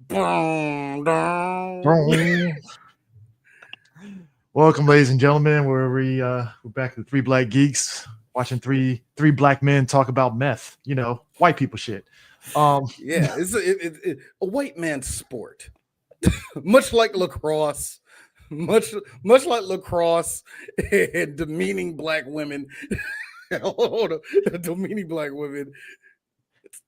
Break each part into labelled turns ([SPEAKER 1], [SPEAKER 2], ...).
[SPEAKER 1] Boom, down.
[SPEAKER 2] Welcome, ladies and gentlemen. We're back to Three Black Geeks, watching three black men talk about meth. You know, white people shit.
[SPEAKER 1] Yeah, it's a white man's sport, much like lacrosse, much like lacrosse and demeaning black women. Hold on, demeaning black women.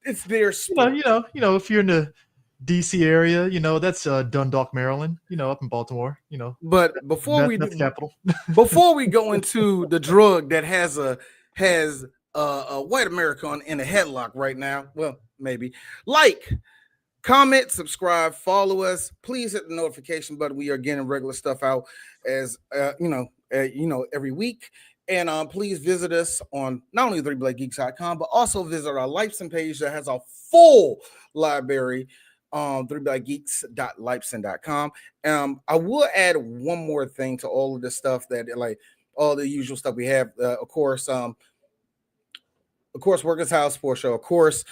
[SPEAKER 1] It's their sport.
[SPEAKER 2] If you're in the DC area, that's Dundalk, Maryland. Up in Baltimore.
[SPEAKER 1] But
[SPEAKER 2] Meth capital.
[SPEAKER 1] before we go into the drug that has a white America in a headlock right now, well, maybe like, comment, subscribe, follow us. Please hit the notification button. We are getting regular stuff out as every week. And please visit us on not only 3blackgeeks.com, but also visit our Leipzig page that has a full library, 3blackgeeks.leipzig.com. I will add one more thing to all of the stuff that, like, all the usual stuff we have. Of course, Workers House Sports Show. Of course,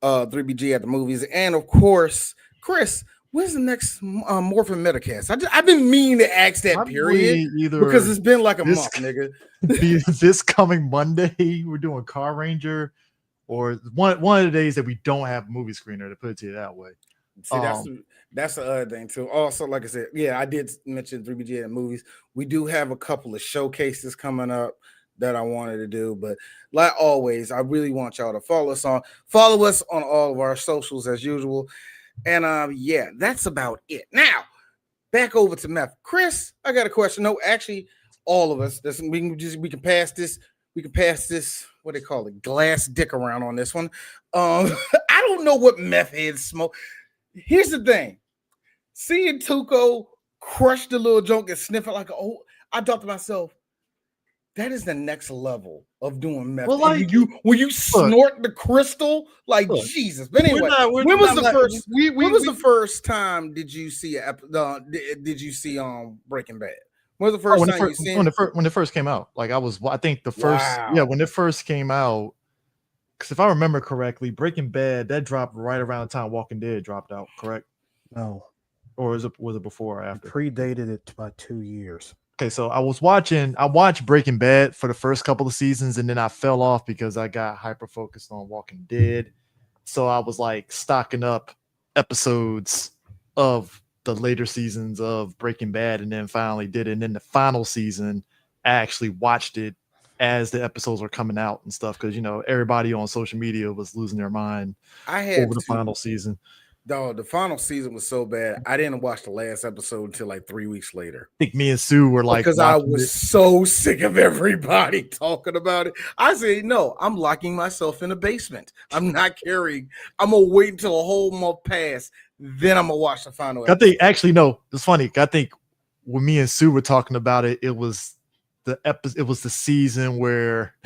[SPEAKER 1] 3BG at the movies, and of course, Chris, when's the next Morphin Metacast? I've been meaning to ask that period because it's been like a month, nigga.
[SPEAKER 2] This coming Monday, we're doing Car Ranger, or one of the days that we don't have a movie screener, to put it to you that way.
[SPEAKER 1] See, that's the other thing too. Also, like I said, yeah, I did mention 3BG at the movies. We do have a couple of showcases coming up that I wanted to do, but like always, I really want y'all to follow us on all of our socials as usual. And yeah, that's about it. Now back over to meth. Chris, I got a question. No, actually, all of us. We can pass this. What they call it, glass dick around on this one. I don't know what meth heads smoke. Here's the thing: seeing Tuco crush the little junk and sniff it like I thought to myself, that is the next level of doing meth. Well, like, when you snort the crystal, like, Jesus. But anyway, when was the first time did you see Breaking Bad? When was the first time you seen
[SPEAKER 2] when it first came out? Like, I think the first when it first came out, because if I remember correctly, Breaking Bad that dropped right around the time Walking Dead dropped out, correct?
[SPEAKER 3] No.
[SPEAKER 2] Or was it before or after?
[SPEAKER 3] It predated it by 2 years.
[SPEAKER 2] Okay, so I watched Breaking Bad for the first couple of seasons, and then I fell off because I got hyper focused on Walking Dead. So I was like stocking up episodes of the later seasons of Breaking Bad, and then finally did it. And then the final season, I actually watched it as the episodes were coming out and stuff, because everybody on social media was losing their mind over the final season.
[SPEAKER 1] No, the final season was so bad. I didn't watch the last episode until like 3 weeks later.
[SPEAKER 2] I think me and Sue were like,
[SPEAKER 1] because I was so sick of everybody talking about it. I said, no, I'm locking myself in a basement. I'm not carrying. I'm gonna wait until a whole month pass. Then I'm gonna watch the final episode.
[SPEAKER 2] I think actually, no, it's funny. I think when me and Sue were talking about it, it was the episode. It was the season where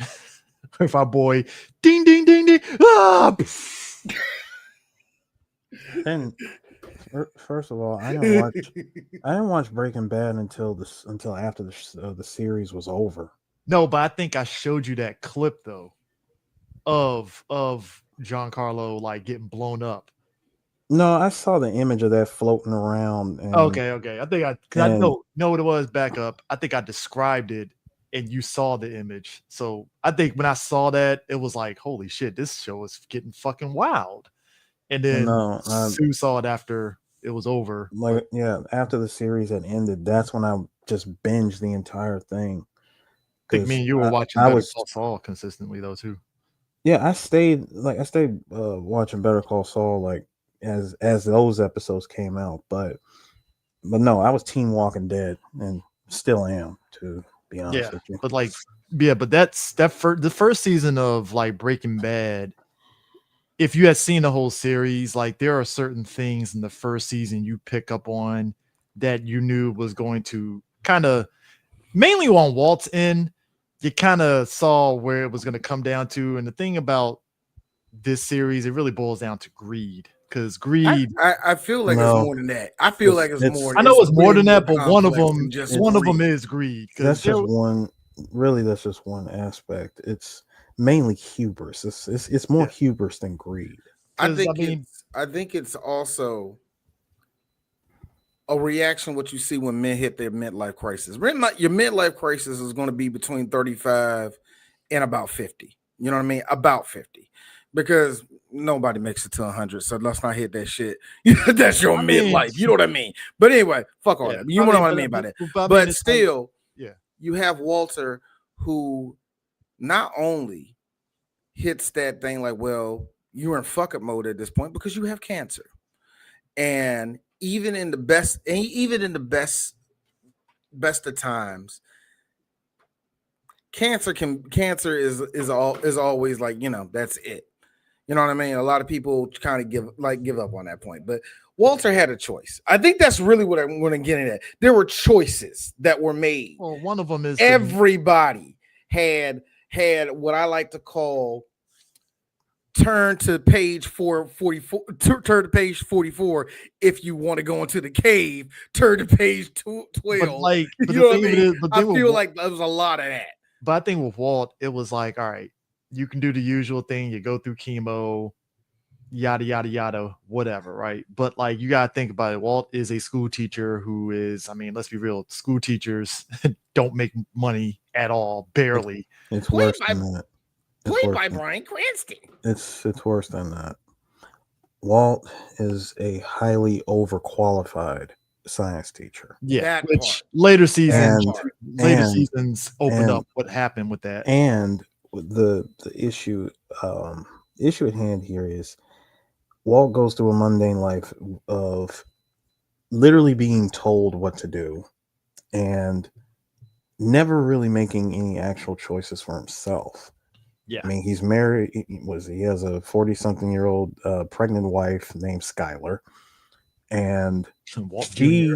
[SPEAKER 2] if our boy ding ding ding ding
[SPEAKER 3] And first of all, I didn't watch Breaking Bad until after the series was over.
[SPEAKER 2] No, but I think I showed you that clip though of Giancarlo like getting blown up.
[SPEAKER 3] No, I saw the image of that floating around. And,
[SPEAKER 2] okay. I think I know what it was. Back up. I think I described it, and you saw the image. So I think when I saw that, it was like, holy shit, this show is getting fucking wild. And then Sue saw it after it was over.
[SPEAKER 3] Like, yeah, after the series had ended, that's when I just binged the entire thing.
[SPEAKER 2] I think me and you were watching Better Call Saul consistently though too.
[SPEAKER 3] Yeah, I stayed watching Better Call Saul like as those episodes came out, but no, I was Team Walking Dead and still am, to be honest with you.
[SPEAKER 2] But that's the first season of like Breaking Bad. If you had seen the whole series, like there are certain things in the first season you pick up on that you knew was going to kind of, mainly on Walt's end, you kind of saw where it was going to come down to. And the thing about this series, it really boils down to greed. Because greed,
[SPEAKER 1] I feel like it's more than that. I feel like it's more.
[SPEAKER 2] I know it's more than that, but one of them is greed.
[SPEAKER 3] That's just one. Really, that's just one aspect. It's mainly hubris. It's more hubris than greed.
[SPEAKER 1] I think it's also a reaction what you see when men hit their midlife crisis. Your midlife crisis is going to be between 35 and about 50. You know what I mean? About 50. Because nobody makes it to 100. So let's not hit that shit. That's your
[SPEAKER 2] I mean,
[SPEAKER 1] midlife. You know what I mean? But anyway, fuck all
[SPEAKER 2] yeah.
[SPEAKER 1] that. You know what I mean by that.
[SPEAKER 2] I mean,
[SPEAKER 1] But
[SPEAKER 2] it's like,
[SPEAKER 1] still,
[SPEAKER 2] yeah.
[SPEAKER 1] you have Walter who not only hits that thing like, well, you're in fuck up mode at this point because you have cancer. And even in the best of times, cancer is always like, you know, that's it. You know what I mean? A lot of people kind of give up on that point. But Walter had a choice. I think that's really what I'm going to get at. There were choices that were made.
[SPEAKER 2] Well, one of them is
[SPEAKER 1] everybody had what I like to call turn to page 444. Turn to page 44 if you want to go into the cave. Turn to page 12.
[SPEAKER 2] But like, but
[SPEAKER 1] you know what I mean? I feel like there was a lot of that.
[SPEAKER 2] But I think with Walt, it was like, all right, you can do the usual thing. You go through chemo, yada, yada, yada, whatever, right? But like, you got to think about it. Walt is a school teacher who is, I mean, let's be real. School teachers don't make money at all, barely.
[SPEAKER 3] It's worse than that.
[SPEAKER 1] Played by Bryan Cranston.
[SPEAKER 3] It's worse than that. Walt is a highly overqualified science teacher.
[SPEAKER 2] Yeah,
[SPEAKER 1] that
[SPEAKER 2] which
[SPEAKER 1] part.
[SPEAKER 2] later seasons opened
[SPEAKER 3] and-
[SPEAKER 2] up what happened with that.
[SPEAKER 3] And the issue at hand here is Walt goes through a mundane life of literally being told what to do and never really making any actual choices for himself.
[SPEAKER 2] Yeah.
[SPEAKER 3] I mean, he's married. He has a 40-something-year-old pregnant wife named Skylar, and she.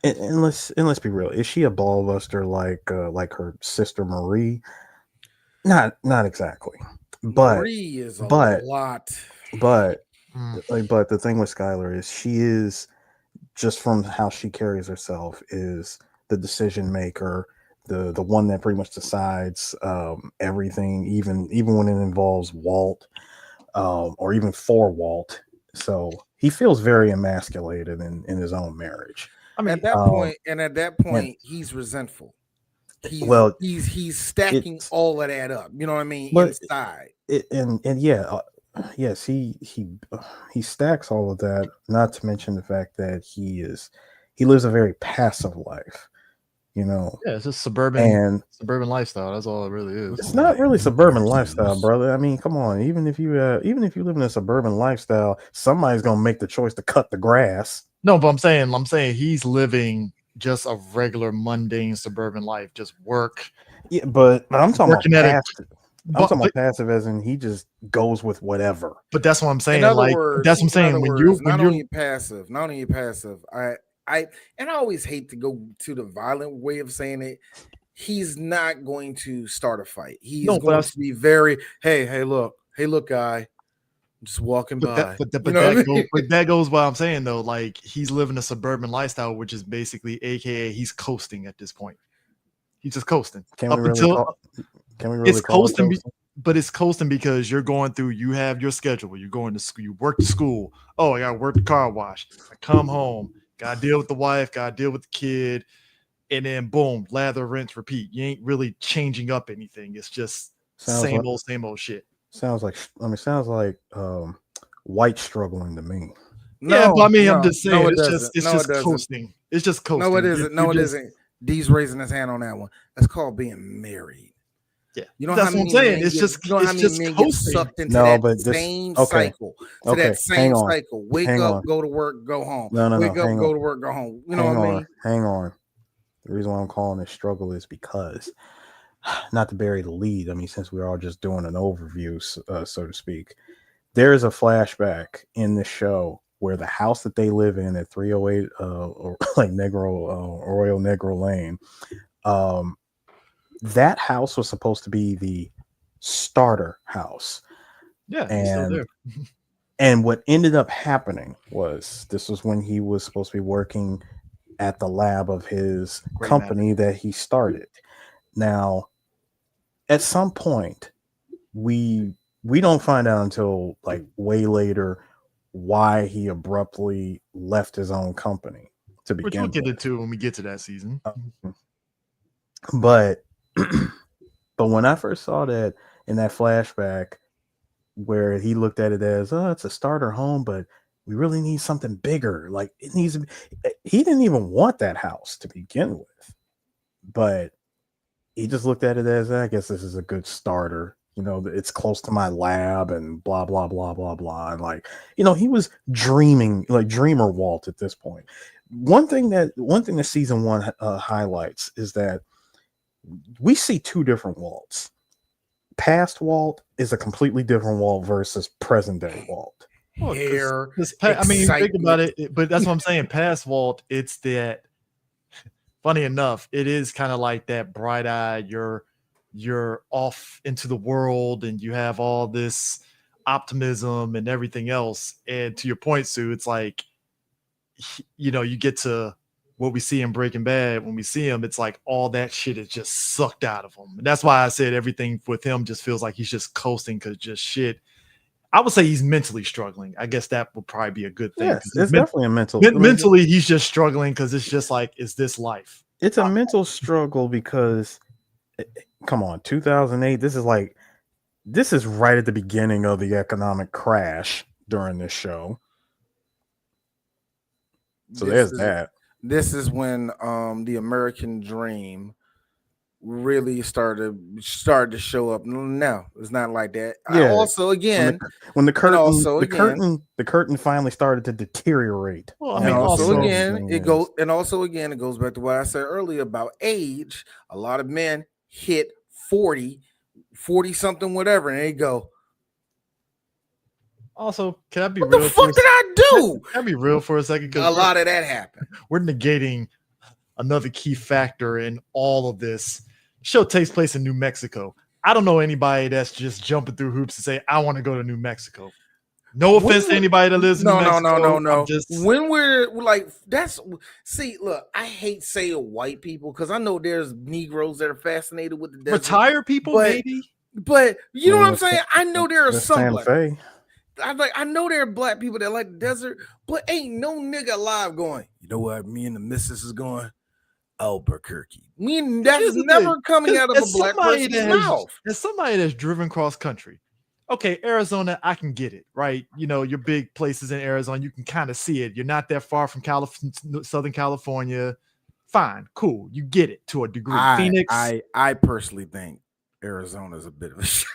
[SPEAKER 3] And let's be real. Is she a ballbuster like her sister Marie? Not exactly. But
[SPEAKER 1] Marie is a lot.
[SPEAKER 3] But the thing with Skylar is she is, just from how she carries herself, is the decision maker. The one that pretty much decides everything, even when it involves Walt, or even for Walt. So he feels very emasculated in his own marriage.
[SPEAKER 1] I mean, at that point, he's resentful. He's stacking all of that up. You know what I mean? Inside.
[SPEAKER 3] Yes, he stacks all of that. Not to mention the fact that he lives a very passive life. You know,
[SPEAKER 2] yeah, it's just suburban lifestyle. That's all it really is.
[SPEAKER 3] It's not really suburban lifestyle, brother. I mean, come on. Even if you live in a suburban lifestyle, somebody's gonna make the choice to cut the grass.
[SPEAKER 2] No, but I'm saying he's living just a regular mundane suburban life, just work.
[SPEAKER 3] Yeah, but I'm talking about passive. I'm talking about passive as in he just goes with whatever.
[SPEAKER 2] But that's what I'm saying.
[SPEAKER 1] That's what I'm saying.
[SPEAKER 2] When you're
[SPEAKER 1] not only passive. I always hate to go to the violent way of saying it. He's not going to start a fight. He's going to be very, hey, look, guy, I'm just walking by.
[SPEAKER 2] But that goes what I'm saying though. Like, he's living a suburban lifestyle, which is basically, AKA, he's coasting at this point. He's just coasting.
[SPEAKER 3] Can we really call it coasting?
[SPEAKER 2] But it's coasting because you're going through. You have your schedule. You're going to school. You work to school. Oh, I got to work the car wash. I come home. Got to deal with the wife, got to deal with the kid, and then boom, lather, rinse, repeat. You ain't really changing up anything. It's just same old shit.
[SPEAKER 3] Sounds like white struggling to me.
[SPEAKER 2] No, but I mean, I'm just saying, it's just coasting. It's just coasting.
[SPEAKER 1] No, it isn't. No, it isn't. D's raising his hand on that one. That's called being married.
[SPEAKER 2] Yeah,
[SPEAKER 1] you know
[SPEAKER 2] that's what I'm saying. It's just
[SPEAKER 1] get sucked into that same cycle. That same cycle. Wake up, go to work, go home. Wake up, go to work, go home. You know what I mean?
[SPEAKER 3] Hang on. The reason why I'm calling this struggle is because, not to bury the lead, I mean, since we're all just doing an overview, so to speak, there is a flashback in the show where the house that they live in at 308 Arroyo Negro Lane, that house was supposed to be the starter house.
[SPEAKER 2] Yeah, and
[SPEAKER 3] and what ended up happening was, this was when he was supposed to be working at the lab of his company that he started. Now, at some point, we don't find out until like way later why he abruptly left his own company to
[SPEAKER 2] Which
[SPEAKER 3] begin
[SPEAKER 2] we'll get
[SPEAKER 3] with.
[SPEAKER 2] into when we get to that season.
[SPEAKER 3] But when I first saw that in that flashback where he looked at it as, oh, it's a starter home, but we really need something bigger. Like it needs to be, he didn't even want that house to begin with, but he just looked at it as, I guess this is a good starter. You know, it's close to my lab and blah, blah, blah, blah, blah. And like, you know, he was dreaming, like dreamer Walt at this point. One thing that season one highlights is that we see two different Walts. Past Walt is a completely different Walt versus present day Walt.
[SPEAKER 1] Hair,
[SPEAKER 2] I mean, think about
[SPEAKER 1] excitement.
[SPEAKER 2] it, but that's what I'm saying. Past Walt, it's that. Funny enough, it is kind of like that bright-eyed. You're off into the world, and you have all this optimism and everything else. And to your point, Sue, it's like, you know, you get to what we see in Breaking Bad. When we see him, it's like all that shit is just sucked out of him. And that's why I said everything with him just feels like he's just coasting because just shit. I would say he's mentally struggling. I guess that would probably be a good thing.
[SPEAKER 3] Yes, it's definitely a mental.
[SPEAKER 2] Mentally, he's just struggling because it's just like, is this life?
[SPEAKER 3] It's a mental struggle because, come on, 2008. This is right at the beginning of the economic crash during this show. So there's that.
[SPEAKER 1] This is when the American dream really started to show up. No, it's not like that.
[SPEAKER 3] Yeah.
[SPEAKER 1] Also, again,
[SPEAKER 3] when the curtain finally started to deteriorate.
[SPEAKER 2] Well, I
[SPEAKER 1] and
[SPEAKER 2] mean,
[SPEAKER 1] also
[SPEAKER 2] also
[SPEAKER 1] again, it goes back to what I said earlier about age. A lot of men hit 40 something, whatever, and they go,
[SPEAKER 2] also, can I be
[SPEAKER 1] what
[SPEAKER 2] real?
[SPEAKER 1] the fuck did I do?
[SPEAKER 2] Can I be real for a second?
[SPEAKER 1] A lot of that happened.
[SPEAKER 2] We're negating another key factor in all of this. The show takes place in New Mexico. I don't know anybody that's just jumping through hoops to say, I want to go to New Mexico. No offense to anybody that lives in New Mexico.
[SPEAKER 1] No. When we're like, look, I hate saying white people because I know there's Negroes that are fascinated with the desert.
[SPEAKER 2] Retired people, maybe.
[SPEAKER 1] But you know what I'm saying? I know there are some
[SPEAKER 3] Santa Fe.
[SPEAKER 1] I know there are black people that like the desert, but ain't no nigga alive going, you know what, me and the missus is going? Albuquerque. That's never coming out of a black person's mouth.
[SPEAKER 2] As somebody that's driven cross country, okay, Arizona, I can get it, right? You know, your big places in Arizona, you can kind of see it. You're not that far from Southern California. Fine, cool. You get it to a degree. Phoenix.
[SPEAKER 1] I personally think Arizona is a bit of a shit.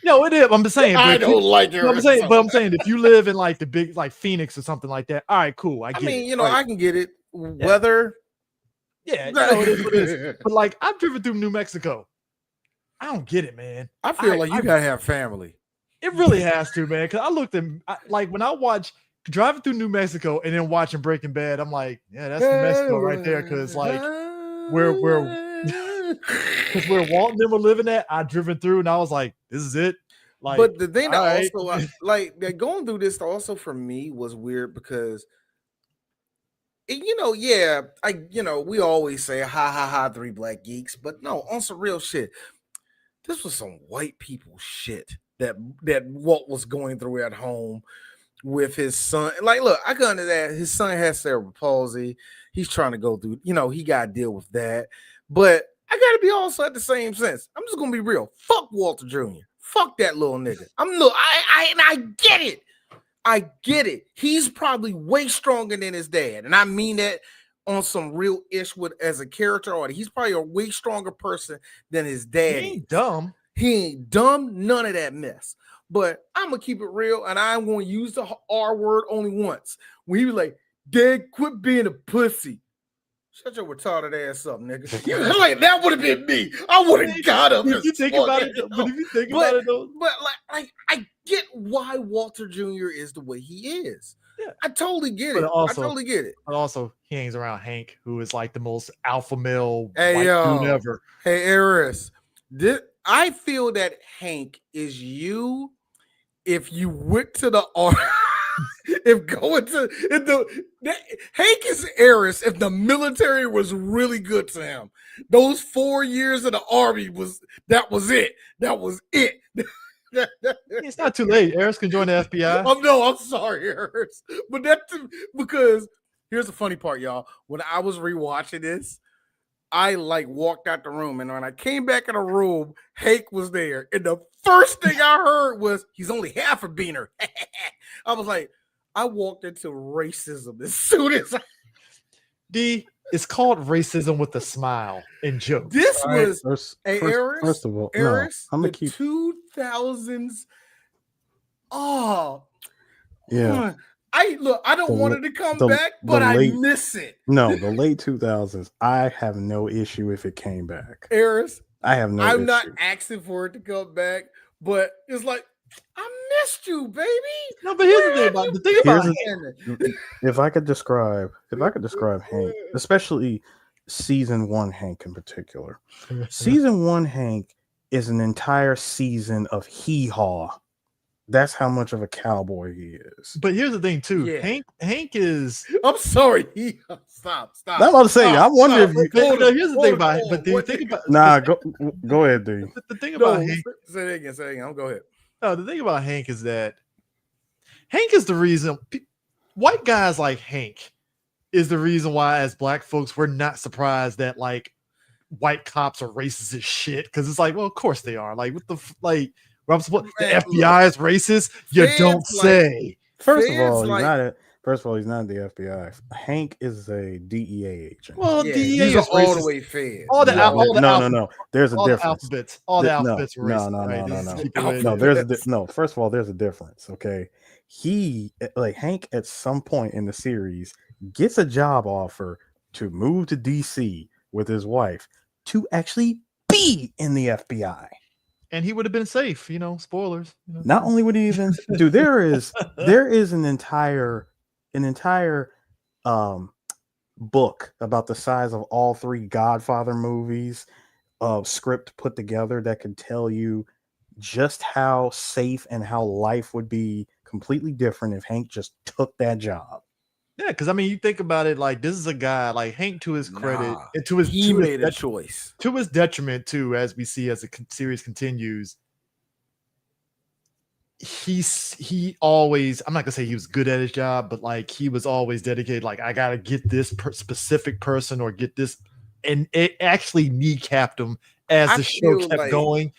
[SPEAKER 2] No, it is. I'm just saying.
[SPEAKER 1] I don't like Arizona.
[SPEAKER 2] I'm saying if you live in like the big, like Phoenix or something like that, all right, cool. I mean,
[SPEAKER 1] you know, I can get it. Weather.
[SPEAKER 2] Yeah, you know, it is what it is. But like, I've driven through New Mexico. I don't get it, man.
[SPEAKER 1] I feel like you gotta have family.
[SPEAKER 2] It really has to, man. Because I looked at like when I watch driving through New Mexico and then watching Breaking Bad, I'm like, yeah, that's New Mexico right there. Because like where Walt and them were living at, I driven through and I was like, this is it. Like,
[SPEAKER 1] but the thing that also like going through this also for me was weird because you know, we always say ha ha ha 3 black geeks, but no, on some real shit. This was some white people shit that Walt was going through at home with his son. Like, look, I can understand his son has cerebral palsy. He's trying to go through, you know, he got to deal with that. But I got to be also at the same sense. I'm just going to be real. Fuck Walter Jr. Fuck that little nigga. I get it. I get it. He's probably way stronger than his dad. And I mean that on some real ish with as a character artist. He's probably a way stronger person than his dad.
[SPEAKER 2] He ain't dumb.
[SPEAKER 1] He ain't dumb. None of that mess. But I'm going to keep it real. And I'm going to use the R word only once. When he was like, Dad, quit being a pussy. Shut your retarded ass up, nigga. Like, that would have been me. I would have got him.
[SPEAKER 2] If you think about it, but if you think about it, though.
[SPEAKER 1] But like, I get why Walter Jr. is the way he is. Yeah. I totally get it. I totally get it.
[SPEAKER 2] But also, he hangs around Hank, who is like the most alpha male
[SPEAKER 1] white
[SPEAKER 2] dude ever.
[SPEAKER 1] Hey, Eris, I feel that Hank is you if you went to the art. Hank is Eris if the military was really good to him. Those 4 years of the army was it. That was it.
[SPEAKER 2] It's not too late. Eris can join the FBI.
[SPEAKER 1] I'm sorry, Eris. But because Here's the funny part, y'all. When I was rewatching this, I like walked out the room, and when I came back in the room, Hank was there, and the first thing I heard was, "He's only half a beaner." I was like, I walked into racism as soon as
[SPEAKER 2] It's called racism with a smile and joke.
[SPEAKER 1] this
[SPEAKER 3] All right,
[SPEAKER 1] was
[SPEAKER 3] first of all,
[SPEAKER 1] Eris,
[SPEAKER 3] I'm
[SPEAKER 1] the
[SPEAKER 3] gonna keep
[SPEAKER 1] 2000s. Oh,
[SPEAKER 3] yeah.
[SPEAKER 1] I don't
[SPEAKER 3] The
[SPEAKER 1] want
[SPEAKER 3] l-
[SPEAKER 1] it to come
[SPEAKER 3] the
[SPEAKER 1] back,
[SPEAKER 3] the
[SPEAKER 1] but I
[SPEAKER 3] late
[SPEAKER 1] miss it.
[SPEAKER 3] no, the late 2000s. I have no issue if it came back.
[SPEAKER 1] Eris,
[SPEAKER 3] I have no
[SPEAKER 1] I'm not
[SPEAKER 3] issue.
[SPEAKER 1] asking for it to come back, but it's like, I missed you, baby.
[SPEAKER 2] No, but here's
[SPEAKER 1] Where
[SPEAKER 2] the thing
[SPEAKER 1] have
[SPEAKER 2] about
[SPEAKER 1] you
[SPEAKER 2] the thing about
[SPEAKER 1] been?
[SPEAKER 3] If I could describe Hank, especially season 1 Hank in particular. Season 1 Hank is an entire season of hee-haw. That's how much of a cowboy he is.
[SPEAKER 2] But here's the thing too.
[SPEAKER 1] Yeah.
[SPEAKER 2] Hank is.
[SPEAKER 1] I'm sorry. Stop.
[SPEAKER 3] I'm about to say, I wonder if you.
[SPEAKER 2] But, here's the thing about it. But do you think about
[SPEAKER 3] Nah, go ahead, dude.
[SPEAKER 2] the thing about
[SPEAKER 1] No,
[SPEAKER 2] Hank?
[SPEAKER 1] say it again. Go ahead.
[SPEAKER 2] No, the thing about Hank is that Hank is the reason white guys like Hank is the reason why, as black folks, we're not surprised that like white cops are racist as shit. Because it's like, well, of course they are. Like, what the like? I'm supposed the
[SPEAKER 1] Man,
[SPEAKER 2] FBI is racist. You
[SPEAKER 1] fans
[SPEAKER 2] don't say.
[SPEAKER 3] First of
[SPEAKER 1] fans
[SPEAKER 3] all,
[SPEAKER 1] like-
[SPEAKER 3] he's not the FBI. Hank is a DEA agent.
[SPEAKER 2] Well,
[SPEAKER 1] Yeah,
[SPEAKER 2] DEA
[SPEAKER 1] these
[SPEAKER 2] is
[SPEAKER 1] are all the
[SPEAKER 2] racist.
[SPEAKER 1] way fans.
[SPEAKER 2] All the
[SPEAKER 3] Yeah,
[SPEAKER 2] all the
[SPEAKER 3] no. There's a
[SPEAKER 2] all the
[SPEAKER 3] difference.
[SPEAKER 2] alphabets. All the alphabets are
[SPEAKER 3] No,
[SPEAKER 2] racist.
[SPEAKER 3] no,
[SPEAKER 2] right?
[SPEAKER 3] no,
[SPEAKER 2] This
[SPEAKER 3] no,
[SPEAKER 2] is
[SPEAKER 3] no.
[SPEAKER 2] keep it
[SPEAKER 3] No,
[SPEAKER 2] with-
[SPEAKER 3] there's no. First of all, there's a difference. Okay, he like Hank at some point in the series gets a job offer to move to DC with his wife to actually be in the FBI.
[SPEAKER 2] and he would have been safe. Spoilers.
[SPEAKER 3] Not only would he even do, there is an entire book about the size of all 3 Godfather movies of script put together that could tell you just how safe and how life would be completely different if Hank just took that job.
[SPEAKER 2] Yeah, because I mean, you think about it, like this is a guy like Hank, to his credit,
[SPEAKER 1] Nah,
[SPEAKER 2] and to his
[SPEAKER 1] he
[SPEAKER 2] to his
[SPEAKER 1] made a choice.
[SPEAKER 2] to his detriment too, as we see as the series continues. He always, I'm not gonna say he was good at his job, but like he was always dedicated. Like, I gotta get this specific person or get this, and it actually kneecapped him as
[SPEAKER 1] I
[SPEAKER 2] the show
[SPEAKER 1] feel
[SPEAKER 2] kept
[SPEAKER 1] like-
[SPEAKER 2] going.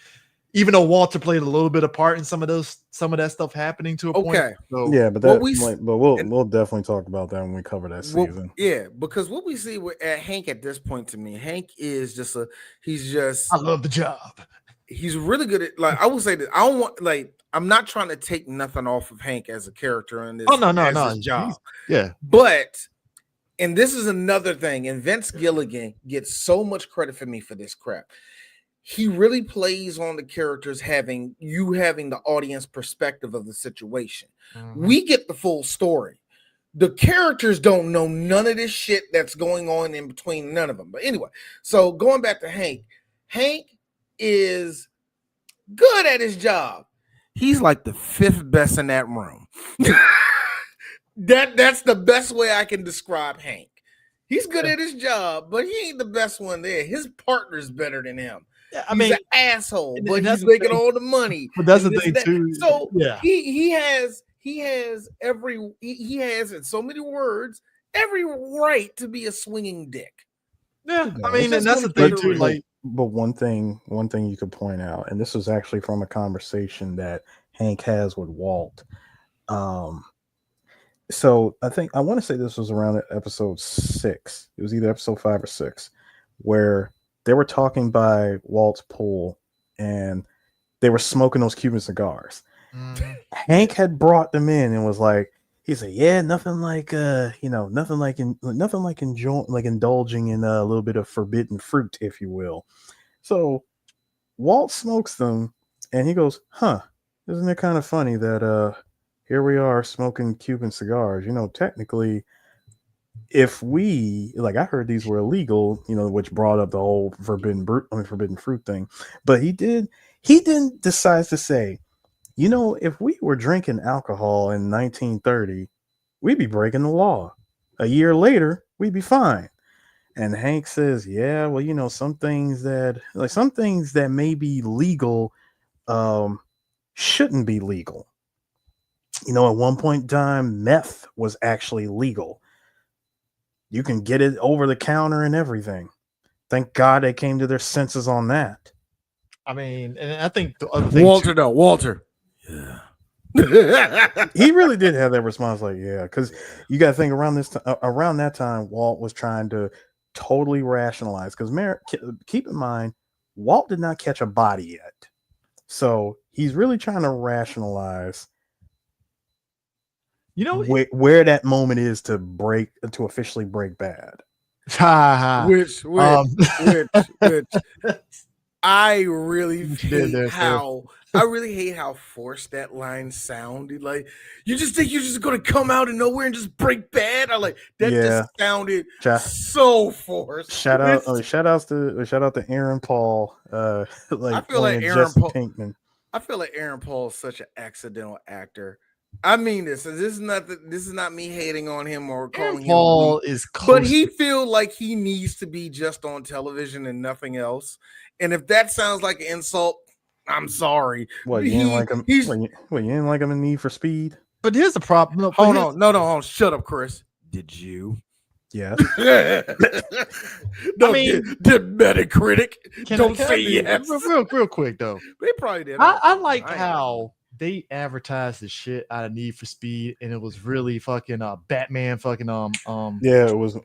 [SPEAKER 2] Even though Walter played a little bit of part in some of that stuff happening to a point.
[SPEAKER 1] Okay.
[SPEAKER 2] So,
[SPEAKER 3] Yeah, but
[SPEAKER 1] What
[SPEAKER 3] that,
[SPEAKER 1] we s-
[SPEAKER 3] but we'll definitely talk about that when we cover that season.
[SPEAKER 1] Yeah, because what we see at Hank at this point, to me, Hank is just
[SPEAKER 2] I love the job.
[SPEAKER 1] he's really good at, like, I would say that I don't want, like, I'm not trying to take nothing off of Hank as a character in this.
[SPEAKER 2] Oh no,
[SPEAKER 1] his job.
[SPEAKER 2] Yeah.
[SPEAKER 1] But, and this is another thing, and Vince Gilligan gets so much credit for me for this crap. He really plays on the characters having the audience perspective of the situation.
[SPEAKER 2] Mhm.
[SPEAKER 1] We get the full story. The characters don't know none of this shit that's going on in between none of them. But anyway, so going back to Hank is good at his job. He's like the 5th best in that room. That's the best way I can describe Hank. He's good at his job, but he ain't the best one there. His partner's better than him.
[SPEAKER 2] Yeah,
[SPEAKER 1] He's an asshole,
[SPEAKER 2] and
[SPEAKER 1] but
[SPEAKER 2] that's
[SPEAKER 1] he's
[SPEAKER 2] the
[SPEAKER 1] making
[SPEAKER 2] thing.
[SPEAKER 1] all the money.
[SPEAKER 2] But that's
[SPEAKER 1] and
[SPEAKER 2] the
[SPEAKER 1] this
[SPEAKER 2] thing
[SPEAKER 1] and that.
[SPEAKER 2] too.
[SPEAKER 1] So
[SPEAKER 2] yeah,
[SPEAKER 1] he has in so many words every right to be a swinging dick.
[SPEAKER 2] yeah. I
[SPEAKER 3] It's
[SPEAKER 2] mean,
[SPEAKER 1] just
[SPEAKER 2] and that's the
[SPEAKER 1] gonna
[SPEAKER 2] thing
[SPEAKER 1] be
[SPEAKER 2] too.
[SPEAKER 1] real.
[SPEAKER 2] Like,
[SPEAKER 3] But one thing you could point out, and this was actually from a conversation that Hank has with Walt. So I want to say this was around episode 6. It was either episode 5 or 6, where they were talking by Walt's pool and they were smoking those Cuban cigars. Hank had brought them in and was like, he said, "Yeah, nothing like indulging in a little bit of forbidden fruit, if you will." So Walt smokes them, and he goes, "Huh? Isn't it kind of funny that here we are smoking Cuban cigars? Technically, if we I heard these were illegal, which brought up the whole forbidden fruit thing. But he didn't decide to say, if we were drinking alcohol in 1930, we'd be breaking the law. A year later, we'd be fine." And Hank says, "Yeah, well, some things that may be legal, shouldn't be legal. At one point in time, meth was actually legal. You can get it over the counter and everything. Thank God they came to their senses on that.
[SPEAKER 2] I mean, and I think the other thing,
[SPEAKER 1] Walter. Yeah.
[SPEAKER 3] He really did have that response, like, yeah, because you got to think around that time, Walt was trying to totally rationalize. Because keep in mind, Walt did not catch a body yet, so he's really trying to rationalize, where that moment is to officially break bad.
[SPEAKER 1] Which I really hate how forced that line sounded. Like, you just think you're just gonna come out of nowhere and just break bad. I like that. Just sounded so forced.
[SPEAKER 3] Shout out to Aaron Paul. I feel like
[SPEAKER 1] Aaron Paul is such an accidental actor. I mean this is not me hating on him or calling him
[SPEAKER 2] Paul
[SPEAKER 1] weak,
[SPEAKER 2] is close,
[SPEAKER 1] but he feels like he needs to be just on television and nothing else. And if that sounds like an insult, I'm sorry.
[SPEAKER 3] What, you didn't like him? You didn't like him in Need for Speed?
[SPEAKER 2] But here's the problem. No,
[SPEAKER 1] hold on. Shut up, Chris. Did you?
[SPEAKER 3] Yes.
[SPEAKER 1] No, I mean, did Metacritic? Don't say yes.
[SPEAKER 2] Real quick though.
[SPEAKER 1] They probably did.
[SPEAKER 2] I like how they advertised the shit out of Need for Speed, and it was really fucking Batman fucking
[SPEAKER 3] yeah, it was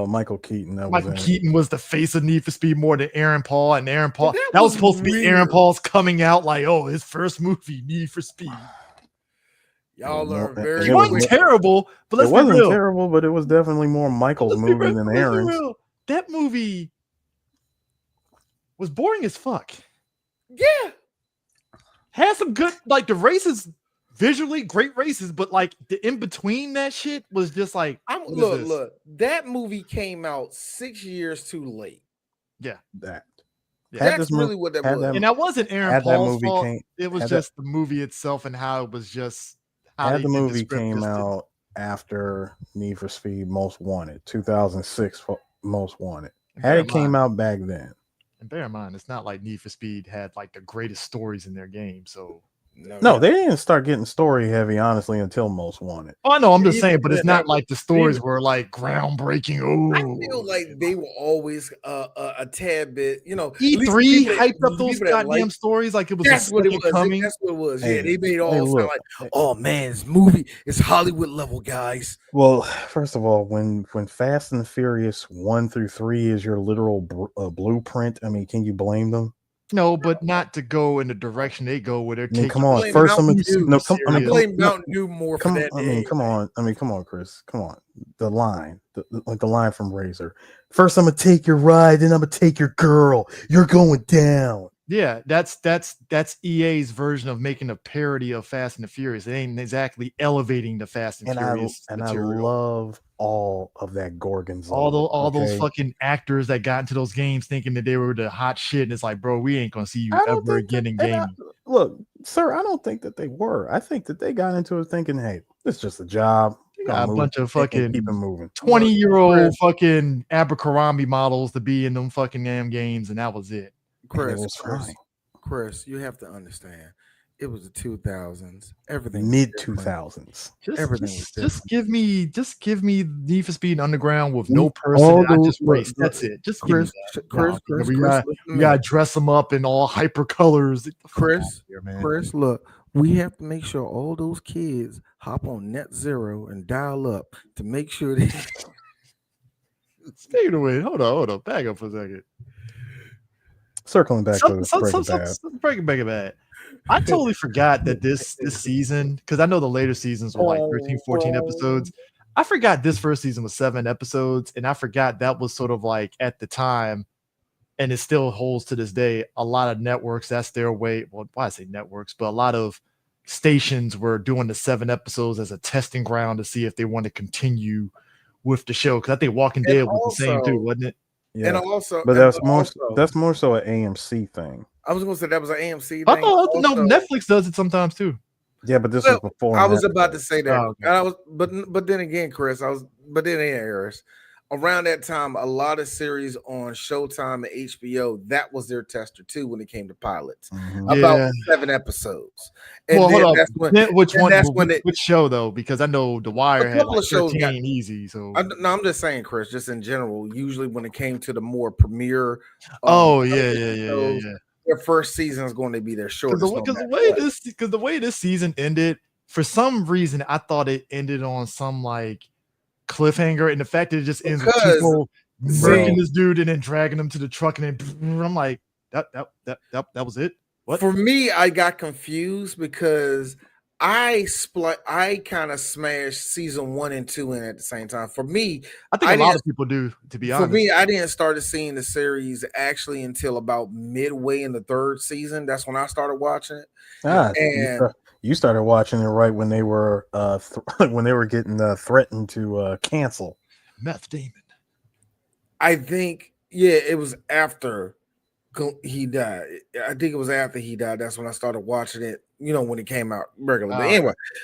[SPEAKER 3] Michael Keaton.
[SPEAKER 2] Michael Keaton was the face of Need for Speed more than Aaron Paul, and Aaron Paul that was supposed to be Aaron Paul's coming out like, oh, his first movie, Need for Speed.
[SPEAKER 1] Y'all are very.
[SPEAKER 2] It wasn't terrible, but
[SPEAKER 3] it wasn't terrible, but it was definitely more Michael's movie than Aaron's.
[SPEAKER 2] That movie was boring as fuck.
[SPEAKER 1] Yeah.
[SPEAKER 2] Had some good, like, the races, visually great races, but like the in between that shit was just like,
[SPEAKER 1] look, that movie came out 6 years too late.
[SPEAKER 2] Yeah,
[SPEAKER 1] that's really what that was.
[SPEAKER 2] And that wasn't Aaron Paul's fault. It was just the movie itself and how it was just how
[SPEAKER 3] the movie came out after Need for Speed Most Wanted, 2006 Most Wanted. Had it came out back then.
[SPEAKER 2] And bear in mind, it's not like Need for Speed had like the greatest stories in their game. So
[SPEAKER 3] no, they didn't start getting story heavy, honestly, until Most Wanted.
[SPEAKER 2] Oh, I know, I'm just saying, but it's not like the stories were like groundbreaking. Oh,
[SPEAKER 1] I feel like they were always a tad bit,
[SPEAKER 2] E3 hyped up those goddamn stories like it was.
[SPEAKER 1] That's what it was.
[SPEAKER 2] Coming.
[SPEAKER 1] That's what it was. Yeah, they made it all sound like, oh man, this movie is Hollywood level, guys.
[SPEAKER 3] Well, first of all, when Fast and the Furious 1 through 3 is your literal blueprint, I mean, can you blame them?
[SPEAKER 2] No, but not to go in the direction they go where they're taking.
[SPEAKER 3] Come on, first
[SPEAKER 1] I blame Mountain Dew more for that.
[SPEAKER 3] Come on, Chris. Come on. The line from Razor. First, I'm gonna take your ride, then I'm gonna take your girl. You're going down.
[SPEAKER 2] Yeah, that's EA's version of making a parody of Fast and the Furious. It ain't exactly elevating the Fast and Furious.
[SPEAKER 3] I love all of that Gorgonzola.
[SPEAKER 2] All those fucking actors that got into those games thinking that they were the hot shit, and it's like, bro, we ain't gonna see you ever again in gaming.
[SPEAKER 3] Look, sir, I don't think that they were. I think that they got into it thinking, hey, it's just a job.
[SPEAKER 2] You got a bunch of fucking
[SPEAKER 3] keep it moving.
[SPEAKER 2] 20-year-old fucking Abercrombie models to be in them fucking damn games, and that was it.
[SPEAKER 1] Chris, you have to understand. It was the 2000s. Everything
[SPEAKER 3] mid 2000s.
[SPEAKER 2] Just give me Need for Speed Underground with no person. I just race. That's it. Just Chris. We gotta dress them up in all hyper colors.
[SPEAKER 1] Chris, look, we have to make sure all those kids hop on Net Zero and dial up to make sure they.
[SPEAKER 2] Stay away. Hold on. Back up for a second.
[SPEAKER 3] Circling back to
[SPEAKER 2] Breaking Bad. I totally forgot that this season, because I know the later seasons were like 13, 14 episodes. I forgot this first season was 7 episodes, and I forgot that was sort of like at the time, and it still holds to this day, a lot of networks, that's their way. Well, why I say networks, but a lot of stations were doing the 7 episodes as a testing ground to see if they want to continue with the show. Because I think Walking Dead was the same too, wasn't it?
[SPEAKER 3] Yeah. And also, but that's more so an AMC thing.
[SPEAKER 1] I was going to say that was an AMC thing.
[SPEAKER 2] I thought Netflix does it sometimes too.
[SPEAKER 3] Yeah, but this was before.
[SPEAKER 1] I was about to say that. Oh, okay. But then again, Chris, Harris. around that time, a lot of series on Showtime and HBO, that was their tester too when it came to pilots. About
[SPEAKER 2] Yeah.
[SPEAKER 1] 7 episodes. And
[SPEAKER 2] Well, hold
[SPEAKER 1] then
[SPEAKER 2] up.
[SPEAKER 1] that's when
[SPEAKER 2] Which
[SPEAKER 1] and
[SPEAKER 2] one?
[SPEAKER 1] that's when
[SPEAKER 2] Which show though? Because I know The
[SPEAKER 1] a
[SPEAKER 2] Wire had
[SPEAKER 1] couple
[SPEAKER 2] like
[SPEAKER 1] of shows got
[SPEAKER 2] 13 easy. So
[SPEAKER 1] no, I'm just saying, Chris, just in general, usually when it came to the more premiere
[SPEAKER 2] oh yeah,
[SPEAKER 1] television shows, their first season is going to be their shortest no matter what.
[SPEAKER 2] Because the way this season ended, for some reason, I thought it ended on some like cliffhanger, and the fact that it just ends with
[SPEAKER 1] Because
[SPEAKER 2] people murking
[SPEAKER 3] Bro.
[SPEAKER 2] this dude and then dragging him to the truck, and then I'm like, that was it. What?
[SPEAKER 1] For me, I got confused because I kind of smashed season 1 and 2 in at the same time. For me,
[SPEAKER 2] I think a lot of people do, to be
[SPEAKER 1] for
[SPEAKER 2] honest.
[SPEAKER 1] me, I didn't start seeing the series actually until about midway in the 3rd season. That's when I started watching it. And
[SPEAKER 3] you started watching it right when they were when they were getting threatened to cancel.
[SPEAKER 2] Meth Damon.
[SPEAKER 1] I think, yeah, it was after he died. I think it was after he died. That's when I started watching it, when it came out regularly.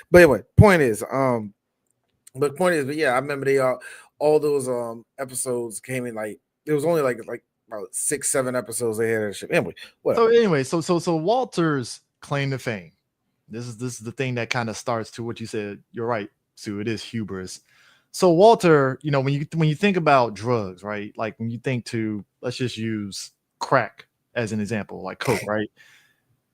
[SPEAKER 1] But anyway, point is, but yeah, I remember they all those episodes came in like there was only like about 6-7 episodes they had of shit. Anyway, whatever.
[SPEAKER 2] So Walter's claim to fame. This is the thing that kind of starts to what you said. You're right, Sue. It is hubris. So Walter, when you think about drugs, right? Like when you think to, let's just use crack as an example, like coke, right?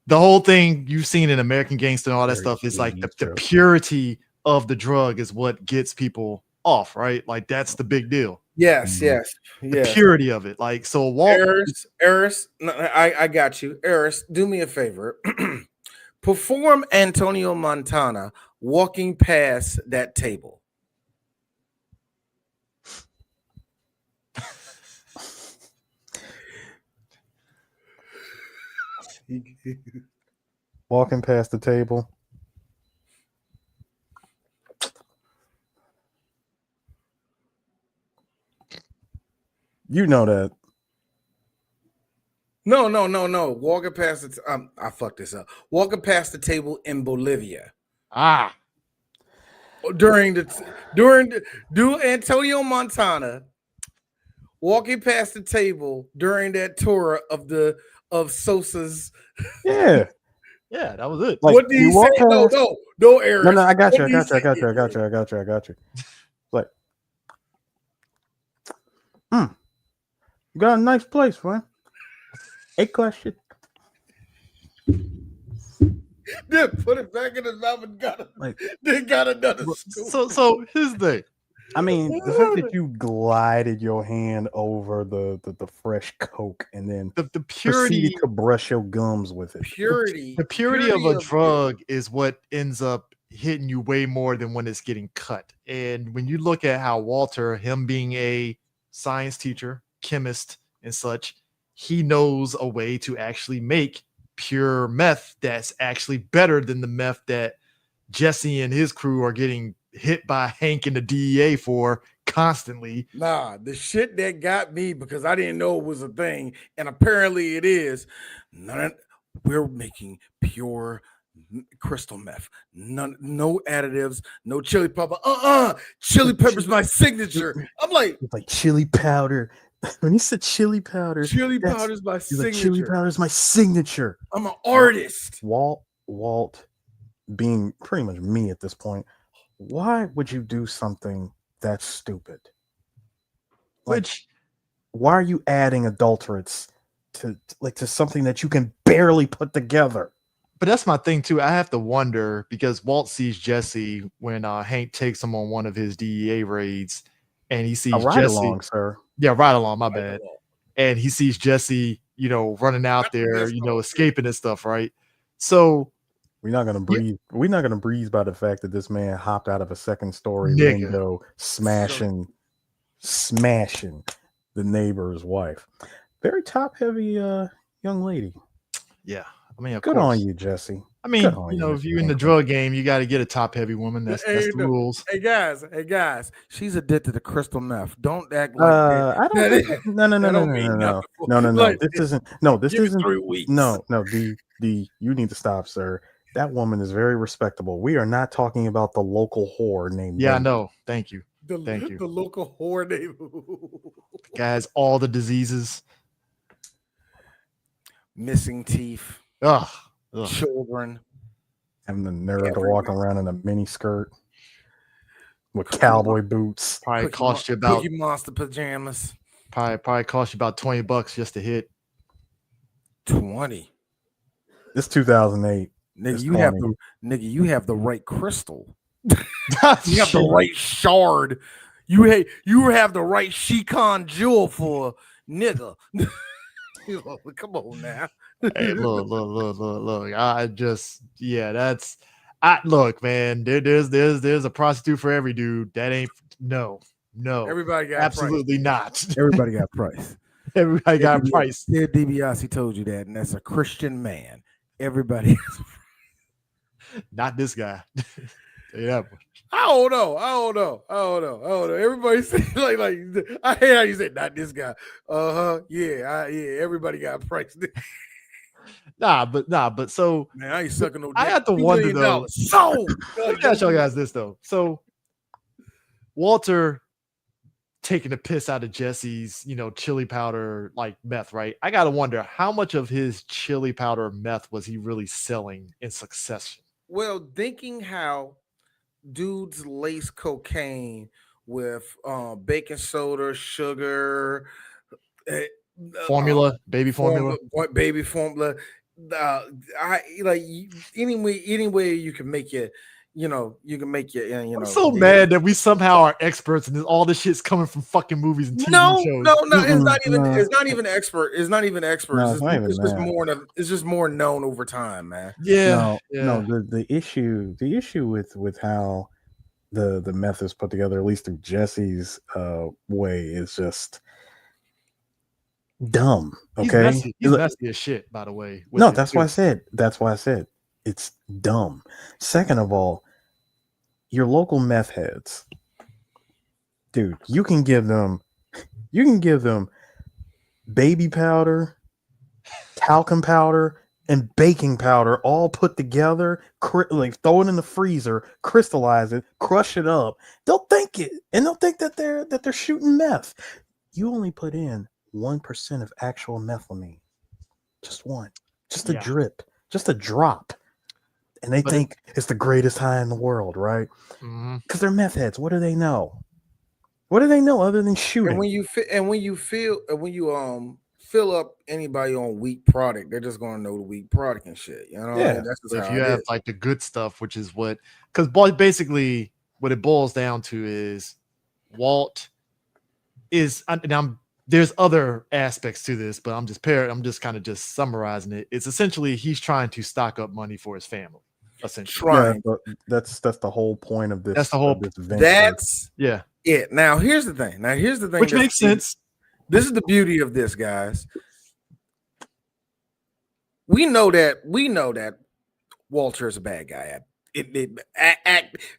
[SPEAKER 2] The whole thing you've seen in American Gangster and all that stuff is like the purity of the drug is what gets people off, right? Like that's the big deal.
[SPEAKER 1] Yes.
[SPEAKER 2] The purity of it. Like so
[SPEAKER 1] Eris, no, I got you. Eris, do me a favor. Perform Antonio Montana walking past that table.
[SPEAKER 3] Walking past the table. You know that.
[SPEAKER 1] No. Walking past it. I fucked this up. Walking past the table in Bolivia. Do Antonio Montana walking past the table during that tour of Sosa's.
[SPEAKER 3] Yeah,
[SPEAKER 2] that was it.
[SPEAKER 1] Like, what do you say? No, Eric.
[SPEAKER 3] No, I got you. Like, you got a nice place, man. A-class shit.
[SPEAKER 1] Then put it back in his mouth and got another scoop.
[SPEAKER 2] So here's the thing.
[SPEAKER 3] I mean, the fact that you glided your hand over the fresh Coke and then
[SPEAKER 2] the purity
[SPEAKER 3] proceeded to brush your gums with it.
[SPEAKER 2] The purity of a drug is what ends up hitting you way more than when it's getting cut. And when you look at how Walter, him being a science teacher, chemist, and such, he knows a way to actually make pure meth that's actually better than the meth that Jesse and his crew are getting hit by Hank and the DEA for constantly.
[SPEAKER 1] Nah, the shit that got me because I didn't know it was a thing, and apparently it is. We're making pure crystal meth. No additives, no chili pepper. Chili pepper's my signature. I'm like
[SPEAKER 3] chili powder. When he said chili powder,
[SPEAKER 1] chili powder's my signature.
[SPEAKER 3] Like, chili powder's my signature.
[SPEAKER 1] I'm an artist.
[SPEAKER 3] Walt, being pretty much me at this point. Why would you do something that stupid? Why are you adding adulterates to something that you can barely put together?
[SPEAKER 2] But that's my thing too. I have to wonder because Walt sees Jesse when Hank takes him on one of his DEA raids, and he sees
[SPEAKER 3] ride
[SPEAKER 2] Jesse.
[SPEAKER 3] Along, sir.
[SPEAKER 2] Yeah, right along. My bad. And he sees Jesse, running out there, escaping and stuff, right? So
[SPEAKER 3] we're not gonna breathe. We're not gonna breeze by the fact that this man hopped out of a second-story window, smashing the neighbor's wife. Very top-heavy young lady.
[SPEAKER 2] Yeah, I mean,
[SPEAKER 3] good on you, Jesse.
[SPEAKER 2] I mean, if you're in the drug game, you got to get a top-heavy woman. That's the rules.
[SPEAKER 1] Hey guys, she's addicted to crystal meth. Don't act like
[SPEAKER 3] I don't. No. This isn't. No, this isn't.
[SPEAKER 1] 3 weeks.
[SPEAKER 3] No. You need to stop, sir. That woman is very respectable. We are not talking about the local whore named.
[SPEAKER 2] Yeah, I know. Thank you. Thank you.
[SPEAKER 1] The local whore name.
[SPEAKER 2] Guy has all the diseases.
[SPEAKER 1] Missing teeth,
[SPEAKER 2] Ugh.
[SPEAKER 1] children.
[SPEAKER 3] Having the nerve to
[SPEAKER 1] Everywhere.
[SPEAKER 3] walk around in a mini skirt with cowboy boots.
[SPEAKER 2] Probably cost you about
[SPEAKER 1] Cookie Monster pajamas.
[SPEAKER 2] probably cost you about $20 just to hit.
[SPEAKER 1] 20.
[SPEAKER 3] It's 2008.
[SPEAKER 1] Nigga,
[SPEAKER 3] It's
[SPEAKER 1] you have
[SPEAKER 3] 20.
[SPEAKER 1] you have the right crystal. You have the right shard. You have the right Shikon jewel for nigga. Come on now.
[SPEAKER 2] Hey, look. I just, that's. Look, man. There's a prostitute for every dude. That ain't no.
[SPEAKER 1] Everybody got
[SPEAKER 2] Absolutely not.
[SPEAKER 1] Everybody got price.
[SPEAKER 2] Everybody got a price.
[SPEAKER 1] Ted DiBiase told you that, and that's a Christian man. Everybody.
[SPEAKER 2] Not this guy. Tell you that much.
[SPEAKER 1] I don't know. Everybody say like I hate how you say not this guy. Yeah. Everybody got a price.
[SPEAKER 2] Nah, but so
[SPEAKER 1] Man, I ain't sucking no dick.
[SPEAKER 2] I have to
[SPEAKER 1] $2
[SPEAKER 2] wonder
[SPEAKER 1] million.
[SPEAKER 2] though.
[SPEAKER 1] So
[SPEAKER 2] Let me ask y'all guys this though. So Walter taking the piss out of Jesse's, chili powder like meth, right? I gotta wonder how much of his chili powder meth was he really selling in succession?
[SPEAKER 1] well, thinking how dudes lace cocaine with baking soda, sugar, eh,
[SPEAKER 2] Formula, baby formula.
[SPEAKER 1] baby formula. I like any way you can make it. You can make it.
[SPEAKER 2] I'm so mad that we somehow are experts and all this shit's coming from fucking movies and TV shows.
[SPEAKER 1] No. It's not even.
[SPEAKER 3] no.
[SPEAKER 1] It's not even expert. It's not even expert.
[SPEAKER 3] No,
[SPEAKER 1] it's
[SPEAKER 3] it's not even
[SPEAKER 1] just
[SPEAKER 3] that.
[SPEAKER 1] more. It's just more known over time, man.
[SPEAKER 2] Yeah.
[SPEAKER 3] No. The issue with how the meth is put together, at least through Jesse's way, is just dumb. Okay,
[SPEAKER 2] He's messy as shit, by the way.
[SPEAKER 3] No, that's why I said it's dumb. Second of all, your local meth heads, dude, you can give them baby powder, talcum powder, and baking powder all put together, like throw it in the freezer, crystallize it, crush it up. They'll think that they're shooting meth. You only put in 1% of actual methylamine, just one, just a drip, just a drop, and they think it's the greatest high in the world, right? Because they're meth heads. What do they know? What do they know other than shooting?
[SPEAKER 1] And when you fill up anybody on weak product, they're just gonna know the weak product and shit.
[SPEAKER 3] Yeah.
[SPEAKER 1] That's just
[SPEAKER 2] if
[SPEAKER 1] how
[SPEAKER 2] you
[SPEAKER 1] it
[SPEAKER 2] have
[SPEAKER 1] is.
[SPEAKER 2] like the good stuff, which is because basically what it boils down to is Walt is, and there's other aspects to this, but I'm just kind of just summarizing it. It's essentially he's trying to stock up money for his family. Essentially,
[SPEAKER 3] Yeah, but that's the whole point of this.
[SPEAKER 2] That's the whole.
[SPEAKER 3] This venture.
[SPEAKER 1] That's
[SPEAKER 2] it.
[SPEAKER 1] Now here's the thing.
[SPEAKER 2] Which makes sense.
[SPEAKER 1] This is the beauty of this, guys. We know that Walter is a bad guy.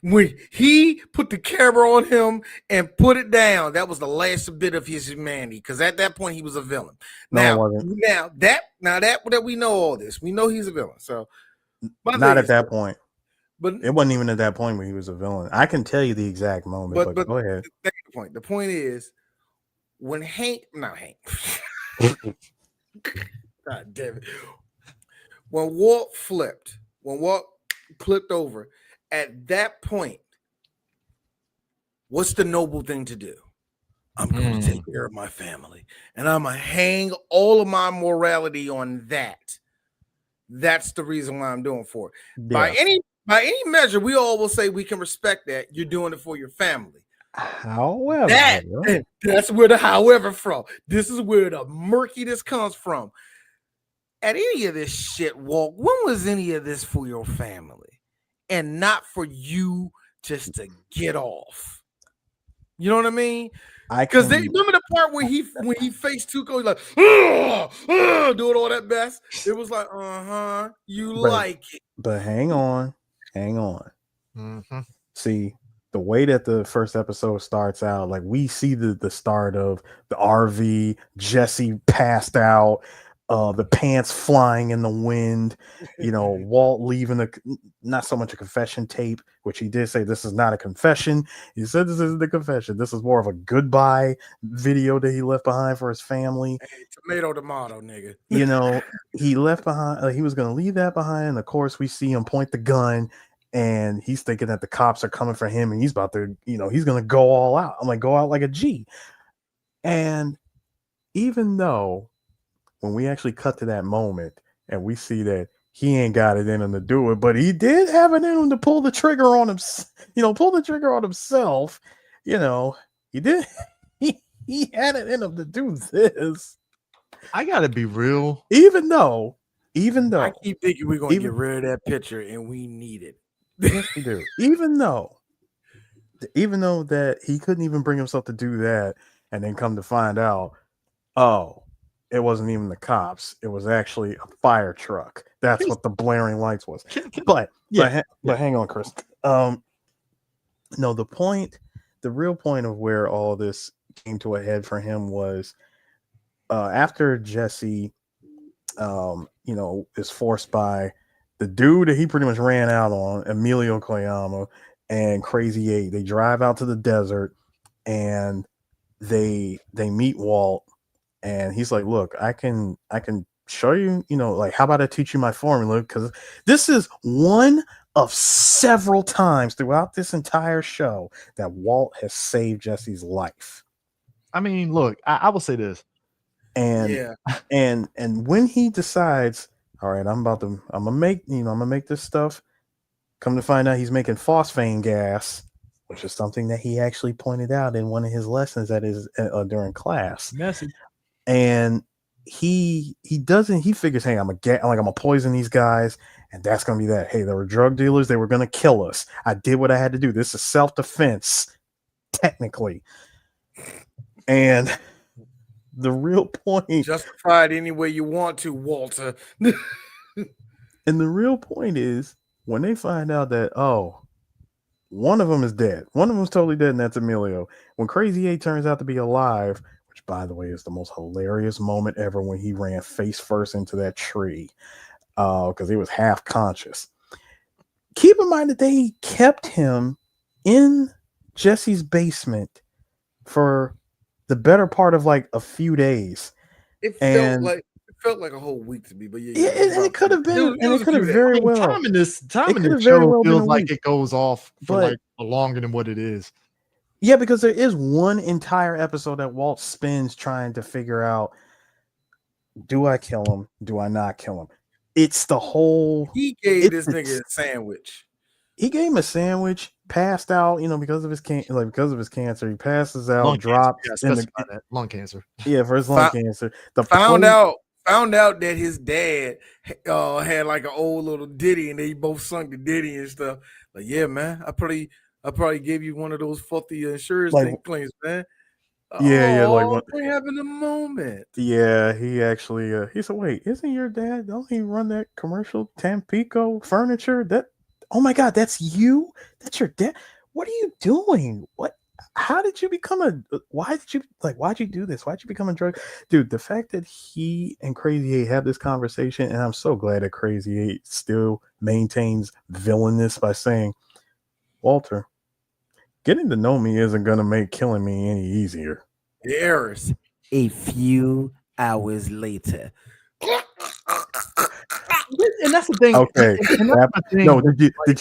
[SPEAKER 1] When he put the camera on him and put it down, that was the last bit of his humanity. Because at that point, he was a villain. Now that we know all this, we know he's a villain. So,
[SPEAKER 3] not at that point.
[SPEAKER 1] But
[SPEAKER 3] it wasn't even at that point when he was a villain. I can tell you the exact moment. But go ahead.
[SPEAKER 1] The point is when Hank. God damn it. When Walt flipped over, at that point, what's the noble thing to do? I'm going to take care of my family, and I'm going to hang all of my morality on that. That's the reason why I'm doing for it. Yeah. By any measure, we all will say we can respect that. You're doing it for your family.
[SPEAKER 3] However,
[SPEAKER 1] that's where the however from. This is where the murkiness comes from. At any of this shit, Walt, when was any of this for your family and not for you just to get off? You know what I mean? Because they remember the part where when he faced Tuco, he's like, doing all that mess. It was like, you like it.
[SPEAKER 3] But hang on.
[SPEAKER 2] Mm-hmm.
[SPEAKER 3] See, the way that the first episode starts out, like we see the start of the RV, Jesse passed out. the pants flying in the wind, Walt leaving not so much a confession tape, which he did say this is not a confession. He said this isn't a confession. This is more of a goodbye video that he left behind for his family.
[SPEAKER 1] Hey, tomato, nigga.
[SPEAKER 3] He left behind, he was going to leave that behind. And of course, we see him point the gun and he's thinking that the cops are coming for him and he's about to, he's going to go all out. I'm like, go out like a G. And even though when we actually cut to that moment and we see that he ain't got it in him to do it, but he did have it in him to pull the trigger on him, pull the trigger on himself. He did. He had it in him to do this.
[SPEAKER 2] I gotta be real.
[SPEAKER 3] Even though
[SPEAKER 1] I keep thinking we're gonna get rid of that picture and we need it.
[SPEAKER 3] Yes, we do. Even though that he couldn't even bring himself to do that, and then come to find out, it wasn't even the cops. It was actually a fire truck. That's what the blaring lights was. But hang on, Chris. No, the real point of where all this came to a head for him was after Jesse, is forced by the dude that he pretty much ran out on, Emilio Koyama and Crazy 8. They drive out to the desert and they meet Walt. And he's like, look, I can show you, how about I teach you my formula? Because this is one of several times throughout this entire show that Walt has saved Jesse's life.
[SPEAKER 2] I mean, look, I will say this.
[SPEAKER 3] And when he decides, all right, I'm gonna make this stuff. Come to find out he's making phosphane gas, which is something that he actually pointed out in one of his lessons during class.
[SPEAKER 2] Message.
[SPEAKER 3] And he figures, hey, I'm gonna poison these guys, and that's gonna be that. Hey, there were drug dealers, they were gonna kill us. I did what I had to do. This is self-defense, technically. And the real point,
[SPEAKER 1] justified any way you want to, Walter.
[SPEAKER 3] And the real point is when they find out that one of them is dead, one of them's totally dead, and that's Emilio. When Crazy 8 turns out to be alive, which, by the way, is the most hilarious moment ever when he ran face first into that tree because he was half conscious. Keep in mind that they kept him in Jesse's basement for the better part of like a few days.
[SPEAKER 1] It felt like a whole week to me, but
[SPEAKER 3] it could have been, and it could have very well.
[SPEAKER 2] Time in this show feels like it goes off for like longer than what it is.
[SPEAKER 3] Yeah, because there is one entire episode that Walt spends trying to figure out: do I kill him? Do I not kill him? It's the whole.
[SPEAKER 1] He gave this nigga a sandwich.
[SPEAKER 3] He gave him a sandwich. Passed out, because of his cancer. He passes out, dropped
[SPEAKER 2] lung cancer.
[SPEAKER 3] Yeah, for his lung cancer.
[SPEAKER 1] Found out that his dad had like an old little ditty, and they both sung the ditty and stuff. Like, yeah, man, I probably gave you one of those faulty insurance claims, man. We're having a moment.
[SPEAKER 3] Yeah, he actually he said, wait, isn't your dad? Don't he run that commercial Tampico furniture? Oh my God, that's you? That's your dad? What are you doing? What? How did you become why'd you do this? Why'd you become a drug? Dude, the fact that he and Crazy 8 have this conversation, and I'm so glad that Crazy 8 still maintains villainous by saying, Walter, getting to know me isn't going to make killing me any easier.
[SPEAKER 1] There's a few hours later.
[SPEAKER 2] And that's the thing.
[SPEAKER 3] Okay. Did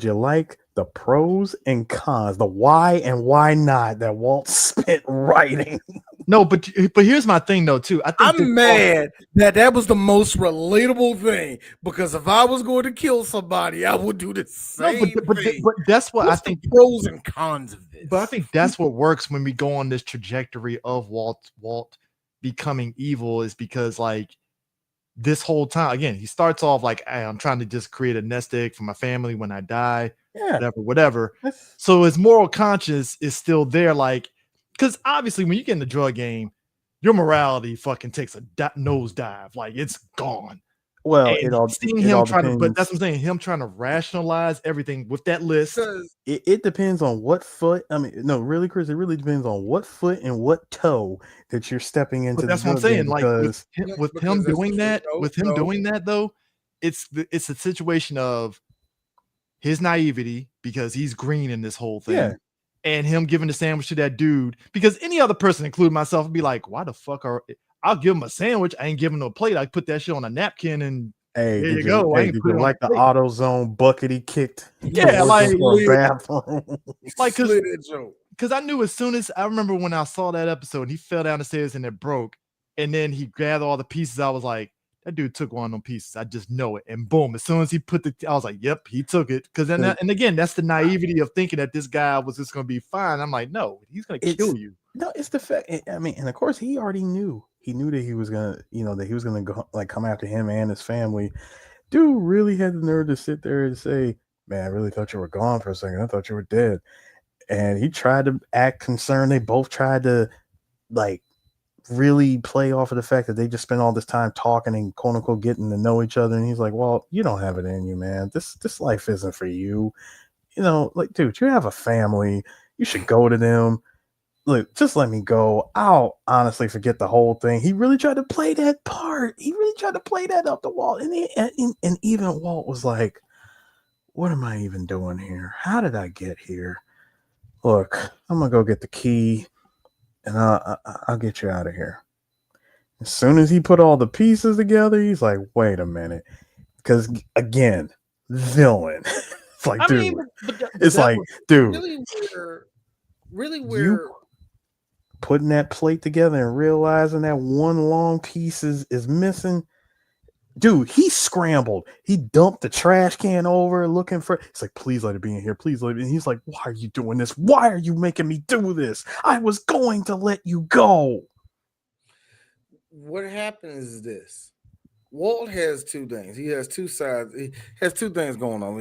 [SPEAKER 3] you like the pros and cons, the why and why not that Walt spent writing?
[SPEAKER 2] No, but here's my thing though too.
[SPEAKER 1] I'm mad that was the most relatable thing, because if I was going to kill somebody, I would do the same thing.
[SPEAKER 2] But that's what
[SPEAKER 1] What's
[SPEAKER 2] I think.
[SPEAKER 1] The pros and cons of this.
[SPEAKER 2] But I think that's what works when we go on this trajectory of Walt becoming evil, is because like this whole time, again, he starts off like, hey, I'm trying to just create a nest egg for my family when I die, whatever. So his moral conscience is still there, like, because obviously when you get in the drug game, your morality fucking takes a nosedive, like it's gone.
[SPEAKER 3] Well,
[SPEAKER 2] And seeing
[SPEAKER 3] it
[SPEAKER 2] him
[SPEAKER 3] all
[SPEAKER 2] trying to, but
[SPEAKER 3] depends.
[SPEAKER 2] that's what I'm saying. Him trying to rationalize everything with that list.
[SPEAKER 1] Because
[SPEAKER 3] It depends on what foot. I mean, no, really, Chris. It really depends on what foot and what toe that you're stepping into
[SPEAKER 2] But
[SPEAKER 3] the
[SPEAKER 2] that's what I'm
[SPEAKER 3] drug game.
[SPEAKER 2] saying. Like
[SPEAKER 3] Because
[SPEAKER 2] with him
[SPEAKER 1] that's
[SPEAKER 2] doing
[SPEAKER 1] true.
[SPEAKER 2] that, though, it's a situation of his naivety because he's green in this whole thing.
[SPEAKER 3] Yeah.
[SPEAKER 2] And him giving the sandwich to that dude, because any other person, including myself, would be like, why the fuck I'll give him a sandwich. I ain't giving him a plate. I put that shit on a napkin and
[SPEAKER 3] Hey,
[SPEAKER 2] there you go. I ain't
[SPEAKER 3] did
[SPEAKER 2] put
[SPEAKER 3] you
[SPEAKER 2] it on
[SPEAKER 3] like
[SPEAKER 2] a
[SPEAKER 3] the
[SPEAKER 2] plate.
[SPEAKER 3] AutoZone bucket he kicked?
[SPEAKER 2] Yeah,
[SPEAKER 3] working
[SPEAKER 2] like-
[SPEAKER 3] for a bathroom.
[SPEAKER 2] Like,
[SPEAKER 1] Slid that joke.
[SPEAKER 2] because I knew as soon as I remember when I saw that episode, and he fell down the stairs and it broke, and then he grabbed all the pieces. I was like, that dude took one of them pieces. I just know it. And boom, as soon as he put I was like, yep, he took it. Because then, and again, that's the naivety of thinking that this guy was just going to be fine. I'm like, no, he's going to kill you.
[SPEAKER 3] No, it's the fact. I mean, and of course, he already knew. He knew that he was gonna, that he was gonna go like come after him and his family. Dude really had the nerve to sit there and say, "Man, I really thought you were gone for a second. I thought you were dead." And he tried to act concerned. They both tried to like really play off of the fact that they just spent all this time talking and quote unquote getting to know each other. And he's like, "Well, you don't have it in you, man. This life isn't for you. Like, dude, you have a family. You should go to them. Look, just let me go. I'll honestly forget the whole thing." He really tried to play that part. He really tried to play that up the wall. And even Walt was like, what am I even doing here? How did I get here? Look, I'm going to go get the key and I'll get you out of here. As soon as he put all the pieces together, he's like, wait a minute. Because again, villain. It's like,
[SPEAKER 2] I
[SPEAKER 3] dude.
[SPEAKER 2] mean,
[SPEAKER 3] It's like, dude.
[SPEAKER 1] Really
[SPEAKER 3] You
[SPEAKER 1] weird.
[SPEAKER 3] Putting that plate together and realizing that one long piece is missing. Dude, he scrambled. He dumped the trash can over looking for. It's like, please let it be in here. Please let it be. And he's like, why are you doing this? Why are you making me do this? I was going to let you go.
[SPEAKER 1] What happens is this. Walt has two things. He has two sides. He has two things going on.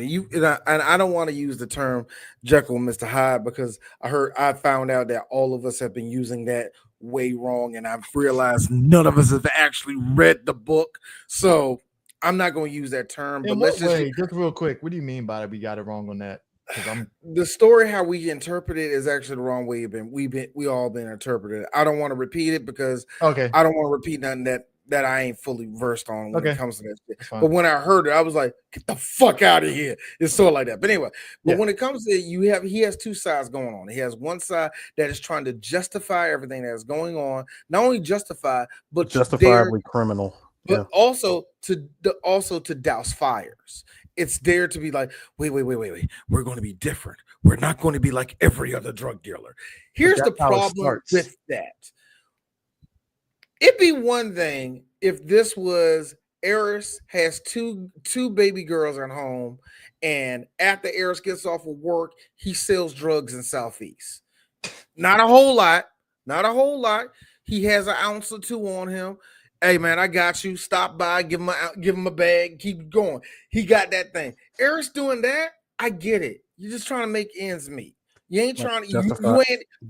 [SPEAKER 1] And I don't want to use the term Jekyll and Mr. Hyde because I found out that all of us have been using that way wrong, and I've realized none of us have actually read the book. So I'm not going to use that term.
[SPEAKER 2] In
[SPEAKER 1] But
[SPEAKER 2] what way? Just real quick, what do you mean by that? We got it wrong on that?
[SPEAKER 1] The story how we interpret it is actually the wrong way we all been interpreted. I don't want to repeat it because I don't want to repeat nothing that I ain't fully versed on when it comes to that shit. But when I heard it, I was like, get the fuck out of here. It's sort of like that. But anyway, when it comes to it, he has two sides going on. He has one side that is trying to justify everything that's going on, not only justify, but
[SPEAKER 3] justifiably criminal.
[SPEAKER 1] But also to douse fires. It's there to be like, wait. We're going to be different. We're not going to be like every other drug dealer. Here's the problem with that. It'd be one thing if this was Eris has two baby girls at home, and after Eris gets off of work, he sells drugs in Southeast. Not a whole lot. He has an ounce or two on him. Hey man, I got you. Stop by, give him a bag, keep going. He got that thing. Eric's doing that. I get it. You're just trying to make ends meet. You ain't trying to.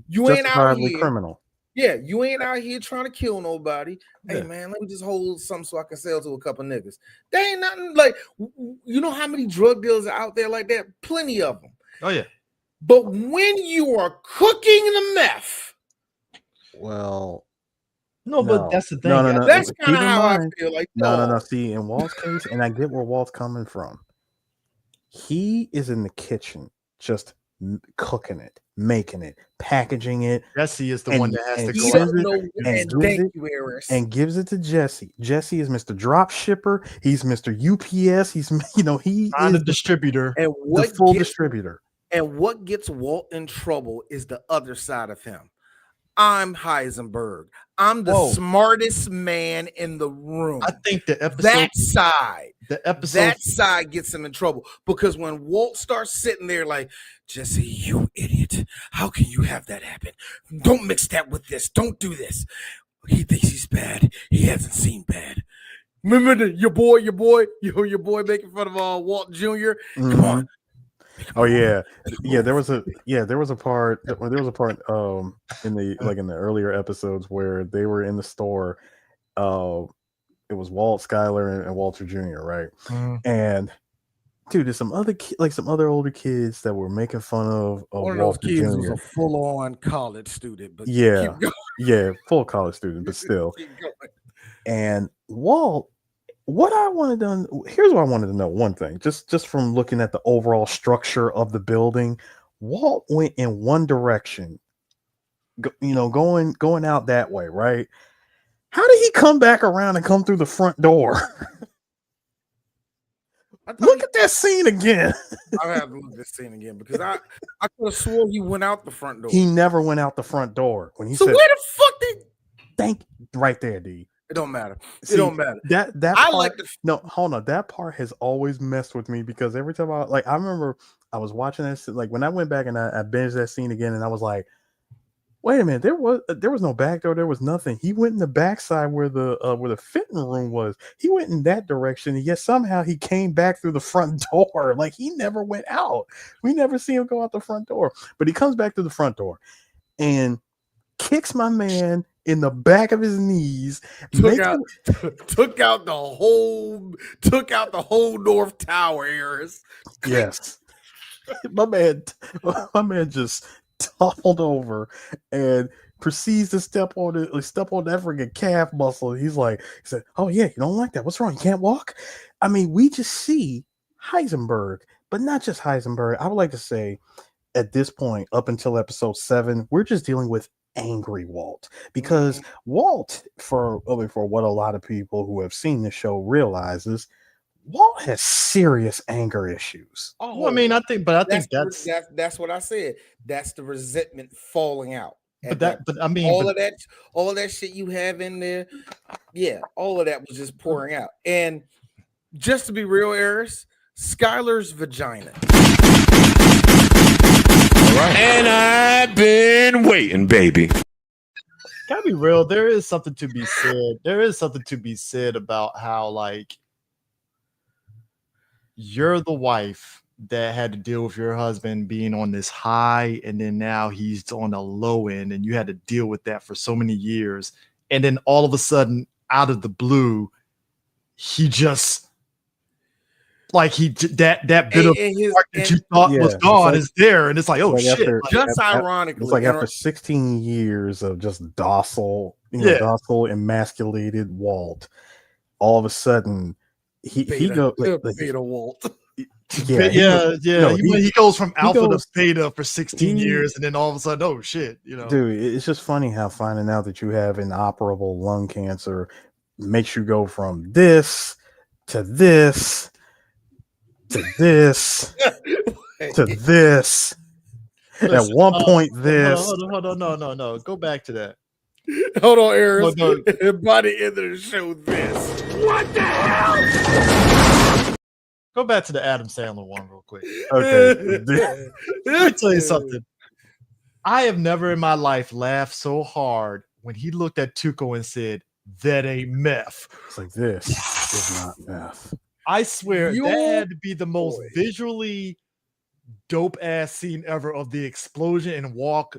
[SPEAKER 1] You ain't out here
[SPEAKER 3] criminal.
[SPEAKER 1] Yeah, you ain't out here trying to kill nobody. Hey man, let me just hold something so I can sell to a couple niggas. There ain't nothing like. You know how many drug dealers are out there like that? Plenty of them.
[SPEAKER 2] Oh yeah.
[SPEAKER 1] But when you are cooking the meth,
[SPEAKER 3] well.
[SPEAKER 2] No, but that's the thing.
[SPEAKER 3] No.
[SPEAKER 1] That's kind of how I feel. Like
[SPEAKER 3] no. See, in Walt's case, and I get where Walt's coming from. He is in the kitchen, just cooking it, making it, packaging it.
[SPEAKER 2] Jesse is the one that has to go
[SPEAKER 3] and gives it to Jesse. Jesse is Mr. Drop Shipper. He's Mr. UPS. He's he is
[SPEAKER 2] the distributor
[SPEAKER 1] and
[SPEAKER 3] the full distributor.
[SPEAKER 1] And what gets Walt in trouble is the other side of him. I'm Heisenberg. I'm the smartest man in the room.
[SPEAKER 2] I think
[SPEAKER 1] that side gets him in trouble because when Walt starts sitting there like, Jesse, you idiot. How can you have that happen? Don't mix that with this. Don't do this. He thinks he's bad. He hasn't seen bad. Remember your boy making fun of Walt Jr.
[SPEAKER 3] Mm-hmm.
[SPEAKER 1] Come on.
[SPEAKER 3] Oh yeah. There was a part in the in the earlier episodes where they were in the store it was Walt, Skyler, and Walter Jr., right?
[SPEAKER 2] Mhm.
[SPEAKER 3] And dude, there's some other some other older kids that were making fun of
[SPEAKER 1] One of those
[SPEAKER 3] Walter
[SPEAKER 1] kids was
[SPEAKER 3] Jr.
[SPEAKER 1] a full-on college student, but
[SPEAKER 3] Yeah,
[SPEAKER 1] keep going.
[SPEAKER 3] yeah, full college student, but still.
[SPEAKER 1] Keep going.
[SPEAKER 3] And Walt, what I wanted to here's what I wanted to know. One thing, just from looking at the overall structure of the building, Walt went in one direction, going out that way, right? How did he come back around and come through the front door? Look at that scene again.
[SPEAKER 1] I have to look at this scene again because I could have swore he went out the front door.
[SPEAKER 3] He never went out the front door when he
[SPEAKER 1] so
[SPEAKER 3] said,
[SPEAKER 1] where the fuck did?
[SPEAKER 3] Right there, D.
[SPEAKER 1] It don't matter.
[SPEAKER 3] See,
[SPEAKER 1] It don't matter.
[SPEAKER 3] That
[SPEAKER 1] I
[SPEAKER 3] part,
[SPEAKER 1] like the
[SPEAKER 3] no, hold on. That part has always messed with me because every time I remember I was watching this, like when I went back and I binged that scene again, and I was like, wait a minute, there was no back door, there was nothing. He went in the backside where the fitting room was. He went in that direction, and yet somehow he came back through the front door. Like he never went out. We never see him go out the front door, but he comes back to the front door and kicks my man in the back of his knees,
[SPEAKER 1] took out the whole North Tower, Harris.
[SPEAKER 3] Yes. my man just toppled over and proceeds to step on that freaking calf muscle. He said, "Oh yeah, you don't like that? What's wrong? You can't walk?" I mean, we just see Heisenberg, but not just Heisenberg. I would like to say at this point, up until episode 7, we're just dealing with angry Walt, because Walt, for what a lot of people who have seen the show realizes, Walt has serious anger issues.
[SPEAKER 1] Oh,
[SPEAKER 2] Well, I mean, I think
[SPEAKER 1] that's what I said. That's the resentment falling out.
[SPEAKER 2] But I mean,
[SPEAKER 1] all of that shit you have in there, yeah, all of that was just pouring out. And just to be real, Eris, Skylar's vagina.
[SPEAKER 4] And I've been waiting, baby.
[SPEAKER 2] Gotta be real. There is something to be said. There is something to be said about how, like, you're the wife that had to deal with your husband being on this high, and then now he's on the low end, and you had to deal with that for so many years. And then all of a sudden, out of the blue, he just that bit of that you thought was gone is there, and it's like, oh shit!
[SPEAKER 1] Ironically,
[SPEAKER 3] it's like after 16 years of just docile, emasculated Walt, all of a sudden he goes
[SPEAKER 1] beta Walt.
[SPEAKER 2] He goes from alpha to beta for 16 years, and then all of a sudden, oh shit,
[SPEAKER 3] Dude, it's just funny how finding out that you have inoperable lung cancer makes you go from this to this to this to this. Listen, at one point, this.
[SPEAKER 2] Hold on, no. Go back to that.
[SPEAKER 1] Hold on, Eris. By the end of the show, this. What the hell?
[SPEAKER 2] Go back to the Adam Sandler one real quick.
[SPEAKER 3] Okay.
[SPEAKER 2] Let me tell you something. I have never in my life laughed so hard when he looked at Tuco and said, "That ain't meth."
[SPEAKER 3] It's like, this is not meth.
[SPEAKER 2] I swear that had to be the most visually dope ass scene ever of the explosion and Walt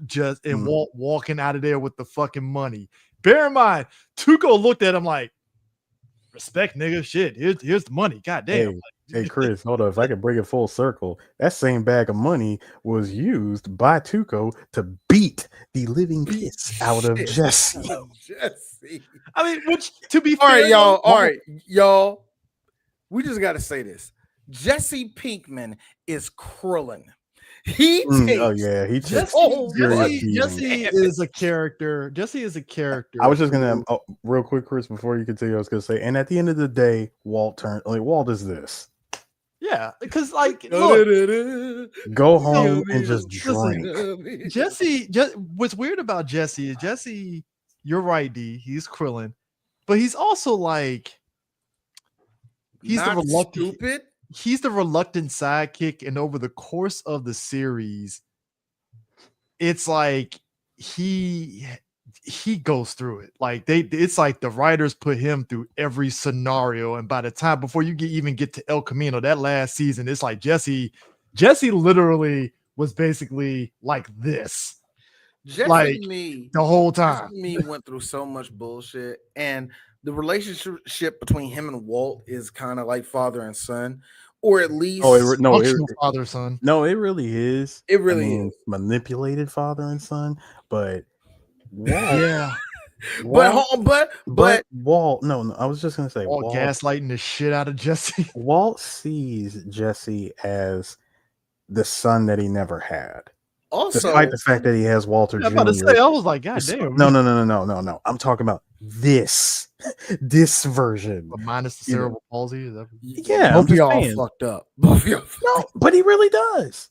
[SPEAKER 2] walking out of there with the fucking money. Bear in mind, Tuco looked at him like, respect, nigga. Shit, here's the money. God damn.
[SPEAKER 3] Hey, Chris, hold on. If I could bring it full circle, that same bag of money was used by Tuco to beat the living piss out of Jesse.
[SPEAKER 2] I mean, which, to be
[SPEAKER 1] fair, all right, y'all. We just got to say this. Jesse Pinkman is Krillin. He takes
[SPEAKER 2] Jesse is a character. Jesse is a character.
[SPEAKER 3] I was just gonna real quick, Chris, before you continue, I was gonna say, and at the end of the day, Walt is this.
[SPEAKER 2] Yeah, because look,
[SPEAKER 3] go home and just drink.
[SPEAKER 2] Jesse, what's weird about Jesse is Jesse, you're right, D. He's Krillin, but he's also like he's the reluctant sidekick, and over the course of the series, it's like he goes through it. Like it's like the writers put him through every scenario, and by the time before you even get to El Camino, that last season, it's like Jesse literally was basically like this.
[SPEAKER 1] Jesse
[SPEAKER 2] like
[SPEAKER 1] me
[SPEAKER 2] the whole time.
[SPEAKER 1] Me went through so much bullshit, and the relationship between him and Walt is kind of like father and son, or at least
[SPEAKER 2] Functional father son.
[SPEAKER 3] No, it really is.
[SPEAKER 1] It really is.
[SPEAKER 3] Manipulated father and son, but Walt,
[SPEAKER 2] Yeah.
[SPEAKER 1] but
[SPEAKER 3] Walt. No, I was just gonna say
[SPEAKER 2] All
[SPEAKER 3] Walt.
[SPEAKER 2] gaslighting the shit out of Jesse.
[SPEAKER 3] Walt sees Jesse as the son that he never had,
[SPEAKER 1] also
[SPEAKER 3] despite the fact that he has Walter
[SPEAKER 2] I'm about to
[SPEAKER 3] Jr.
[SPEAKER 2] say, I was like, God damn.
[SPEAKER 3] No. I'm talking about this version.
[SPEAKER 2] But minus the cerebral palsy. Is that
[SPEAKER 3] Yeah,
[SPEAKER 1] both
[SPEAKER 3] I'm
[SPEAKER 1] of
[SPEAKER 3] just
[SPEAKER 1] y'all
[SPEAKER 3] saying.
[SPEAKER 1] fucked up. Both of y'all.
[SPEAKER 3] No, but he really does.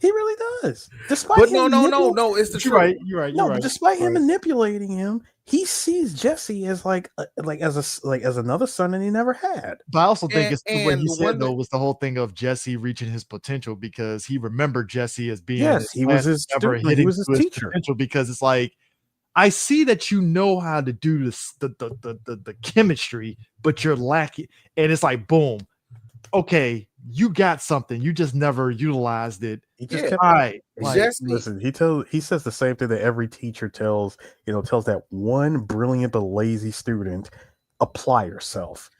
[SPEAKER 3] He really does. Despite
[SPEAKER 1] But
[SPEAKER 3] him
[SPEAKER 1] no, it's the
[SPEAKER 2] you're
[SPEAKER 1] truth.
[SPEAKER 2] right.
[SPEAKER 3] No, but despite him
[SPEAKER 1] Right.
[SPEAKER 3] manipulating him, he sees Jesse as as another son that he never had.
[SPEAKER 2] But I also think it's what
[SPEAKER 1] And
[SPEAKER 2] he
[SPEAKER 1] the
[SPEAKER 2] said
[SPEAKER 1] one
[SPEAKER 2] though
[SPEAKER 1] that-
[SPEAKER 2] was the whole thing of Jesse reaching his potential because he remembered Jesse as being
[SPEAKER 3] Yes, he was his
[SPEAKER 2] never
[SPEAKER 3] student. He
[SPEAKER 2] hitting
[SPEAKER 3] was his
[SPEAKER 2] to his
[SPEAKER 3] teacher.
[SPEAKER 2] potential because it's like I see that you know how to do this the chemistry, but you're lacking, and it's like boom, okay, you got something, you just never utilized it.
[SPEAKER 3] He just
[SPEAKER 1] Yeah.
[SPEAKER 3] kept.
[SPEAKER 2] All right,
[SPEAKER 1] Jesse-
[SPEAKER 3] Listen, he says the same thing that every teacher tells that one brilliant but lazy student: apply yourself.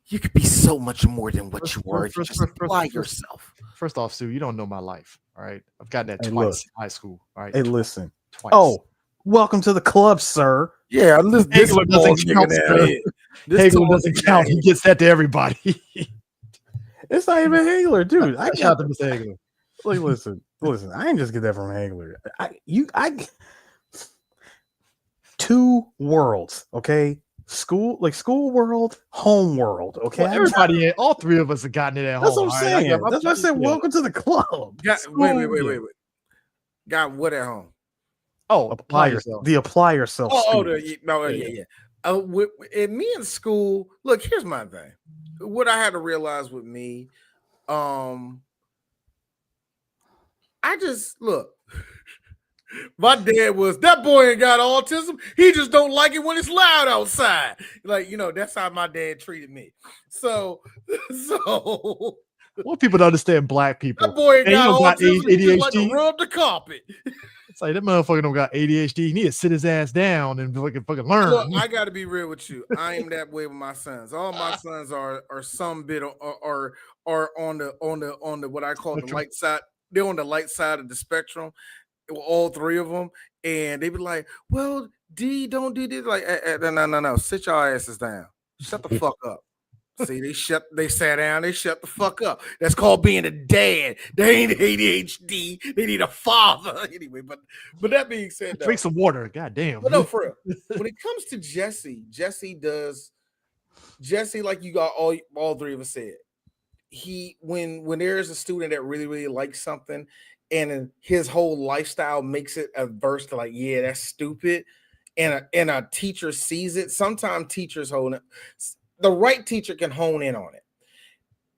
[SPEAKER 1] you could be so much more than what you were.
[SPEAKER 2] First-
[SPEAKER 1] Just apply yourself.
[SPEAKER 2] First off, Sue, you don't know my life. All right, I've gotten that
[SPEAKER 3] Hey,
[SPEAKER 2] twice
[SPEAKER 3] look.
[SPEAKER 2] in high school. All right,
[SPEAKER 3] Hey, listen.
[SPEAKER 2] twice.
[SPEAKER 3] Oh, welcome to the club, sir.
[SPEAKER 1] Yeah, this
[SPEAKER 2] Hagler doesn't count, sir. Hagler doesn't count. He gets that to everybody.
[SPEAKER 3] It's not even Hagler, dude. I
[SPEAKER 2] Shout
[SPEAKER 3] got
[SPEAKER 2] out to Mr. Hagler.
[SPEAKER 3] like listen. I didn't just get that from Hagler. Two worlds, okay? School world, home world, okay?
[SPEAKER 2] Well, everybody, all three of us have gotten it at
[SPEAKER 3] That's
[SPEAKER 2] home.
[SPEAKER 3] what I'm
[SPEAKER 2] all right?
[SPEAKER 3] saying. That's why I said welcome to the club.
[SPEAKER 1] Wait. Got what at home?
[SPEAKER 2] Oh, apply yourself.
[SPEAKER 3] The apply yourself.
[SPEAKER 1] Yeah. In me in school, look, here's my thing. What I had to realize with me, I just look. My dad was that boy ain't got autism. He just don't like it when it's loud outside. Like, that's how my dad treated me. So
[SPEAKER 2] What people don't understand black people.
[SPEAKER 1] that boy ain't
[SPEAKER 2] And he
[SPEAKER 1] got
[SPEAKER 2] don't got
[SPEAKER 1] autism. He just like to
[SPEAKER 2] ADHD.
[SPEAKER 1] rub the carpet.
[SPEAKER 2] It's like that motherfucker don't got ADHD. He need to sit his ass down and fucking learn.
[SPEAKER 1] Look, I got to be real with you. I am that way with my sons. All my sons are some bit are on the what I call the light side. They're on the light side of the spectrum. All three of them, and they be like, "Well, D, don't do this." Like, no, sit your asses down. Shut the fuck up. See, they sat down, they shut the fuck up. That's called being a dad. They ain't ADHD, they need a father. Anyway, but that being said,
[SPEAKER 2] drink some water. God damn.
[SPEAKER 1] But no, for real. When it comes to Jesse, like you got all three of us said, when there's a student that really, really likes something and his whole lifestyle makes it adverse to like, yeah, that's stupid. And a teacher sees it. Sometimes teachers hold it. The right teacher can hone in on it.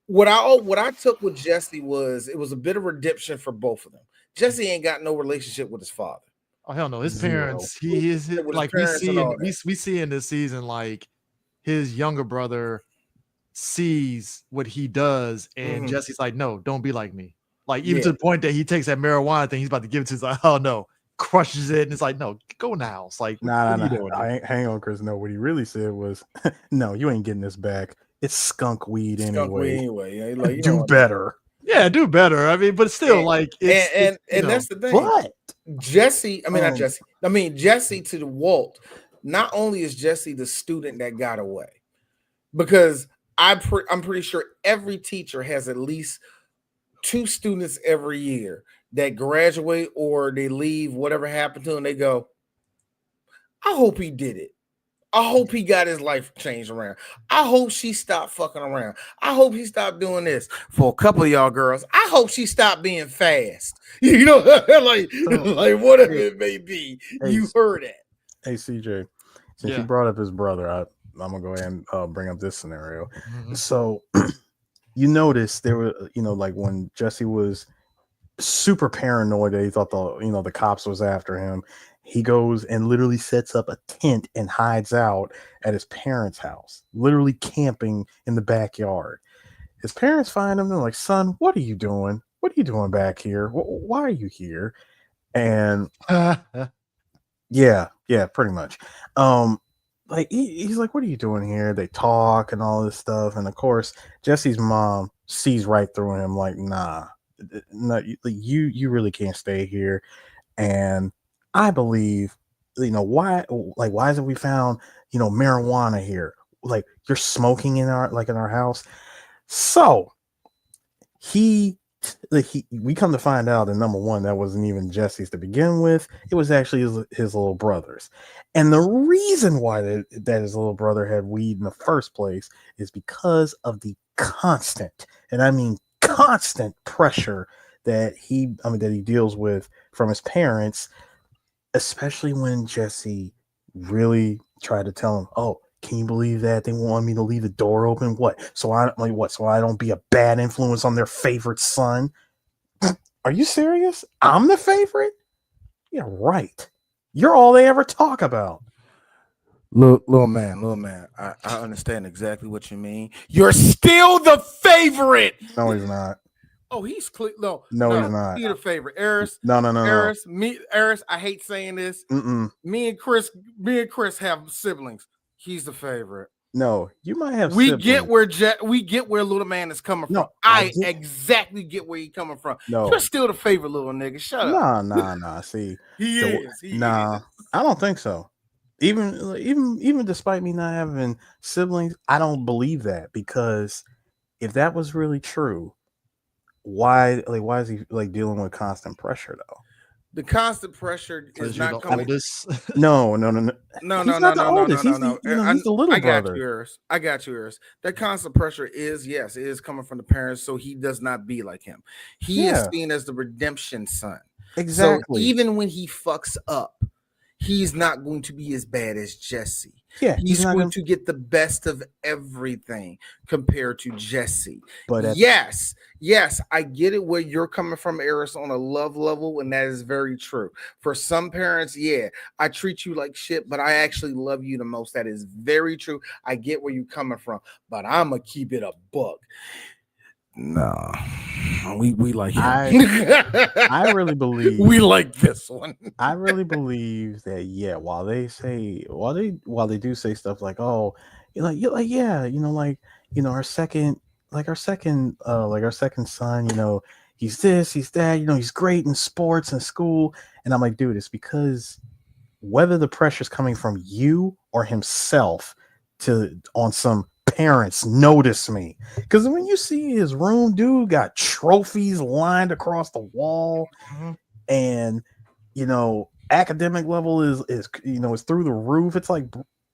[SPEAKER 1] What I took with Jesse was it was a bit of redemption for both of them. Jesse ain't got no relationship with his father.
[SPEAKER 2] Oh hell no, his
[SPEAKER 3] Zero.
[SPEAKER 2] parents. He is like we see in this season, like his younger brother sees what he does, and Jesse's like, no, don't be like me. Like even to the point that he takes that marijuana thing, he's about to give it to. He's like, oh no, crushes it, and it's like, no, go in the house. Like,
[SPEAKER 3] nah. Hang on, Chris. No, what he really said was, no, you ain't getting this back. It's skunk weed anyway.
[SPEAKER 1] Yeah, like,
[SPEAKER 3] do better.
[SPEAKER 2] Yeah, do better. I mean, but still, like,
[SPEAKER 1] and that's the thing.
[SPEAKER 3] What?
[SPEAKER 1] Jesse to the Walt. Not only is Jesse the student that got away, because I'm pretty sure every teacher has at least 2 students every year that graduate or they leave, whatever happened to them, they go, I hope he did it. I hope he got his life changed around. I hope she stopped fucking around. I hope he stopped doing this. For a couple of y'all girls, I hope she stopped being fast. You know, like whatever it may be. You heard it.
[SPEAKER 3] Hey, CJ, since you brought up his brother, I'm gonna go ahead and bring up this scenario. So you notice there were, like when Jesse was super paranoid that he thought the cops was after him, he goes and literally sets up a tent and hides out at his parents' house, literally camping in the backyard. His parents find him. They're like, son, what are you doing? What are you doing back here? Why are you here? And yeah, pretty much. like he's like, what are you doing here? They talk and all this stuff, and of course Jesse's mom sees right through him, like, nah, no, you really can't stay here. And I believe, why, like, why isn't we found, marijuana here? Like, you're smoking in our house. So we come to find out that, number one, that wasn't even Jesse's to begin with. It was actually his little brother's. And the reason why that his little brother had weed in the first place is because of the constant, and I mean constant, pressure that he deals with from his parents, especially when Jesse really tried to tell him, oh, can you believe that they want me to leave the door open? So I don't be a bad influence on their favorite son? Are you serious? I'm the favorite? Yeah, right. You're all they ever talk about.
[SPEAKER 1] Little man, I understand exactly what you mean. You're still the favorite.
[SPEAKER 3] No, he's not.
[SPEAKER 1] Oh, he's clear. No,
[SPEAKER 3] he's not.
[SPEAKER 1] He's the favorite. Eris.
[SPEAKER 3] No.
[SPEAKER 1] Eris, I hate saying this. Me and Chris have siblings. He's the favorite.
[SPEAKER 3] No, you might have.
[SPEAKER 1] We
[SPEAKER 3] siblings.
[SPEAKER 1] get where little man is coming from.
[SPEAKER 3] No,
[SPEAKER 1] I exactly get where he's coming from.
[SPEAKER 3] No,
[SPEAKER 1] you're still the favorite, little nigga. Shut up.
[SPEAKER 3] Nah. See,
[SPEAKER 1] he is.
[SPEAKER 3] I don't think so. Even despite me not having siblings, I don't believe that, because if that was really true, why is he like dealing with constant pressure though?
[SPEAKER 1] The constant pressure is not coming.
[SPEAKER 3] No.
[SPEAKER 1] He's
[SPEAKER 3] not the oldest. He's the little brother.
[SPEAKER 1] I got you, Eris. That constant pressure is, yes, it is coming from the parents, so he does not be like him. He is seen as the redemption son.
[SPEAKER 3] Exactly.
[SPEAKER 1] So even when he fucks up, he's not going to be as bad as Jesse.
[SPEAKER 3] Yeah,
[SPEAKER 1] he's going to get the best of everything compared to Jesse.
[SPEAKER 3] But
[SPEAKER 1] yes, I get it where you're coming from, Eris, on a love level, and that is very true. For some parents, I treat you like shit, but I actually love you the most. That is very true. I get where you're coming from, but I'm gonna keep it a buck. No, we like him.
[SPEAKER 3] I really believe
[SPEAKER 1] we like this one.
[SPEAKER 3] I really believe that while they do say stuff like, oh, our second son, he's this, he's that, he's great in sports and school, and I'm like, dude, it's because whether the pressure's coming from you or himself on some parents notice me, because when you see his room, dude got trophies lined across the wall, and academic level is through the roof. It's like,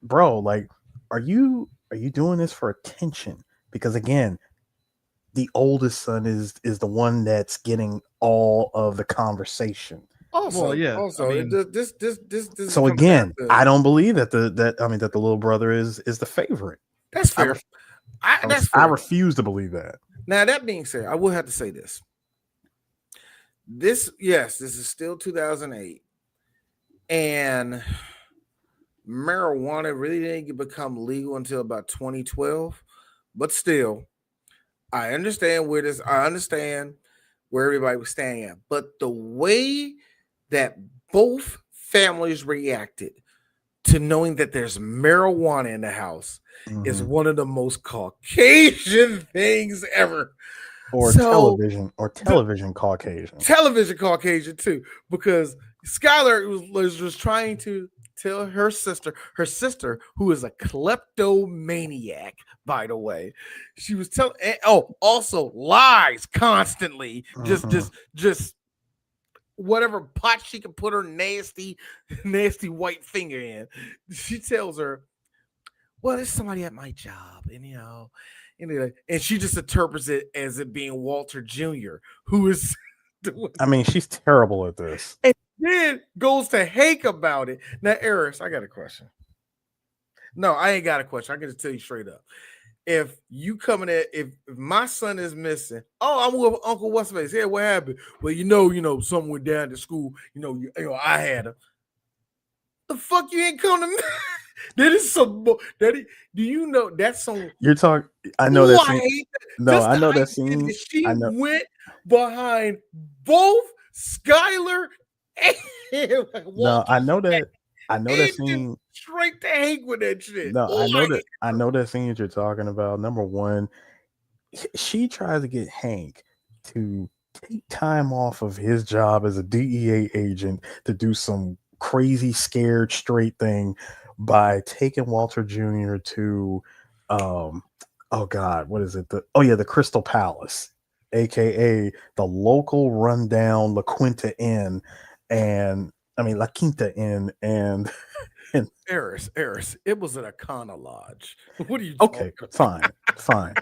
[SPEAKER 3] bro, like, are you doing this for attention? Because again, the oldest son is the one that's getting all of the conversation.
[SPEAKER 1] Also, this.
[SPEAKER 3] So again, I don't believe that the little brother is the favorite.
[SPEAKER 1] That's fair.
[SPEAKER 3] I refuse to believe that.
[SPEAKER 1] Now, that being said, I will have to say this. This is still 2008, and marijuana really didn't become legal until about 2012. But still, I understand where everybody was standing at. But the way that both families reacted to knowing that there's marijuana in the house is one of the most Caucasian things ever.
[SPEAKER 3] Or television Caucasian.
[SPEAKER 1] Television Caucasian too, because Skylar was trying to tell her sister, who is a kleptomaniac, by the way. She was telling, also lies constantly, just whatever pot she can put her nasty white finger in. She tells her, well, there's somebody at my job, and she just interprets it as it being Walter Jr., who is doing.
[SPEAKER 3] I mean, she's terrible at this.
[SPEAKER 1] And then goes to Hake about it. Now, Eris, I got a question. No, I ain't got a question. I can just tell you straight up. If you coming at, if my son is missing, I'm with Uncle What's Face. Yeah, what happened? Well, something went down to school. I had him. The fuck you ain't come to me? That is some. Do you know that's some?
[SPEAKER 3] You're talking. I know that scene. No, I know that scene.
[SPEAKER 1] She went behind both Skylar and
[SPEAKER 3] no, I know that. I know
[SPEAKER 1] He
[SPEAKER 3] that
[SPEAKER 1] just
[SPEAKER 3] scene.
[SPEAKER 1] straight to Hank with that shit.
[SPEAKER 3] No,
[SPEAKER 1] Oh my
[SPEAKER 3] I know that scene that you're talking about. Number one, she tries to get Hank to take time off of his job as a DEA agent to do some crazy scared straight thing by taking Walter Jr. to oh god, what is it? The Crystal Palace, aka the local rundown La Quinta Inn, and I mean La Quinta Inn, and
[SPEAKER 1] Eris, it was an Econo Lodge. What are you
[SPEAKER 3] okay,
[SPEAKER 1] talking about?
[SPEAKER 3] fine.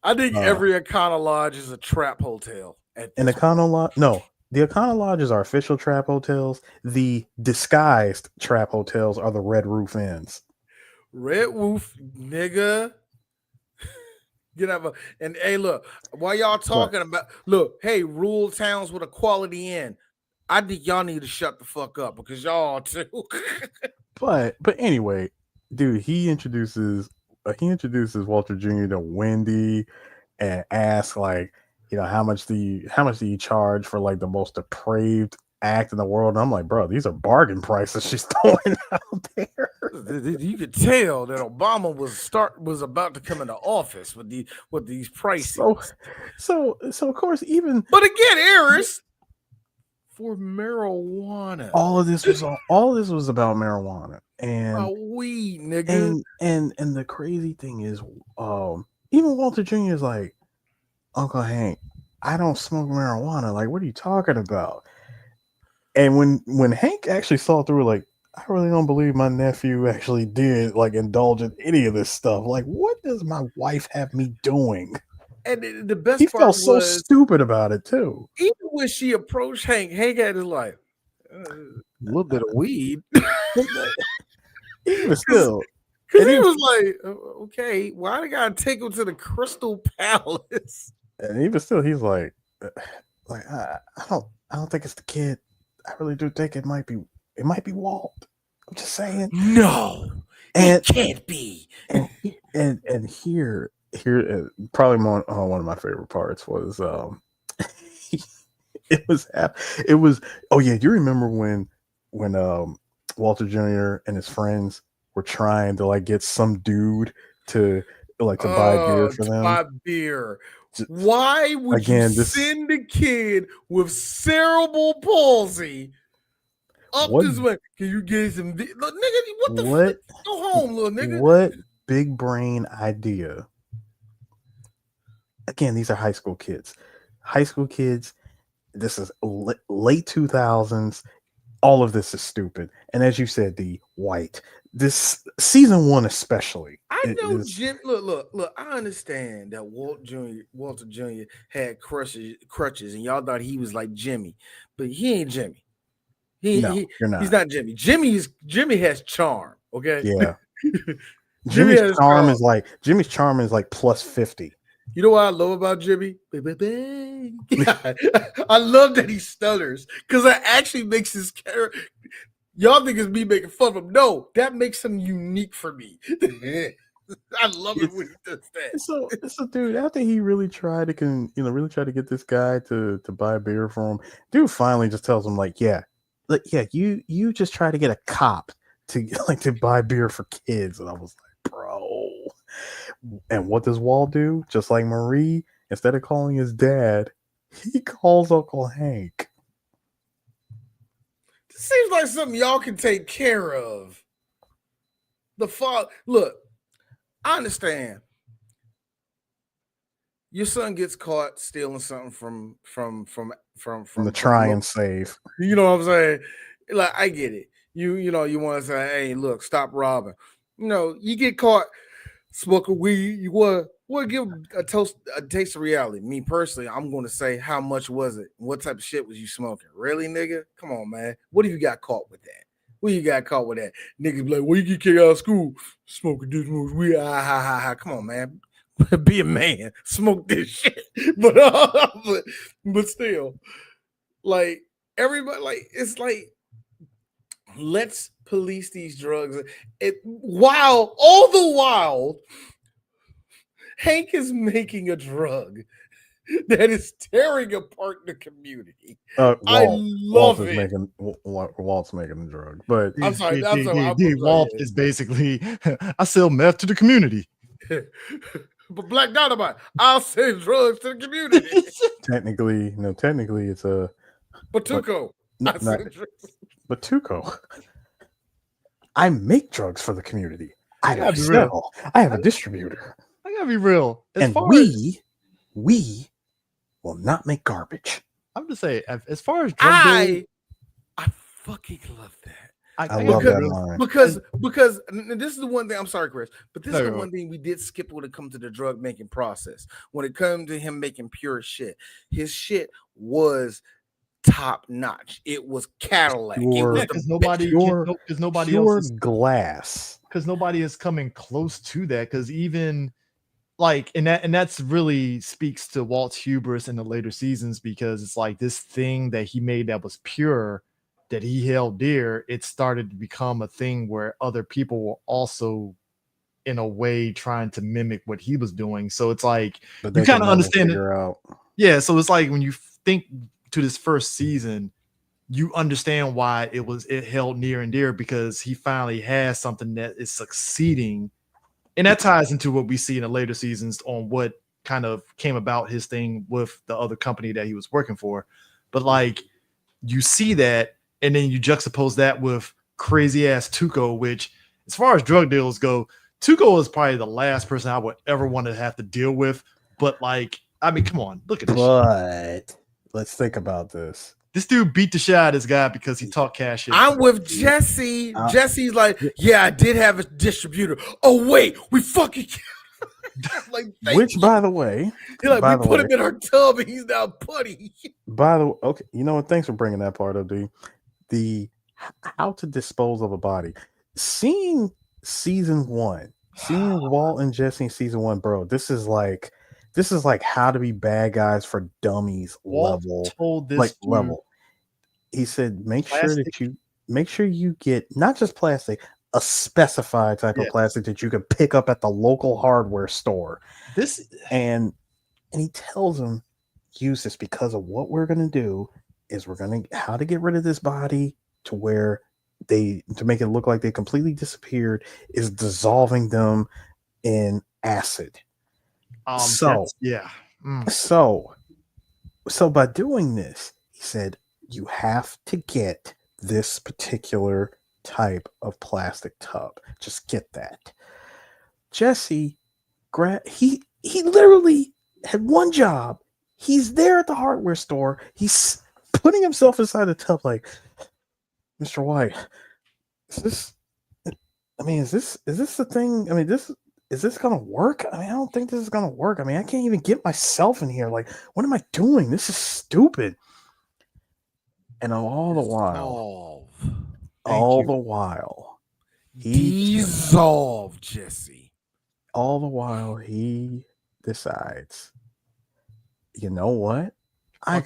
[SPEAKER 1] I think every Econo Lodge is a trap hotel at
[SPEAKER 3] An
[SPEAKER 1] this point.
[SPEAKER 3] Econo Lodge, no, the Econo Lodges are official trap hotels. The disguised trap hotels are the Red Roof Inns.
[SPEAKER 1] Red Wolf, nigga. Get out of and hey, look, while y'all talking about hey, rural towns with a quality inn. I think y'all need to shut the fuck up because y'all too.
[SPEAKER 3] But anyway, dude, he introduces Walter Jr. to Wendy and asks like, how much do you charge for like the most depraved act in the world? And I'm like, bro, these are bargain prices she's throwing out there.
[SPEAKER 1] You could tell that Obama was about to come into office with these prices.
[SPEAKER 3] So of course, even
[SPEAKER 1] but again, Eris for marijuana.
[SPEAKER 3] All of this was about marijuana and
[SPEAKER 1] weed, nigga.
[SPEAKER 3] And the crazy thing is, even Walter Jr. is like, Uncle Hank, I don't smoke marijuana. Like, what are you talking about? And when Hank actually saw through, like, I really don't believe my nephew actually did like indulge in any of this stuff. Like, what does my wife have me doing?
[SPEAKER 1] And the best
[SPEAKER 3] he
[SPEAKER 1] part
[SPEAKER 3] felt so stupid about it too.
[SPEAKER 1] Even when she approached Hank had his like a little bit of weed.
[SPEAKER 3] Even still,
[SPEAKER 1] because he was like, okay, why I gotta take him to the Crystal Palace?
[SPEAKER 3] And even still, he's like I don't think it's the kid. I really do think it might be Walt. I'm just saying.
[SPEAKER 1] No, it can't be.
[SPEAKER 3] And here probably one of my favorite parts was it was oh yeah, you remember when Walter Jr. and his friends were trying to like get some dude to buy beer for them.
[SPEAKER 1] Buy beer. Why would you send a kid with cerebral palsy up this way? Can you get some nigga? What the fuck? Go home, little nigga.
[SPEAKER 3] What big brain idea? Again, these are high school kids. This is late 2000s. All of this is stupid. And as you said, the white. This season 1 especially.
[SPEAKER 1] I know Jim. Look. I understand that Walter Jr. had crutches, and y'all thought he was like Jimmy, but he ain't Jimmy. You're not. He's not Jimmy. Jimmy has charm. Okay.
[SPEAKER 3] Yeah. Jimmy's charm is like plus 50.
[SPEAKER 1] You know what I love about Jimmy? I love that he stutters because that actually makes his character. Y'all think it's me making fun of him? No, that makes him unique for me. I love it when he does that.
[SPEAKER 3] So, dude, after he really tried to get this guy to buy a beer for him, dude finally just tells him you just try to get a cop to buy beer for kids, and I was like, bro. And what does Walt do? Just like Marie, instead of calling his dad, he calls Uncle Hank.
[SPEAKER 1] This seems like something y'all can take care of. Look, I understand. Your son gets caught stealing something from
[SPEAKER 3] the try and save.
[SPEAKER 1] You know what I'm saying? Like, I get it. You want to say, hey, look, stop robbing. You get caught smoking weed. You want to give a taste of reality. Me personally, I'm going to say, how much was it? What type of shit was you smoking? Really, nigga? Come on, man. What if you got caught with that? Niggas be like, well, you get kicked out of school smoking this much weed. Come on, man. Be a man. Smoke this shit. But still, like, everybody, like, it's like, let's police these drugs. All the while, Hank is making a drug that is tearing apart the community.
[SPEAKER 3] Walt,
[SPEAKER 1] I love
[SPEAKER 3] Walt is
[SPEAKER 1] it.
[SPEAKER 3] making Walt's making the drug, but
[SPEAKER 1] I'm sorry. I'm sorry.
[SPEAKER 2] Walt is basically, I sell meth to the community.
[SPEAKER 1] But Black Dynamite, I'll send drugs to the community.
[SPEAKER 3] technically it's a
[SPEAKER 1] Batuco, I send drugs.
[SPEAKER 3] Batuco. I make drugs for the community. I
[SPEAKER 2] gotta
[SPEAKER 3] don't
[SPEAKER 2] be real.
[SPEAKER 3] sell. I have a distributor.
[SPEAKER 2] I gotta be real.
[SPEAKER 3] And we will not make garbage.
[SPEAKER 2] I'm just saying, as far as drug dealing,
[SPEAKER 1] I fucking love that.
[SPEAKER 3] I love that line.
[SPEAKER 1] Because this is the one thing, I'm sorry, Chris, but this is the one thing we did skip when it comes to the drug making process. When it comes to him making pure shit, his shit was top notch. It was Cadillac.
[SPEAKER 2] Because nobody
[SPEAKER 3] pure
[SPEAKER 2] else is
[SPEAKER 3] glass.
[SPEAKER 2] Because nobody is coming close to that. Because even like, and that's really speaks to Walt's hubris in the later seasons, because it's like this thing that he made that was pure, that he held dear, it started to become a thing where other people were also in a way trying to mimic what he was doing. So it's like,
[SPEAKER 3] But
[SPEAKER 2] you kind of understand it.
[SPEAKER 3] Out.
[SPEAKER 2] Yeah. So it's like when you think to this first season, you understand why it held near and dear, because he finally has something that is succeeding. And that ties into what we see in the later seasons on what kind of came about his thing with the other company that he was working for. But like, you see that, and then you juxtapose that with crazy ass Tuco, which, as far as drug deals go, Tuco is probably the last person I would ever want to have to deal with. But like, I mean, come on, look at this.
[SPEAKER 3] But let's think about this.
[SPEAKER 2] This dude beat the shit out of this guy because he talked cash shit.
[SPEAKER 1] I'm with Jesse. Jesse's like, yeah, I did have a distributor. Oh wait, we fucking like,
[SPEAKER 3] which you. By the way,
[SPEAKER 1] like, we put him in our tub and he's now putty.
[SPEAKER 3] By the way, okay, you know what? Thanks for bringing that part up, dude. The how to dispose of a body. Seeing season 1, seeing Walt and Jesse in season 1, bro. This is like how to be bad guys for dummies
[SPEAKER 2] Walt
[SPEAKER 3] level.
[SPEAKER 2] Told this
[SPEAKER 3] level. He said, make sure you get not just plastic, a specified type of plastic that you can pick up at the local hardware store. And he tells him, use this, because of what we're gonna do is how to get rid of this body to where to make it look like they completely disappeared is dissolving them in acid. So by doing this, he said, you have to get this particular type of plastic tub. Just get that. Jesse, he literally had one job. He's there at the hardware store. He's putting himself inside the tub like, Mr. White, is this the thing? I mean, is this gonna work? I mean, I don't think this is gonna work. I mean, I can't even get myself in here. Like, what am I doing? This is stupid. And all the while, he
[SPEAKER 1] dissolve Jesse.
[SPEAKER 3] All the while, he decides, you know what? I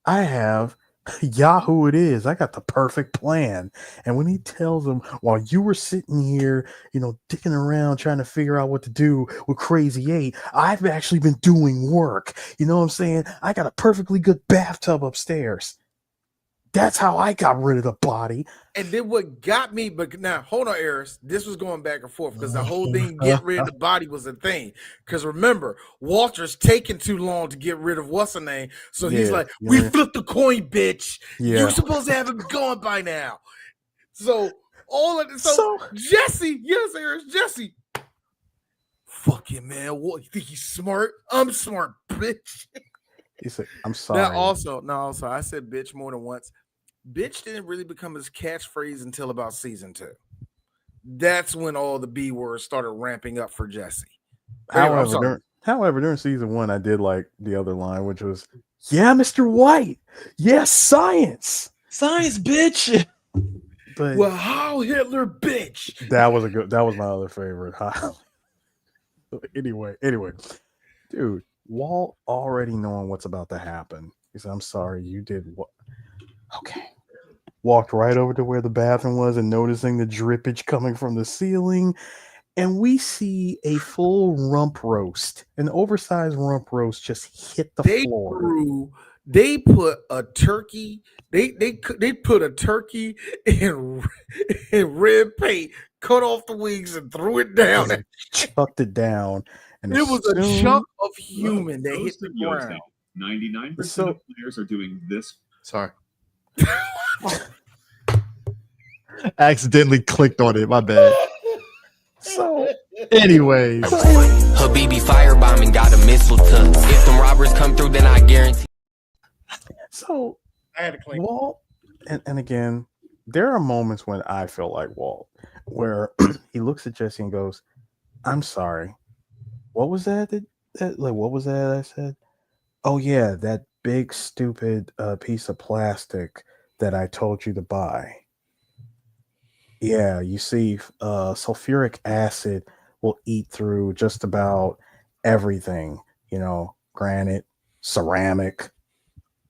[SPEAKER 3] have Yahoo it is. I got the perfect plan. And when he tells him, while you were sitting here, dicking around trying to figure out what to do with Crazy 8, I've actually been doing work. You know what I'm saying? I got a perfectly good bathtub upstairs. That's how I got rid of the body.
[SPEAKER 1] And then what got me, but now hold on, Eris. This was going back and forth because the whole thing, get rid of the body, was a thing. Because remember, Walter's taking too long to get rid of what's her name. So he's like, we flipped the coin, bitch. Yeah. You're supposed to have him gone by now. So all of this. So Jesse, yes, Eris, Jesse. Fuck you, man. What, you think he's smart? I'm smart, bitch.
[SPEAKER 3] He said, I'm sorry.
[SPEAKER 1] Now also, I said bitch more than once. Bitch didn't really become his catchphrase until about season 2. That's when all the B words started ramping up for Jesse.
[SPEAKER 3] However, during season 1, I did like the other line, which was, yeah, Mr. White. Yes, science.
[SPEAKER 2] Science, bitch.
[SPEAKER 3] But
[SPEAKER 1] well, Heil Hitler, bitch.
[SPEAKER 3] That was my other favorite. Anyway. Dude. Walt already knowing what's about to happen. He said, I'm sorry, you did what? Okay. Walked right over to where the bathroom was and noticing the drippage coming from the ceiling. and we see a full rump roast, an oversized rump roast, just hit the floor.
[SPEAKER 1] They put a turkey. They put a turkey in red paint, cut off the wings, and threw it down.
[SPEAKER 3] And chucked it down, and
[SPEAKER 1] It was a chunk of human that hit the ground.
[SPEAKER 5] 99% of players are doing this.
[SPEAKER 2] Sorry. Accidentally clicked on it. My bad.
[SPEAKER 3] So,
[SPEAKER 2] anyways.
[SPEAKER 6] Habibi firebombing got a missile to. If them robbers come through, then I guarantee.
[SPEAKER 3] So,
[SPEAKER 1] I had to clean.
[SPEAKER 3] Walt, and again, there are moments when I feel like Walt, where he looks at Jesse and goes, "I'm sorry. What was that? What was that I said? Oh yeah, that big stupid piece of plastic that I told you to buy. Yeah, you see, sulfuric acid will eat through just about everything. You know, granite, ceramic,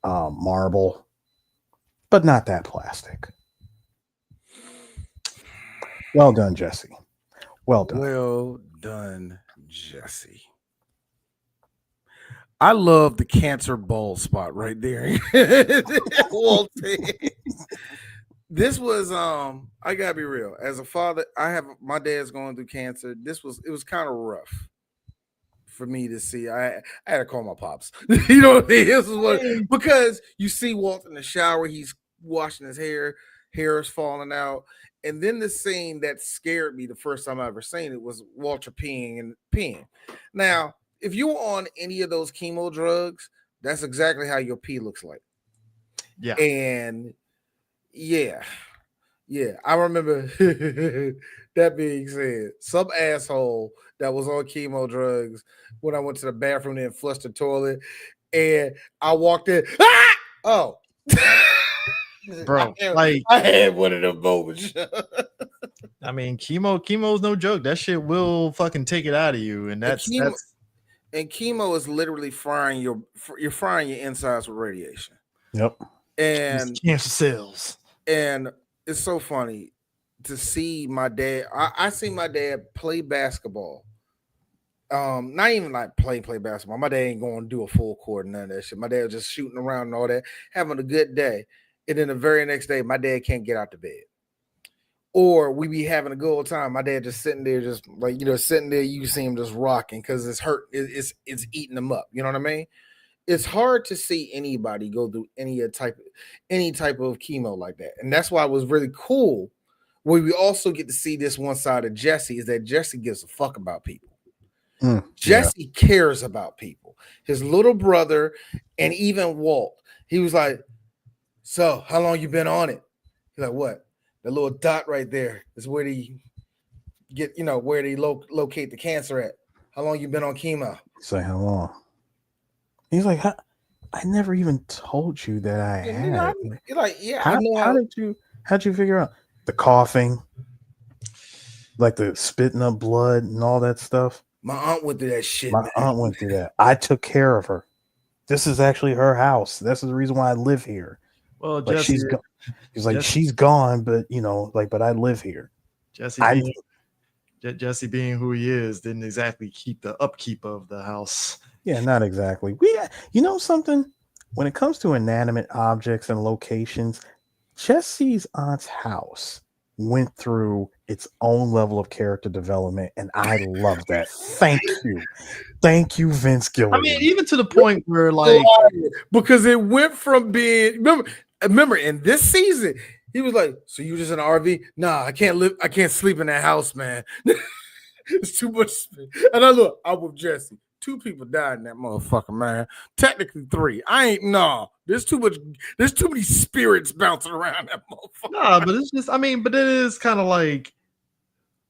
[SPEAKER 3] marble, but not that plastic." Well done, Jesse. Well done.
[SPEAKER 1] Well done, Jesse. I love the cancer bald spot right there. Walt said. This was I gotta be real. As a father, my dad's going through cancer. It was kind of rough for me to see. I had to call my pops. You know what I mean? This is what, because you see Walt in the shower, he's washing his hair is falling out. And then the scene that scared me the first time I ever seen it was Walter peeing. Now, if you were on any of those chemo drugs, that's exactly how your pee looks like.
[SPEAKER 2] Yeah.
[SPEAKER 1] And yeah, I remember that being said. Some asshole that was on chemo drugs when I went to the bathroom and flushed the toilet, and I walked in. Ah! Oh,
[SPEAKER 2] bro,
[SPEAKER 1] I had one of them moments.
[SPEAKER 2] I mean, chemo's no joke. That shit will fucking take it out of you, and that's
[SPEAKER 1] and chemo is literally frying your insides with radiation.
[SPEAKER 3] Yep.
[SPEAKER 1] And
[SPEAKER 2] cancer cells.
[SPEAKER 1] And it's so funny to see my dad. I see my dad play basketball. Not even like play basketball. My dad ain't going to do a full court and none of that shit. My dad was just shooting around and all that, having a good day. And then the very next day, my dad can't get out the bed. Or we be having a good old time. My dad just sitting there, just like, sitting there. You see him just rocking because it's hurt. It's eating him up. You know what I mean? It's hard to see anybody go through any type of chemo like that. And that's why it was really cool. Where we also get to see this one side of Jesse is that Jesse gives a fuck about people. Jesse cares about people. His little brother and even Walt. He was like, "So how long you been on it?" He's like, "What? The little dot right there is where they get, where they locate the cancer at. How long you been on chemo?"
[SPEAKER 3] Say how long? He's like, "I never even told you that I had."
[SPEAKER 1] You're like, yeah.
[SPEAKER 3] How'd you figure out the coughing, like the spitting up blood and all that stuff?
[SPEAKER 1] My aunt went through that shit.
[SPEAKER 3] My aunt went through that. I took care of her. This is actually her house. This is the reason why I live here.
[SPEAKER 2] Well,
[SPEAKER 3] like
[SPEAKER 2] Jesse,
[SPEAKER 3] he's like, she's gone, but but I live here.
[SPEAKER 2] Jesse being who he is didn't exactly keep the upkeep of the house.
[SPEAKER 3] Yeah, not exactly. Something, when it comes to inanimate objects and locations, Jesse's aunt's house went through its own level of character development, and I love that. Thank you, Vince Gilligan.
[SPEAKER 2] I mean, even to the point where, like,
[SPEAKER 1] because it went from being remember in this season, he was like, "So you just in an RV? Nah, I can't sleep in that house, man. It's too much." And I'm with Jesse. 2 people died in that motherfucker, man. Technically 3. There's too many spirits bouncing around that motherfucker.
[SPEAKER 2] Nah, but it's just, but it is kind of like,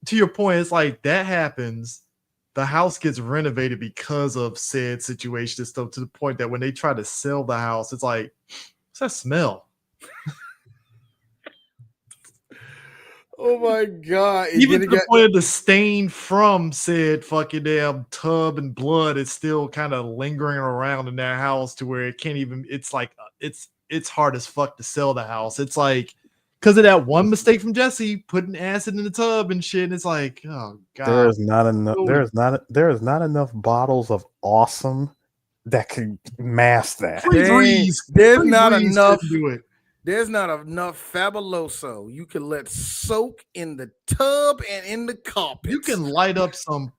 [SPEAKER 2] to your point, it's like that happens. The house gets renovated because of said situation and stuff, to the point that when they try to sell the house, it's like, what's that smell?
[SPEAKER 1] Oh my God.
[SPEAKER 2] Even to the point of the stain from said fucking damn tub and blood is still kind of lingering around in that house, to where it can't even, it's like, it's hard as fuck to sell the house. It's like, because of that one mistake from Jesse putting acid in the tub and shit. And it's like, oh god,
[SPEAKER 3] there is not enough. There is not enough bottles of awesome that can mask that.
[SPEAKER 1] There's not enough.
[SPEAKER 2] Do it.
[SPEAKER 1] There's not enough Fabuloso you can let soak in the tub and in the carpet.
[SPEAKER 2] You can light up some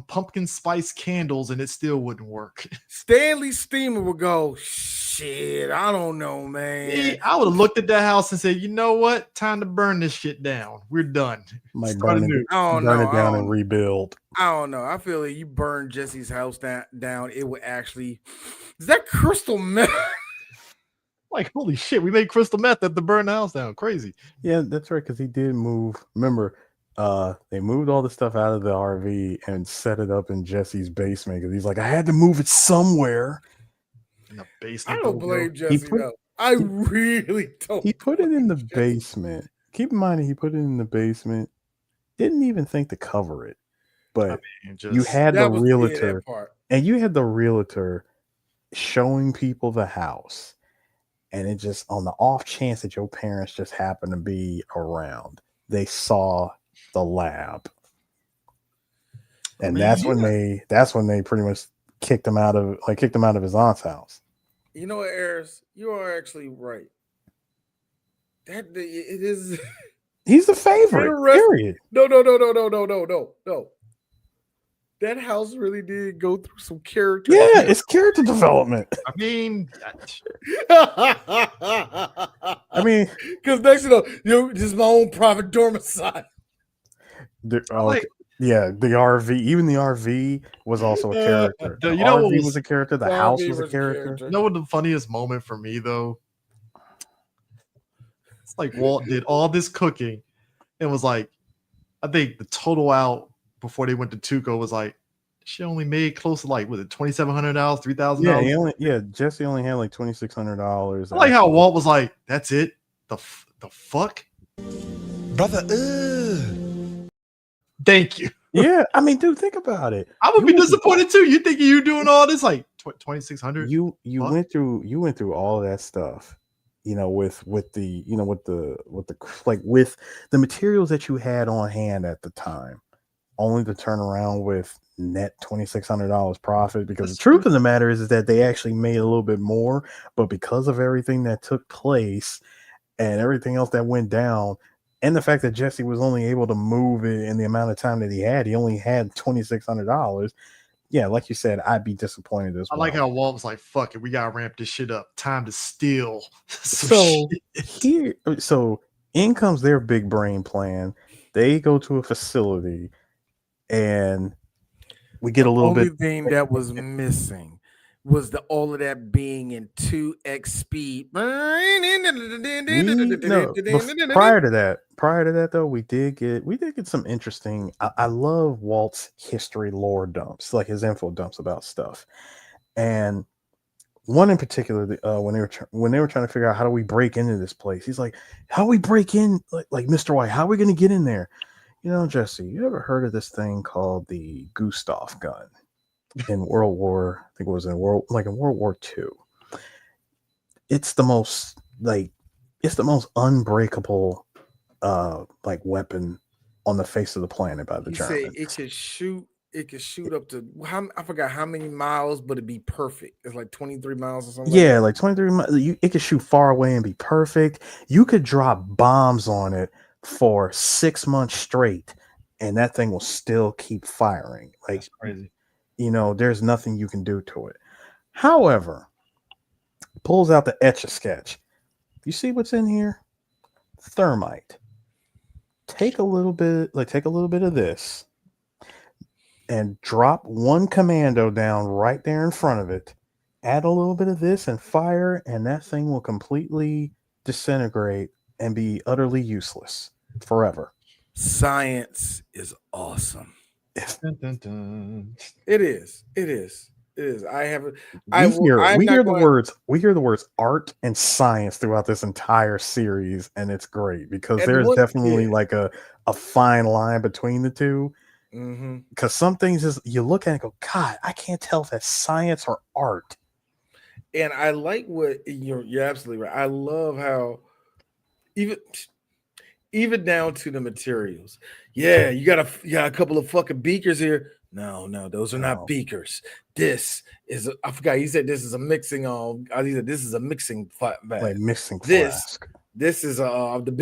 [SPEAKER 2] pumpkin spice candles and it still wouldn't work.
[SPEAKER 1] Stanley Steamer would go, shit, I don't know, man.
[SPEAKER 2] I would have looked at that house and said, you know what? Time to burn this shit down. We're done.
[SPEAKER 3] Might burn it down and rebuild.
[SPEAKER 1] I don't know. I feel like you burn Jesse's house down, it would actually. Is that crystal meth?
[SPEAKER 2] Like, holy shit, we made crystal meth at the burn house down. Crazy.
[SPEAKER 3] Yeah, that's right. Because he did move. Remember, they moved all the stuff out of the RV and set it up in Jesse's basement. Because he's like, I had to move it somewhere.
[SPEAKER 2] In the basement.
[SPEAKER 1] I don't blame Jesse, though. I really don't.
[SPEAKER 3] He put it in the basement. Keep in mind, he put it in the basement. Didn't even think to cover it. But you had the realtor. And you had the realtor showing people the house. And it just, on the off chance that your parents just happen to be around, they saw the lab. And that's when they pretty much kicked him out of his aunt's house.
[SPEAKER 1] You know what, Ayers? You are actually right. That it is.
[SPEAKER 3] He's the favorite. Period.
[SPEAKER 1] No. That house really did go through some character.
[SPEAKER 3] Yeah, it's character development.
[SPEAKER 2] I mean,
[SPEAKER 1] because next just my own private domicile.
[SPEAKER 3] The RV, even the RV was also a character. The RV was a character. The house was a character.
[SPEAKER 2] You know what the funniest moment for me though? It's like Walt did all this cooking and was like, I think the total out before they went to Tuco was like, she only made close to like, was it $2,700, $3,000?
[SPEAKER 3] Yeah, Jesse only had like $2,600.
[SPEAKER 2] I like how Walt was like, that's it? The fuck?
[SPEAKER 4] Brother,
[SPEAKER 2] Thank you.
[SPEAKER 3] Yeah, I mean, dude, think about it.
[SPEAKER 2] I would be disappointed too. You thinking you doing all this like 2,600?
[SPEAKER 3] You went through all of that stuff, with the materials that you had on hand at the time, only to turn around with net $2,600 profit. Because the truth of the matter is that they actually made a little bit more, but because of everything that took place and everything else that went down, and the fact that Jesse was only able to move it in the amount of time that he only had $2,600. Yeah, like you said, I'd be disappointed as well.
[SPEAKER 2] I like how Walt was like, fuck it, we gotta ramp this shit up. Time to steal.
[SPEAKER 3] So in comes their big brain plan. They go to a facility and we get a little bit.
[SPEAKER 1] The only thing that was missing was all of that being in 2x speed.
[SPEAKER 3] Prior to that though, we did get some interesting. I love Walt's history lore dumps, like his info dumps about stuff, and one in particular, when they were trying to figure out how do we break into this place, he's like, how we break in, like Mr. White, how are we going to get in there? Jesse, you ever heard of this thing called the Gustav gun in World War? I think it was in World War II. It's the most unbreakable weapon on the face of the planet by the Germans.
[SPEAKER 1] It could shoot up to I forgot how many miles, but it'd be perfect. It's like 23 miles or something.
[SPEAKER 3] Yeah, like 23 miles. It could shoot far away and be perfect. You could drop bombs on it for 6 months straight, and that thing will still keep firing. Like, that's crazy. There's nothing you can do to it. However, pulls out the Etch-a-Sketch. You see what's in here? Thermite. Take a little bit of this and drop one commando down right there in front of it. Add a little bit of this and fire, and that thing will completely disintegrate and be utterly useless forever.
[SPEAKER 1] Science is awesome.
[SPEAKER 2] Dun, dun.
[SPEAKER 1] It is. We hear
[SPEAKER 3] the words art and science throughout this entire series, and it's great because there's definitely like a fine line between the two. Because some things you look at and go, God, I can't tell if that's science or art.
[SPEAKER 1] And I like what you're absolutely right. I love how even even down to the materials. Yeah, you got a couple of fucking beakers here. No, those are not beakers. This is I forgot. He said this is a mixing. He said this is a mixing bag.
[SPEAKER 3] Like mixing
[SPEAKER 1] this.
[SPEAKER 3] flask.
[SPEAKER 1] This is the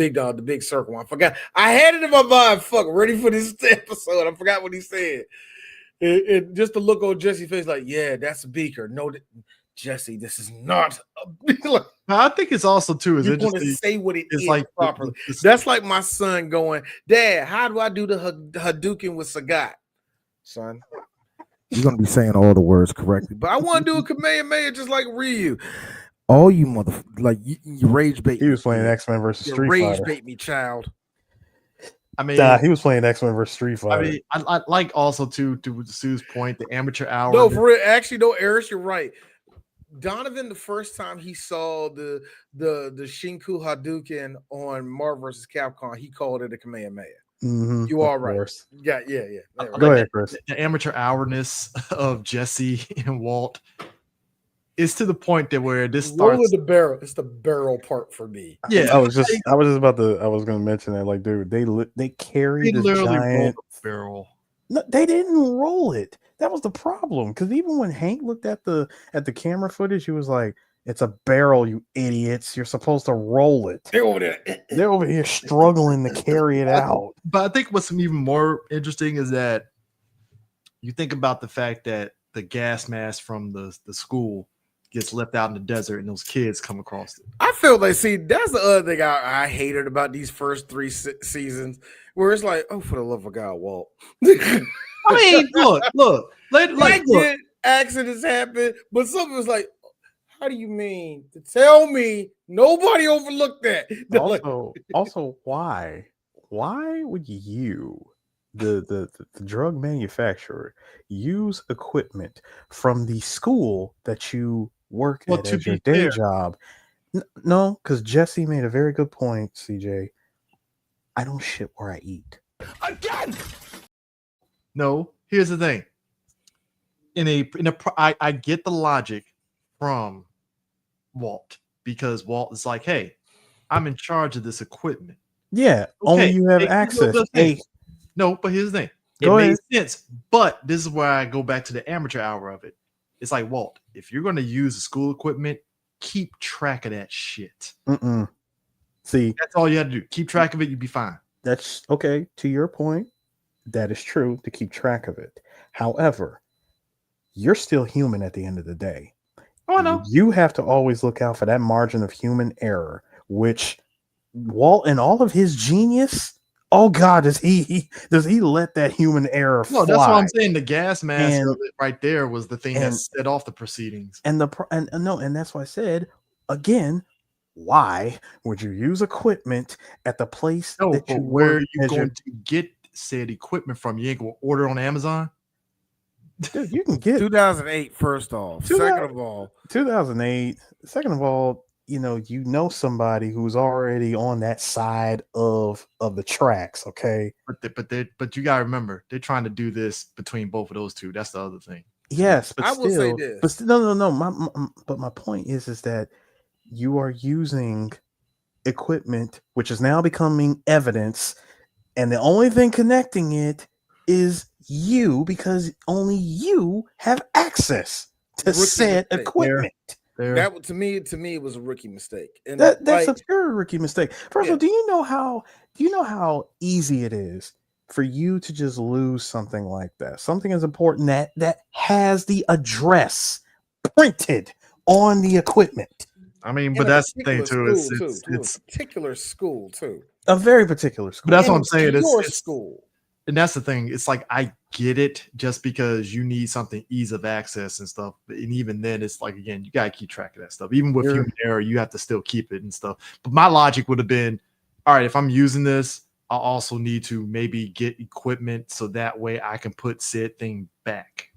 [SPEAKER 1] big circle one. I forgot. I had it in my mind. Fuck, ready for this episode. I forgot what he said. It just to look on Jesse's face, like, yeah, that's a beaker. No, Jesse, this is not a beaker.
[SPEAKER 2] I think it's also too is
[SPEAKER 1] you
[SPEAKER 2] it
[SPEAKER 1] want
[SPEAKER 2] just
[SPEAKER 1] to say what it is
[SPEAKER 2] like
[SPEAKER 1] properly. That's like my son going, Dad, how do I do the Hadouken with Sagat? Son, you're gonna be saying all the words correctly, but I want to do a Kamehameha just like Ryu. All you you rage bait.
[SPEAKER 3] He was playing X-Men versus Street
[SPEAKER 1] rage
[SPEAKER 3] Fighter.
[SPEAKER 1] Bait me, child.
[SPEAKER 2] I mean,
[SPEAKER 3] he was playing X-Men versus Street Fighter.
[SPEAKER 2] I mean, I like also to Sue's point, the amateur hour.
[SPEAKER 1] No, for real. Actually, no, Eris, you're right. Donovan, the first time he saw the Shinku Hadouken on Marvel vs. Capcom, he called it a Kamehameha.
[SPEAKER 3] Mm-hmm,
[SPEAKER 1] you are right.
[SPEAKER 3] Course.
[SPEAKER 1] Yeah.
[SPEAKER 3] Go ahead, Chris.
[SPEAKER 2] The amateur hourness of Jesse and Walt is to the point that where this starts
[SPEAKER 1] the barrel. It's the barrel part for me.
[SPEAKER 2] Yeah,
[SPEAKER 3] I was going to mention that. Like, dude, they carried this giant
[SPEAKER 2] barrel.
[SPEAKER 3] No, they didn't roll it. That was the problem. Because even when Hank looked at the camera footage, he was like, "It's a barrel, you idiots! You're supposed to roll it."
[SPEAKER 1] They're over there.
[SPEAKER 3] They're over here struggling to carry it out.
[SPEAKER 2] But I think what's even more interesting is that you think about the fact that the gas mask from the school gets left out in the desert and those kids come across it.
[SPEAKER 1] I feel like, see, that's the other thing I hated about these first 3 seasons, where it's like, oh, for the love of God, Walt.
[SPEAKER 2] I mean, look.
[SPEAKER 1] Accidents happen, but something was like, how do you mean to tell me nobody overlooked that?
[SPEAKER 3] Also, why would you, the drug manufacturer, use equipment from the school that you work at as your day job? No, because Jesse made a very good point, CJ. I don't shit where I eat.
[SPEAKER 4] Again.
[SPEAKER 2] No, here's the thing. I get the logic from Walt, because Walt is like, hey, I'm in charge of this equipment.
[SPEAKER 3] Yeah, only you have access.
[SPEAKER 2] No, but here's the thing. It
[SPEAKER 3] Go
[SPEAKER 2] made
[SPEAKER 3] ahead.
[SPEAKER 2] sense, but this is where I go back to the amateur hour of it. It's like, Walt, if you're going to use the school equipment, keep track of that shit.
[SPEAKER 3] See,
[SPEAKER 2] that's all you have to do. Keep track of it. You'll be fine.
[SPEAKER 3] That's okay. To your point, that is true, to keep track of it. However, you're still human at the end of the day.
[SPEAKER 2] Oh, I know.
[SPEAKER 3] You have to always look out for that margin of human error, which Walt, in all of his genius, oh God, does he let that human error fly?
[SPEAKER 2] No, that's what I'm saying. The gas mask of it right there was the thing that set off the proceedings.
[SPEAKER 3] And that's why I said again, why would you use equipment at the place that you
[SPEAKER 2] where are you going to get said equipment from? You ain't gonna order on Amazon?
[SPEAKER 3] Dude, you can get
[SPEAKER 1] 2008 first off. Second of all,
[SPEAKER 3] 2008. Second of all, you know somebody who's already on that side of the tracks, okay?
[SPEAKER 2] But you gotta remember, they're trying to do this between both of those two. That's the other thing.
[SPEAKER 3] Yes, but
[SPEAKER 1] I will say this.
[SPEAKER 3] But no. But my point is that you are using equipment which is now becoming evidence, and the only thing connecting it is you, because only you have access to said equipment.
[SPEAKER 1] That to me it was a rookie mistake. And
[SPEAKER 3] that's a pure rookie mistake. First of all, do you know how easy it is for you to just lose something like that? Something as important that has the address printed on the equipment.
[SPEAKER 2] I mean, but that's the thing too.
[SPEAKER 1] It's a particular school too.
[SPEAKER 3] A very particular school.
[SPEAKER 2] But that's what I'm saying.
[SPEAKER 1] It's school.
[SPEAKER 2] And that's the thing. It's like, I get it, just because you need something ease of access and stuff. And even then, it's like, again, you got to keep track of that stuff. Even with human error, you have to still keep it and stuff. But my logic would have been, all right, if I'm using this, I'll also need to maybe get equipment so that way I can put said thing back.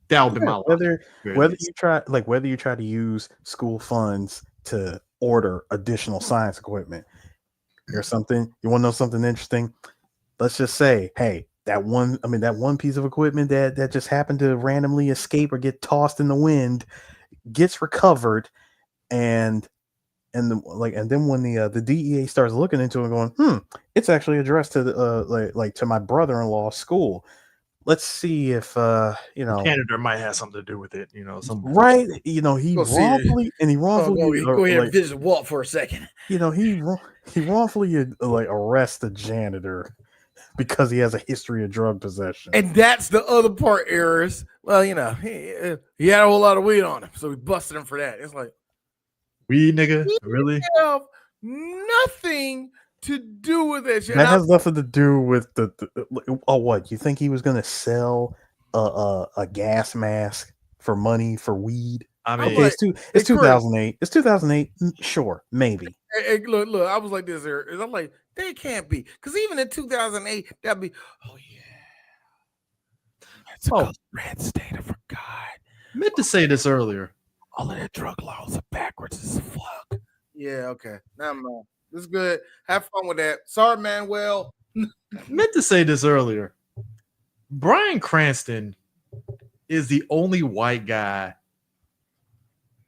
[SPEAKER 2] That would be my logic.
[SPEAKER 3] Whether you try to use school funds to order additional science equipment. Here's something. You want to know something interesting? Let's just say, hey, that one piece of equipment that just happened to randomly escape or get tossed in the wind gets recovered, and and then when the DEA starts looking into it, and going, it's actually addressed to the like to my brother-in-law's school. Let's see if
[SPEAKER 2] Janitor might have something to do with it. Some
[SPEAKER 3] right. He
[SPEAKER 1] Go see it.
[SPEAKER 3] wrongfully and he wrongfully
[SPEAKER 1] Go ahead and
[SPEAKER 3] like,
[SPEAKER 1] visit Walt for a second.
[SPEAKER 3] he wrongfully like arrests the janitor because he has a history of drug possession.
[SPEAKER 1] And that's the other part, Eris. Well, he had a whole lot of weed on him, so we busted him for that. It's like,
[SPEAKER 2] weed, nigga. Really?
[SPEAKER 1] have nothing to do with that shit.
[SPEAKER 3] That has nothing to do with the what? You think he was gonna sell a gas mask for money for weed?
[SPEAKER 2] I mean,
[SPEAKER 3] Okay, it's 2008. It's 2008. Sure, maybe.
[SPEAKER 1] Hey, look, I was like this, Eris. I'm like, they can't be, because even in 2008, that'd be, oh yeah, that's a red state. I forgot.
[SPEAKER 2] I meant to say this earlier.
[SPEAKER 1] All of their drug laws are backwards as fuck. Yeah, okay. Now I'm on. This is good. Have fun with that. Sorry, Manuel.
[SPEAKER 2] Meant to say this earlier. Bryan Cranston is the only white guy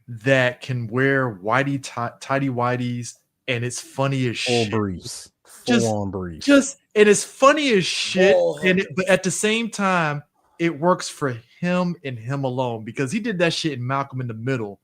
[SPEAKER 2] that can wear tidy whities, and it's funny as shit.
[SPEAKER 3] Full on briefs.
[SPEAKER 2] And it's funny as shit. But at the same time, it works for him and him alone, because he did that shit in Malcolm in the Middle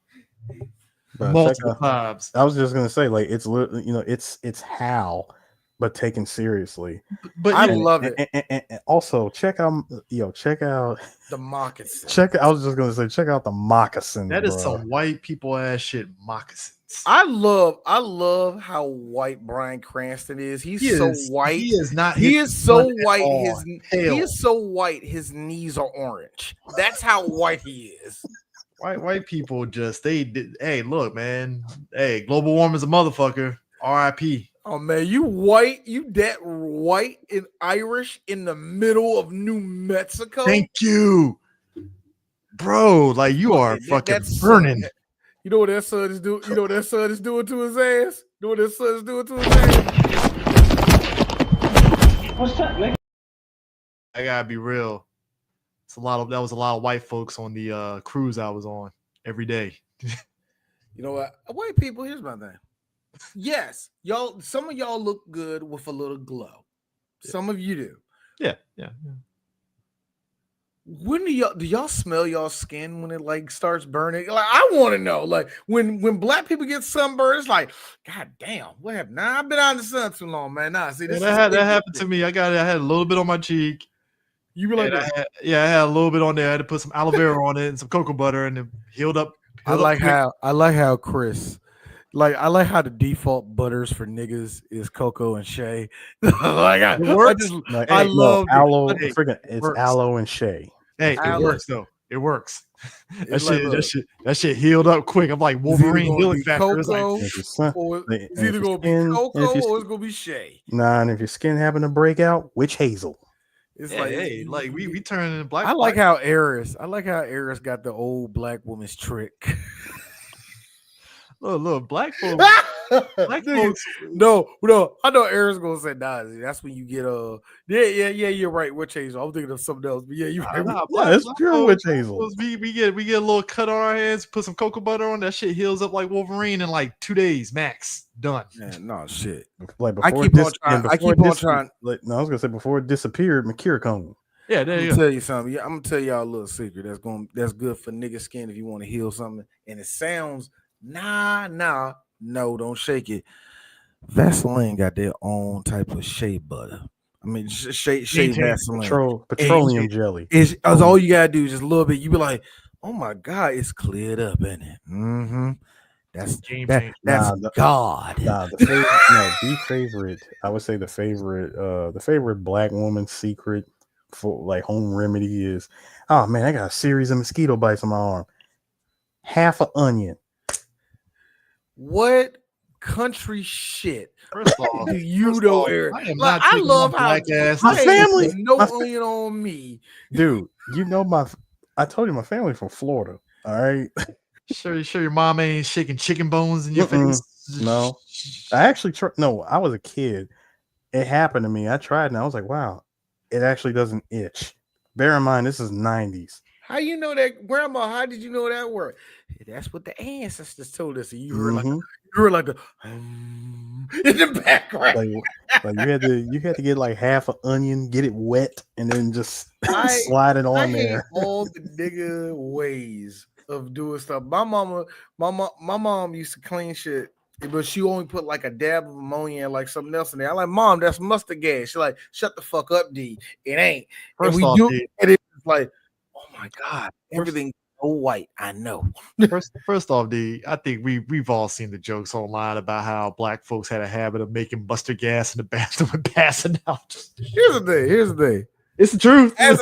[SPEAKER 2] multiple times.
[SPEAKER 3] I was just gonna say, like, it's Hal, but taken seriously.
[SPEAKER 1] But I love it.
[SPEAKER 3] And also check out
[SPEAKER 1] the moccasin.
[SPEAKER 3] I was just gonna say, check out the moccasins.
[SPEAKER 2] That is some white people ass shit. Moccasins.
[SPEAKER 1] I love how white Bryan Cranston is. He is so white.
[SPEAKER 2] He is not.
[SPEAKER 1] He is so white. He is so white. His knees are orange. That's how white he is.
[SPEAKER 2] White people just hey, look, man. Hey, global warming's a motherfucker. R.I.P.
[SPEAKER 1] Oh man, you white, you that white and Irish in the middle of New Mexico.
[SPEAKER 2] Thank you, bro. Like, you are fucking burning.
[SPEAKER 1] You know what that son is doing? You know what that son is doing to his ass? You know what that son is doing to his ass?
[SPEAKER 7] What's up, nigga?
[SPEAKER 2] I gotta be real. That was a lot of white folks on the cruise I was on every day.
[SPEAKER 1] You know what? White people, here's my thing. Yes, y'all, some of y'all look good with a little glow. Some of you do.
[SPEAKER 2] Yeah.
[SPEAKER 1] When do y'all smell y'all skin when it like starts burning? Like, I want to know. Like, when black people get sunburned, it's like, God damn, what happened? Nah, I've been out in the sun too long, man. Nah, see,
[SPEAKER 2] that happened to me. I had a little bit on my cheek.
[SPEAKER 1] You were like,
[SPEAKER 2] I had a little bit on there. I had to put some aloe vera on it and some cocoa butter, and it healed up.
[SPEAKER 1] I like how Chris, like, I like how the default butters for niggas is cocoa and shea. Like, I love
[SPEAKER 3] aloe. It's aloe and shea.
[SPEAKER 2] Hey, it works though. It works. That shit healed up quick. I'm like Wolverine healing factor.
[SPEAKER 1] It's either gonna be cocoa or it's gonna be shea.
[SPEAKER 3] Nah, and if your skin happen to break out, witch hazel.
[SPEAKER 1] It's
[SPEAKER 2] like we turn into black.
[SPEAKER 1] I like how Eris got the old black woman's trick.
[SPEAKER 2] Look, black folks. Black folks.
[SPEAKER 1] No, I know Eris gonna say nah. That's when you get yeah. You're right. Witch hazel. I'm thinking of something else, but yeah, you're right.
[SPEAKER 3] It's pure witch hazel.
[SPEAKER 2] We get a little cut on our hands, put some cocoa butter on that shit, heals up like Wolverine in like 2 days max. Done.
[SPEAKER 1] Man, no shit.
[SPEAKER 3] Like
[SPEAKER 1] I keep on trying.
[SPEAKER 3] Like, no, I was gonna say before it disappeared, McCure cone.
[SPEAKER 2] Yeah, there you go.
[SPEAKER 1] Tell you something. Yeah, I'm gonna tell y'all a little secret that's good for nigga skin if you want to heal something. And it sounds no, don't shake it. Vaseline got their own type of shea butter. I mean, shea Vaseline.
[SPEAKER 3] Petroleum jelly.
[SPEAKER 1] It's all you gotta do is just a little bit. You be like, oh my god, it's cleared up, isn't it? Mm-hmm. That's God.
[SPEAKER 3] The favorite. I would say the favorite black woman's secret for like home remedy is, oh man, I got a series of mosquito bites on my arm. Half an onion.
[SPEAKER 1] What country shit?
[SPEAKER 2] First of all,
[SPEAKER 1] do you know, Eric? I love how
[SPEAKER 3] my family
[SPEAKER 1] onion on me,
[SPEAKER 3] dude. You know I told you my family from Florida. All right.
[SPEAKER 2] Sure your mom ain't shaking chicken bones in your face.
[SPEAKER 3] No, I actually no. I was a kid. It happened to me. I tried and I was like, wow, it actually doesn't itch. Bear in mind, this is 90s.
[SPEAKER 1] How you know that, Grandma? How did you know that word? That's what the ancestors told us. And you heard like a in the background.
[SPEAKER 3] Like you had to get like half an onion, get it wet, and then just slide it on
[SPEAKER 1] I hate
[SPEAKER 3] there.
[SPEAKER 1] all the nigga ways of doing stuff. My mom used to clean shit, but she only put like a dab of ammonia and like something else in there. I'm like, Mom, that's mustard gas. She's like, shut the fuck up, D. It ain't.
[SPEAKER 2] First
[SPEAKER 1] and we
[SPEAKER 2] off,
[SPEAKER 1] do
[SPEAKER 2] D,
[SPEAKER 1] and it's like, oh my God, everything's so white. I know.
[SPEAKER 2] First off, D, I think we've all seen the jokes online about how black folks had a habit of making mustard gas in the bathroom and passing out.
[SPEAKER 1] Here's the thing.
[SPEAKER 2] It's the truth.
[SPEAKER 1] As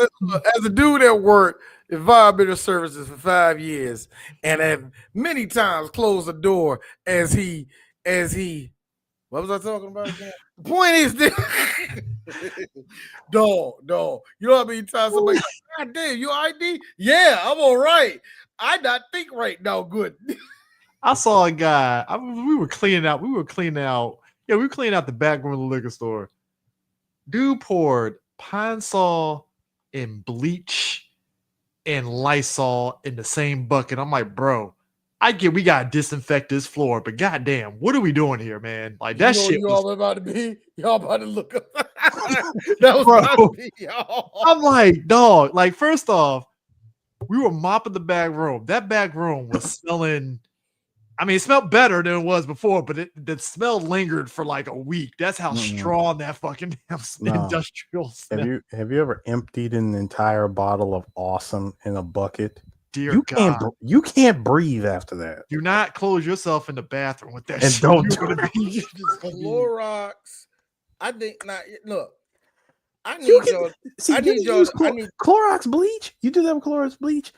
[SPEAKER 1] a dude that worked environmental services for 5 years and have many times closed the door as he what was I talking about again? The point is this dog. You know how many times somebody God damn, you ID? Yeah, I'm all right. I not think right now. Good.
[SPEAKER 2] I saw a guy. We were cleaning out. Yeah, we were cleaning out the back room of the liquor store. Dude poured Pine Sol and bleach and Lysol in the same bucket. I'm like, bro, I get we gotta disinfect this floor, but goddamn, what are we doing here, man? Like that shit.
[SPEAKER 1] Y'all about to be. Y'all about to look up. That was about to be y'all.
[SPEAKER 2] I'm like, dog. Like, first off, we were mopping the back room. That back room was smelling. I mean, it smelled better than it was before, but the smell lingered for like a week. That's how strong that fucking industrial smell.
[SPEAKER 3] Have you ever emptied an entire bottle of Awesome in a bucket?
[SPEAKER 2] Dear God.
[SPEAKER 3] You can't breathe after that.
[SPEAKER 2] Do not close yourself in the bathroom with that
[SPEAKER 3] and
[SPEAKER 2] shit.
[SPEAKER 3] Don't do
[SPEAKER 2] it.
[SPEAKER 1] Clorox. I think not. Look, I need y'all.
[SPEAKER 3] Clorox bleach. You do that with Clorox bleach.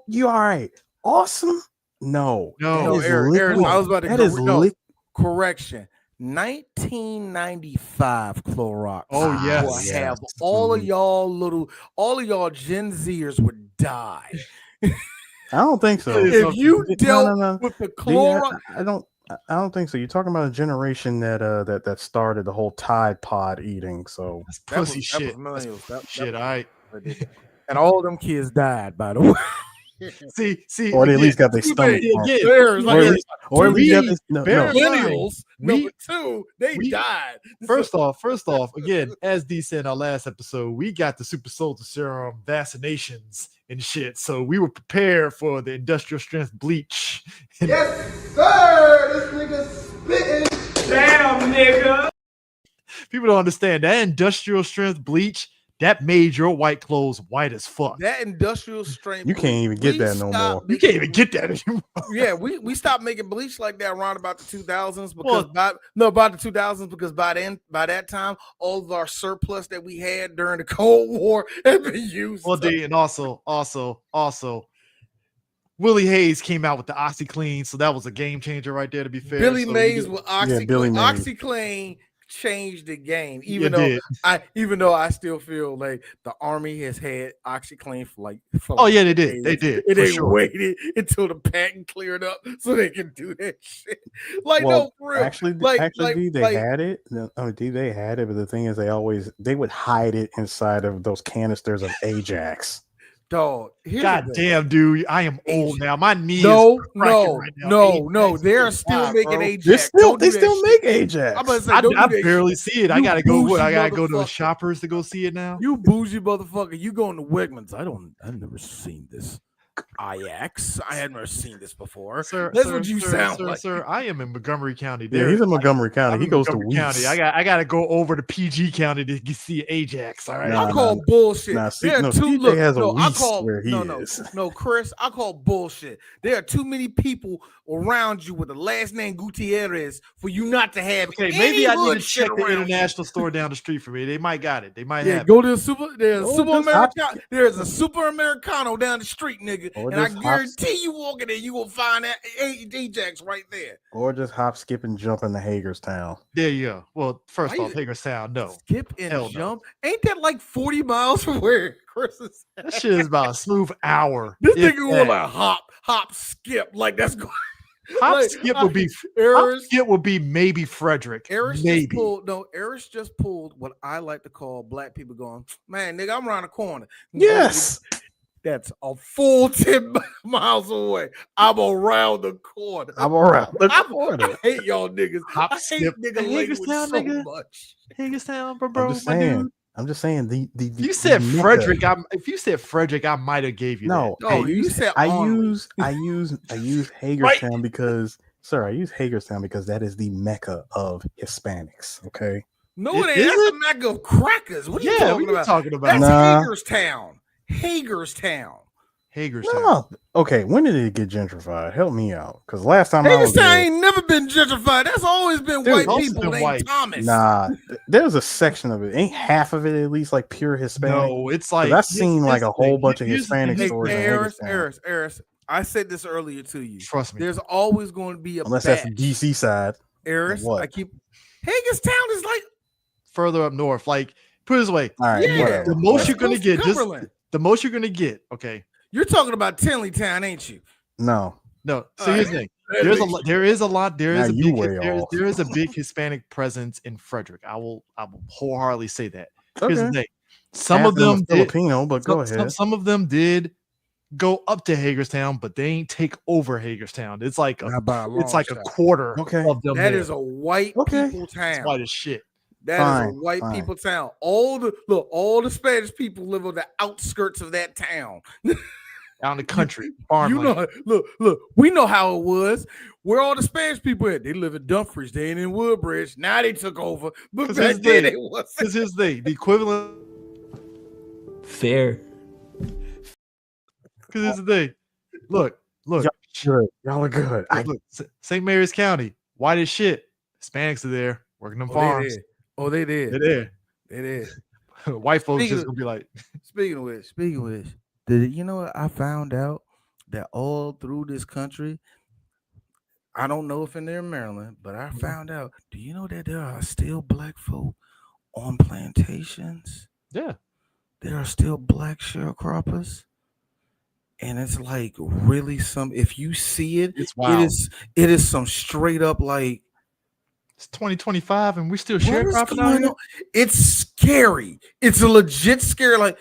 [SPEAKER 3] You all right? Awesome. No,
[SPEAKER 1] Eric, I was about to correction. 1995 Clorox.
[SPEAKER 2] Oh yes,
[SPEAKER 1] will have all of y'all Gen Zers would die.
[SPEAKER 3] I don't think so.
[SPEAKER 1] If you dealt with the Clorox,
[SPEAKER 3] I don't think so. You're talking about a generation that started the whole Tide Pod eating. So
[SPEAKER 2] that's pussy shit. Shit, all right.
[SPEAKER 1] And all them kids died, by the way.
[SPEAKER 2] See,
[SPEAKER 3] or they at least got their stomach.
[SPEAKER 1] Millennials. Number two, they died.
[SPEAKER 2] First off, again, as D said in our last episode, we got the super soldier serum vaccinations and shit, so we were prepared for the industrial strength bleach.
[SPEAKER 7] Yes, sir. This nigga spitting. Damn, nigga.
[SPEAKER 2] People don't understand that industrial strength bleach. That made your white clothes white as fuck.
[SPEAKER 1] That industrial strength.
[SPEAKER 3] You can't even get that no more.
[SPEAKER 2] You can't even get that anymore.
[SPEAKER 1] Yeah, we stopped making bleach like that around about the 2000s because by that time, all of our surplus that we had during the Cold War had been used.
[SPEAKER 2] Well, D, and also, Willie Hayes came out with the OxyClean, so that was a game changer right there. To be fair,
[SPEAKER 1] Billy Mays with OxyClean. OxyClean changed the game, even though I still feel like the Army has had OxyClean for
[SPEAKER 2] they did.
[SPEAKER 1] They waited until the patent cleared up so they can do that shit. Like, no, for real.
[SPEAKER 3] Actually, they had it. They had it, but the thing is, they would hide it inside of those canisters of Ajax.
[SPEAKER 1] Dog,
[SPEAKER 2] God damn, dude, I am old now. My knees.
[SPEAKER 1] No. They're still making Ajax.
[SPEAKER 3] They still make Ajax.
[SPEAKER 1] I
[SPEAKER 2] barely see it. I gotta go. I gotta go to the shoppers to go see it now.
[SPEAKER 1] You bougie motherfucker. You going to Wegmans? I've never seen this. Ajax. I had never seen this before. That's what you sound like.
[SPEAKER 2] Sir, I am in Montgomery County.
[SPEAKER 3] He's in Montgomery County. He goes to
[SPEAKER 2] County. I gotta go over to PG County to see Ajax. All right.
[SPEAKER 1] I call bullshit.
[SPEAKER 3] PJ has a
[SPEAKER 1] Chris, I call bullshit. There are too many people around you with the last name Gutierrez for you not to have.
[SPEAKER 2] Okay, maybe I need to check the international store down the street for me. They might got it. They might have.
[SPEAKER 1] Go to the There's a Super Americano down the street, nigga. And I guarantee you walking there, you will find that Ajax right there.
[SPEAKER 3] Or just hop, skip, and jump into Hagerstown.
[SPEAKER 2] There you go. Well, first off, Hagerstown, no.
[SPEAKER 1] Skip and jump? Ain't that like 40 miles from where Chris is at?
[SPEAKER 2] That shit is about a smooth hour.
[SPEAKER 1] This nigga will like hop, skip. Like that's going.
[SPEAKER 2] Skip would be maybe Frederick.
[SPEAKER 1] Eris just pulled what I like to call black people going, man, nigga, I'm around the corner.
[SPEAKER 3] Yes.
[SPEAKER 1] That's a full 10 miles away. I'm around the corner.
[SPEAKER 3] I'm around the
[SPEAKER 1] I
[SPEAKER 3] corner.
[SPEAKER 1] hate y'all niggas.
[SPEAKER 2] Hop,
[SPEAKER 1] I hate
[SPEAKER 2] skip,
[SPEAKER 1] nigga language
[SPEAKER 2] Hagerstown,
[SPEAKER 1] so
[SPEAKER 2] nigga.
[SPEAKER 1] much.
[SPEAKER 2] Hagerstown, bro,
[SPEAKER 3] I'm just
[SPEAKER 2] my
[SPEAKER 3] saying.
[SPEAKER 2] dude.
[SPEAKER 3] I'm just saying the
[SPEAKER 2] If you said
[SPEAKER 3] Mecca.
[SPEAKER 2] Frederick, if you said Frederick, I might have gave you
[SPEAKER 3] No,
[SPEAKER 2] that.
[SPEAKER 1] Oh,
[SPEAKER 3] I
[SPEAKER 1] you
[SPEAKER 3] use
[SPEAKER 1] said
[SPEAKER 3] I
[SPEAKER 1] only.
[SPEAKER 3] use Hagerstown because, sir, I use Hagerstown because that is the Mecca of Hispanics. Okay.
[SPEAKER 1] No,
[SPEAKER 2] Is
[SPEAKER 1] it ain't. That's
[SPEAKER 2] it?
[SPEAKER 1] the Mecca of crackers. What are you
[SPEAKER 2] Yeah,
[SPEAKER 1] talking
[SPEAKER 2] what are you
[SPEAKER 1] about?
[SPEAKER 2] talking about?
[SPEAKER 1] That's
[SPEAKER 3] Nah.
[SPEAKER 1] Hagerstown. Hagerstown.
[SPEAKER 2] Hagerstown.
[SPEAKER 3] No. Okay. When did it get gentrified? Help me out. Because last time I was
[SPEAKER 1] Hagerstown
[SPEAKER 3] there,
[SPEAKER 1] ain't never been gentrified. That's always been
[SPEAKER 3] Dude,
[SPEAKER 1] white
[SPEAKER 3] it's
[SPEAKER 2] always
[SPEAKER 1] people
[SPEAKER 2] been
[SPEAKER 1] named
[SPEAKER 2] white.
[SPEAKER 1] Thomas.
[SPEAKER 3] nah, there's a section of it. Ain't half of it at least like pure Hispanic?
[SPEAKER 2] No, it's
[SPEAKER 3] 'Cause
[SPEAKER 2] like
[SPEAKER 3] I've seen like
[SPEAKER 2] here's
[SPEAKER 3] a
[SPEAKER 2] the
[SPEAKER 3] whole
[SPEAKER 2] thing.
[SPEAKER 3] bunch of
[SPEAKER 2] Here's the
[SPEAKER 3] Hispanic
[SPEAKER 2] thing.
[SPEAKER 3] stores in
[SPEAKER 1] Eris,
[SPEAKER 3] Hagerstown.
[SPEAKER 1] I said this earlier to you.
[SPEAKER 2] Trust me.
[SPEAKER 1] There's always going to be a
[SPEAKER 3] Unless
[SPEAKER 1] batch.
[SPEAKER 3] that's the DC side.
[SPEAKER 1] Eris,
[SPEAKER 3] what?
[SPEAKER 1] I keep Hagerstown is like
[SPEAKER 2] Further up north, like put it this way,
[SPEAKER 3] All right,
[SPEAKER 1] yeah,
[SPEAKER 3] whatever.
[SPEAKER 2] the most
[SPEAKER 3] whatever.
[SPEAKER 2] you're gonna
[SPEAKER 1] Close to
[SPEAKER 2] get, just
[SPEAKER 1] Cumberland.
[SPEAKER 2] the most you're gonna get. Okay,
[SPEAKER 1] You're talking about Tinley Town, ain't you?
[SPEAKER 3] No.
[SPEAKER 2] no. So here's the thing. There is a lot. There
[SPEAKER 3] Now
[SPEAKER 2] is a
[SPEAKER 3] you
[SPEAKER 2] big.
[SPEAKER 3] way off.
[SPEAKER 2] There is a big Hispanic presence in Frederick. I will wholeheartedly say that. Here's the
[SPEAKER 3] Okay.
[SPEAKER 2] thing. Some
[SPEAKER 3] Half
[SPEAKER 2] of them did.
[SPEAKER 3] Filipino, but go ahead.
[SPEAKER 2] Some of them did go up to Hagerstown, but they ain't take over Hagerstown. It's like
[SPEAKER 1] Not by a long
[SPEAKER 2] a
[SPEAKER 1] shot.
[SPEAKER 2] quarter
[SPEAKER 3] Okay.
[SPEAKER 2] of them.
[SPEAKER 1] That
[SPEAKER 2] there.
[SPEAKER 1] is a white
[SPEAKER 3] Okay.
[SPEAKER 1] people
[SPEAKER 2] It's
[SPEAKER 1] town.
[SPEAKER 2] white as shit.
[SPEAKER 1] That is
[SPEAKER 3] Fine,
[SPEAKER 1] a white
[SPEAKER 3] fine.
[SPEAKER 1] people town. All the Spanish people live on the outskirts of that town.
[SPEAKER 2] Out in the country,
[SPEAKER 1] You
[SPEAKER 2] farmland.
[SPEAKER 1] know, look, we know how it was. Where all the Spanish people at? They live in Dumfries. They ain't in Woodbridge. Now they took over. But
[SPEAKER 2] 'Cause
[SPEAKER 1] back
[SPEAKER 2] here's
[SPEAKER 1] then
[SPEAKER 2] the-
[SPEAKER 1] it was.
[SPEAKER 2] Because here's the equivalent.
[SPEAKER 6] Fair.
[SPEAKER 2] Because here's the thing. Look.
[SPEAKER 3] Good. Y'all are good.
[SPEAKER 2] Look, St. Mary's County, white as shit. Hispanics are there working them farms.
[SPEAKER 1] They did.
[SPEAKER 2] They're there.
[SPEAKER 1] They did.
[SPEAKER 2] White folks
[SPEAKER 1] Speaking
[SPEAKER 2] just
[SPEAKER 1] of-
[SPEAKER 2] gonna be like,
[SPEAKER 1] Speaking of which, did you know what I found out that all through this country, I don't know if in there in Maryland, but I found out, do you know that there are still black folk on plantations?
[SPEAKER 2] yeah.
[SPEAKER 1] There are still black sharecroppers. And it's like really if you see it,
[SPEAKER 2] It's wild.
[SPEAKER 1] it is some straight up like
[SPEAKER 2] It's 2025 and we still
[SPEAKER 1] what is
[SPEAKER 2] sharecropping out
[SPEAKER 1] going
[SPEAKER 2] here.
[SPEAKER 1] on? It's scary. It's a legit scary. Like,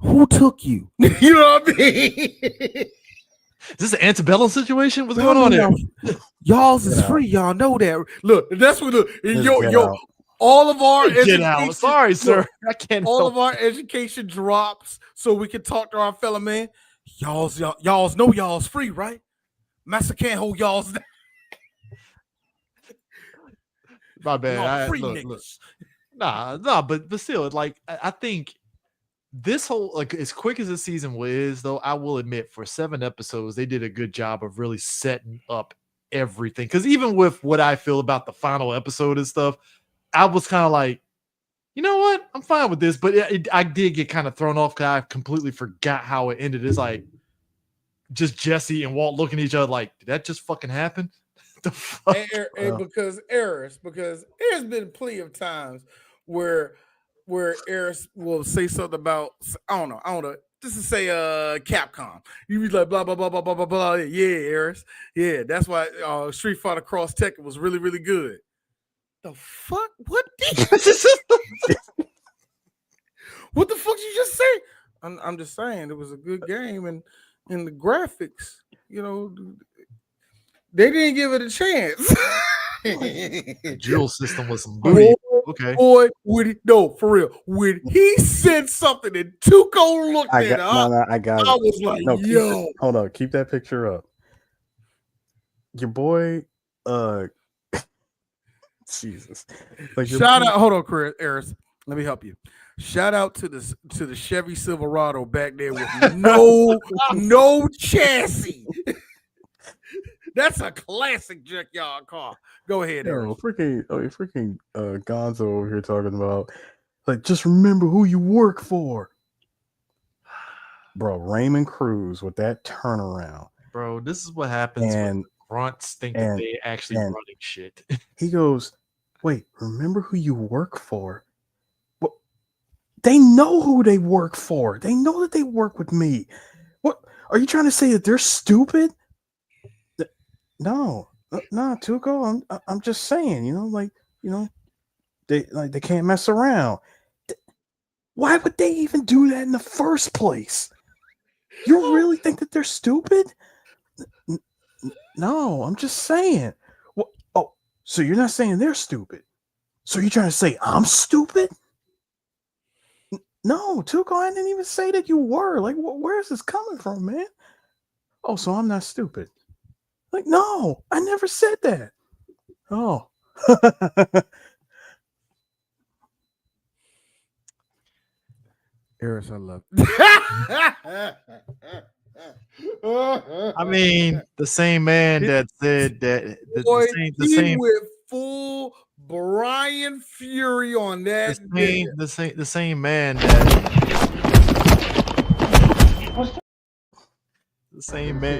[SPEAKER 1] who took you? You know what I mean?
[SPEAKER 2] Is this an antebellum situation? What's going on there?
[SPEAKER 1] Y'all's is free. Y'all know that. Look, that's what
[SPEAKER 3] Just get out.
[SPEAKER 1] all of our
[SPEAKER 2] Get out.
[SPEAKER 1] education-
[SPEAKER 2] Sorry, sir.
[SPEAKER 1] look,
[SPEAKER 2] I can't.
[SPEAKER 1] all
[SPEAKER 2] help
[SPEAKER 1] of our education drops so we can talk to our fellow man. Y'all's know y'all's free, right? Master can't hold y'all's down.
[SPEAKER 2] My bad.
[SPEAKER 1] Y'all free
[SPEAKER 2] Look.
[SPEAKER 1] niggas.
[SPEAKER 2] Nah, but still, like I think this whole, like, as quick as the season was, though, I will admit for 7 episodes they did a good job of really setting up everything. Because even with what I feel about the final episode and stuff, I was kind of like, you know what, I'm fine with this. But I did get kind of thrown off because I completely forgot how it ended. It's like just Jesse and Walt looking at each other like, did that just fucking happen? The fuck?
[SPEAKER 1] Because there's been plenty of times where Eris will say something about, I don't know. Just to say Capcom. You be like blah blah blah blah blah blah blah. Yeah, Eris. Yeah, that's why Street Fighter Cross Tekken was really, really good. The fuck? What did what the fuck did you just say? I'm just saying it was a good game, and the graphics, you know, they didn't give it a chance.
[SPEAKER 2] The dual system was some booty. Okay.
[SPEAKER 1] Boy, for real. When he said something and Tuco looked
[SPEAKER 3] I
[SPEAKER 1] at
[SPEAKER 3] got,
[SPEAKER 1] it,
[SPEAKER 3] I got
[SPEAKER 1] I
[SPEAKER 3] it.
[SPEAKER 1] was like,
[SPEAKER 3] No,
[SPEAKER 1] yo.
[SPEAKER 3] hold on, keep that picture up. Your boy, Jesus. Like
[SPEAKER 1] Shout out, hold on, Chris Eris. Let me help you. Shout out to the Chevy Silverado back there with no chassis. That's a classic junkyard car. Go ahead, Eris.
[SPEAKER 3] freaking Gonzo over here talking about, like, just remember who you work for. Bro, Raymond Cruz with that turnaround.
[SPEAKER 2] Bro, this is what happens when grunts think that they actually running shit.
[SPEAKER 3] He goes, wait, remember who you work for? Well, they know who they work for. They know that they work with me. What are you trying to say, that they're stupid? No, Tuco. I'm just saying, they can't mess around. Why would they even do that in the first place? You really think that they're stupid? No, I'm just saying. Oh, so you're not saying they're stupid? So you're trying to say I'm stupid? No, Tuco, I didn't even say that you were. Like, where is this coming from, man? Oh, so I'm not stupid. Like, no, I never said that. Oh.
[SPEAKER 1] Eris, I love.
[SPEAKER 2] I mean, the same man that said that
[SPEAKER 1] Boy,
[SPEAKER 2] the
[SPEAKER 1] he
[SPEAKER 2] same
[SPEAKER 1] went full Brian Fury on that.
[SPEAKER 2] the same man that the same man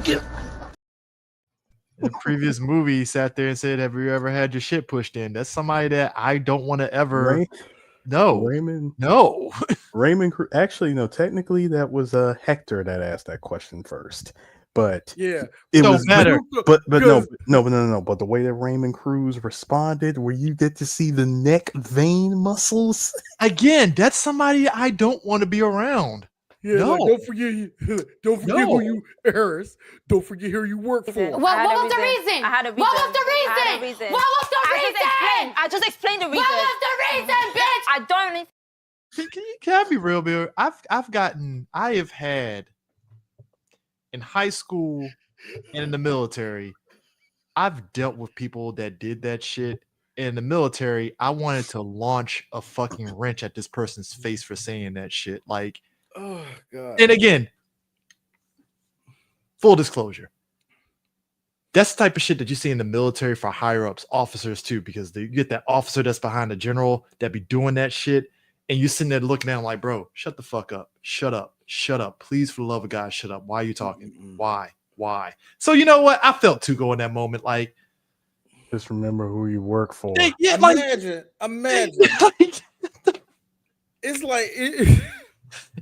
[SPEAKER 2] in the previous movie he sat there and said, "Have you ever had your shit pushed in?" That's somebody that I don't want to ever.
[SPEAKER 3] Raymond. Actually, no. Technically, that was Hector that asked that question first. But
[SPEAKER 1] yeah,
[SPEAKER 3] it
[SPEAKER 2] don't
[SPEAKER 3] was
[SPEAKER 2] matter.
[SPEAKER 3] But no. But the way that Raymond Cruz responded, where you get to see the neck vein muscles.
[SPEAKER 2] Again, that's somebody I don't want to be around.
[SPEAKER 1] Yeah,
[SPEAKER 2] No.
[SPEAKER 1] like, don't forget who you Eris. Don't forget who you work for.
[SPEAKER 8] What was the reason? I had a reason. What was the reason? What was the reason? I just explained the reason. What was the reason, bitch? I don't.
[SPEAKER 2] Can I be real, Bill? I have had in high school and in the military, I've dealt with people that did that shit. In the military, I wanted to launch a fucking wrench at this person's face for saying that shit. Like,
[SPEAKER 1] oh god.
[SPEAKER 2] And again, full disclosure, that's the type of shit that you see in the military for higher ups, officers too, because you get that officer that's behind the general that be doing that shit, and you sitting there looking at him like, bro, shut the fuck up, shut up, please, for the love of God, shut up. Why are you talking? Why? So you know what? I felt Tuco in that moment, like,
[SPEAKER 3] just remember who you work for.
[SPEAKER 2] Yeah,
[SPEAKER 1] imagine. It's like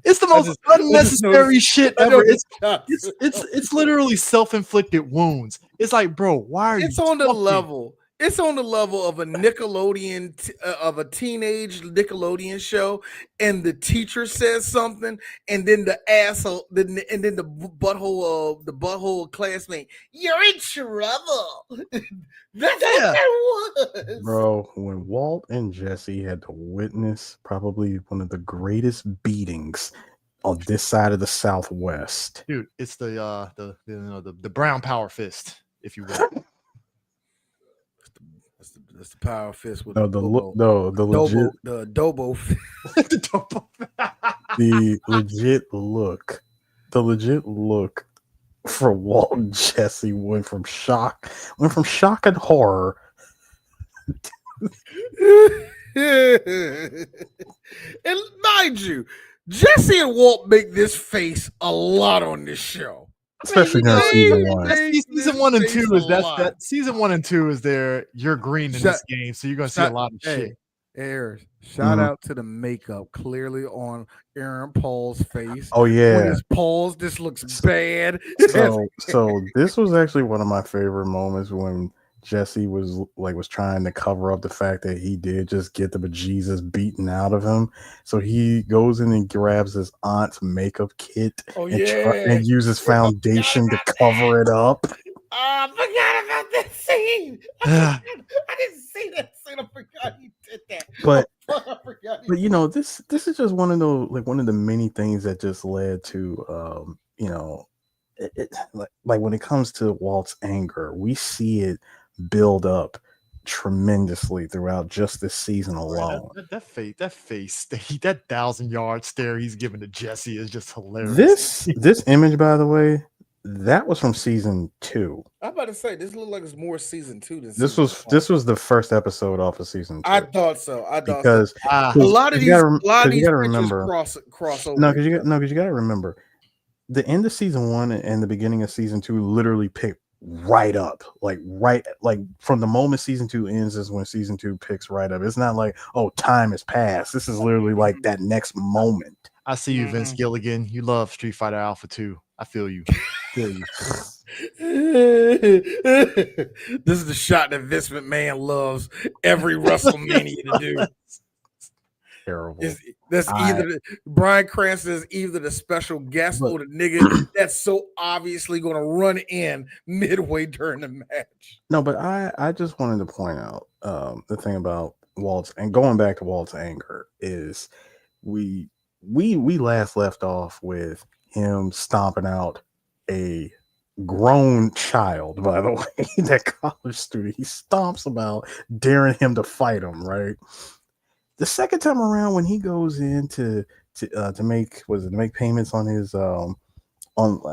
[SPEAKER 2] it's the most unnecessary shit ever. It's literally self-inflicted wounds. It's like, bro, why are you?
[SPEAKER 1] It's on the level. It's on the level of a Nickelodeon, of a teenage Nickelodeon show, and the teacher says something, and then the asshole, and then the butthole classmate, you're in trouble. That's what that was,
[SPEAKER 3] bro. When Walt and Jesse had to witness probably one of the greatest beatings on this side of the Southwest,
[SPEAKER 2] dude, it's the brown power fist, if you will.
[SPEAKER 1] That's the power fist with
[SPEAKER 3] the legit
[SPEAKER 1] the adobo
[SPEAKER 3] the legit look for Walt and Jesse went from shock and horror.
[SPEAKER 1] And mind you, Jesse and Walt make this face a lot on this show.
[SPEAKER 3] Especially during season one.
[SPEAKER 2] Season 1 and 2 is that season 1 and 2 is there. You're green in this game, so you're gonna see a lot of shit.
[SPEAKER 1] Eris, shout out to the makeup clearly on Aaron Paul's face.
[SPEAKER 3] Oh yeah,
[SPEAKER 1] when his paws, this looks bad.
[SPEAKER 3] So this was actually one of my favorite moments when Jesse was trying to cover up the fact that he did just get the bejesus beaten out of him. So he goes in and grabs his aunt's makeup kit and uses foundation to cover it up.
[SPEAKER 1] I forgot about that scene. I didn't see that scene. I forgot he did that.
[SPEAKER 3] But you know, this is just one of the many things that just led to like when it comes to Walt's anger, we see it build up tremendously throughout just this season alone.
[SPEAKER 2] That face, that 1,000-yard stare he's giving to Jesse is just hilarious.
[SPEAKER 3] This image, by the way, that was from season 2.
[SPEAKER 1] I'm about to say this looked like it's more season 2 than
[SPEAKER 3] this was the first episode off of season 2.
[SPEAKER 1] I thought so.
[SPEAKER 3] Because
[SPEAKER 1] a lot of these
[SPEAKER 3] remember
[SPEAKER 1] cross over.
[SPEAKER 3] No, because you gotta remember the end of season 1 and the beginning of season 2 literally pick right up, like from the moment season 2 ends is when season 2 picks right up. It's not like, oh, time has passed. This is literally like that next moment.
[SPEAKER 2] I see you, Vince Gilligan. You love Street Fighter Alpha 2. I feel you.
[SPEAKER 1] This is the shot that Vince McMahon loves every WrestleMania to do.
[SPEAKER 3] terrible.
[SPEAKER 1] That's either Bryan Cranston is either the special guest or the nigga that's so obviously going to run in midway during the match.
[SPEAKER 3] No, but I just wanted to point out the thing about Walt's, and going back to Walt's anger, is we last left off with him stomping out a grown child, by the way, that college student. He stomps him out, daring him to fight him, right? The second time around, when he goes in to make payments on his on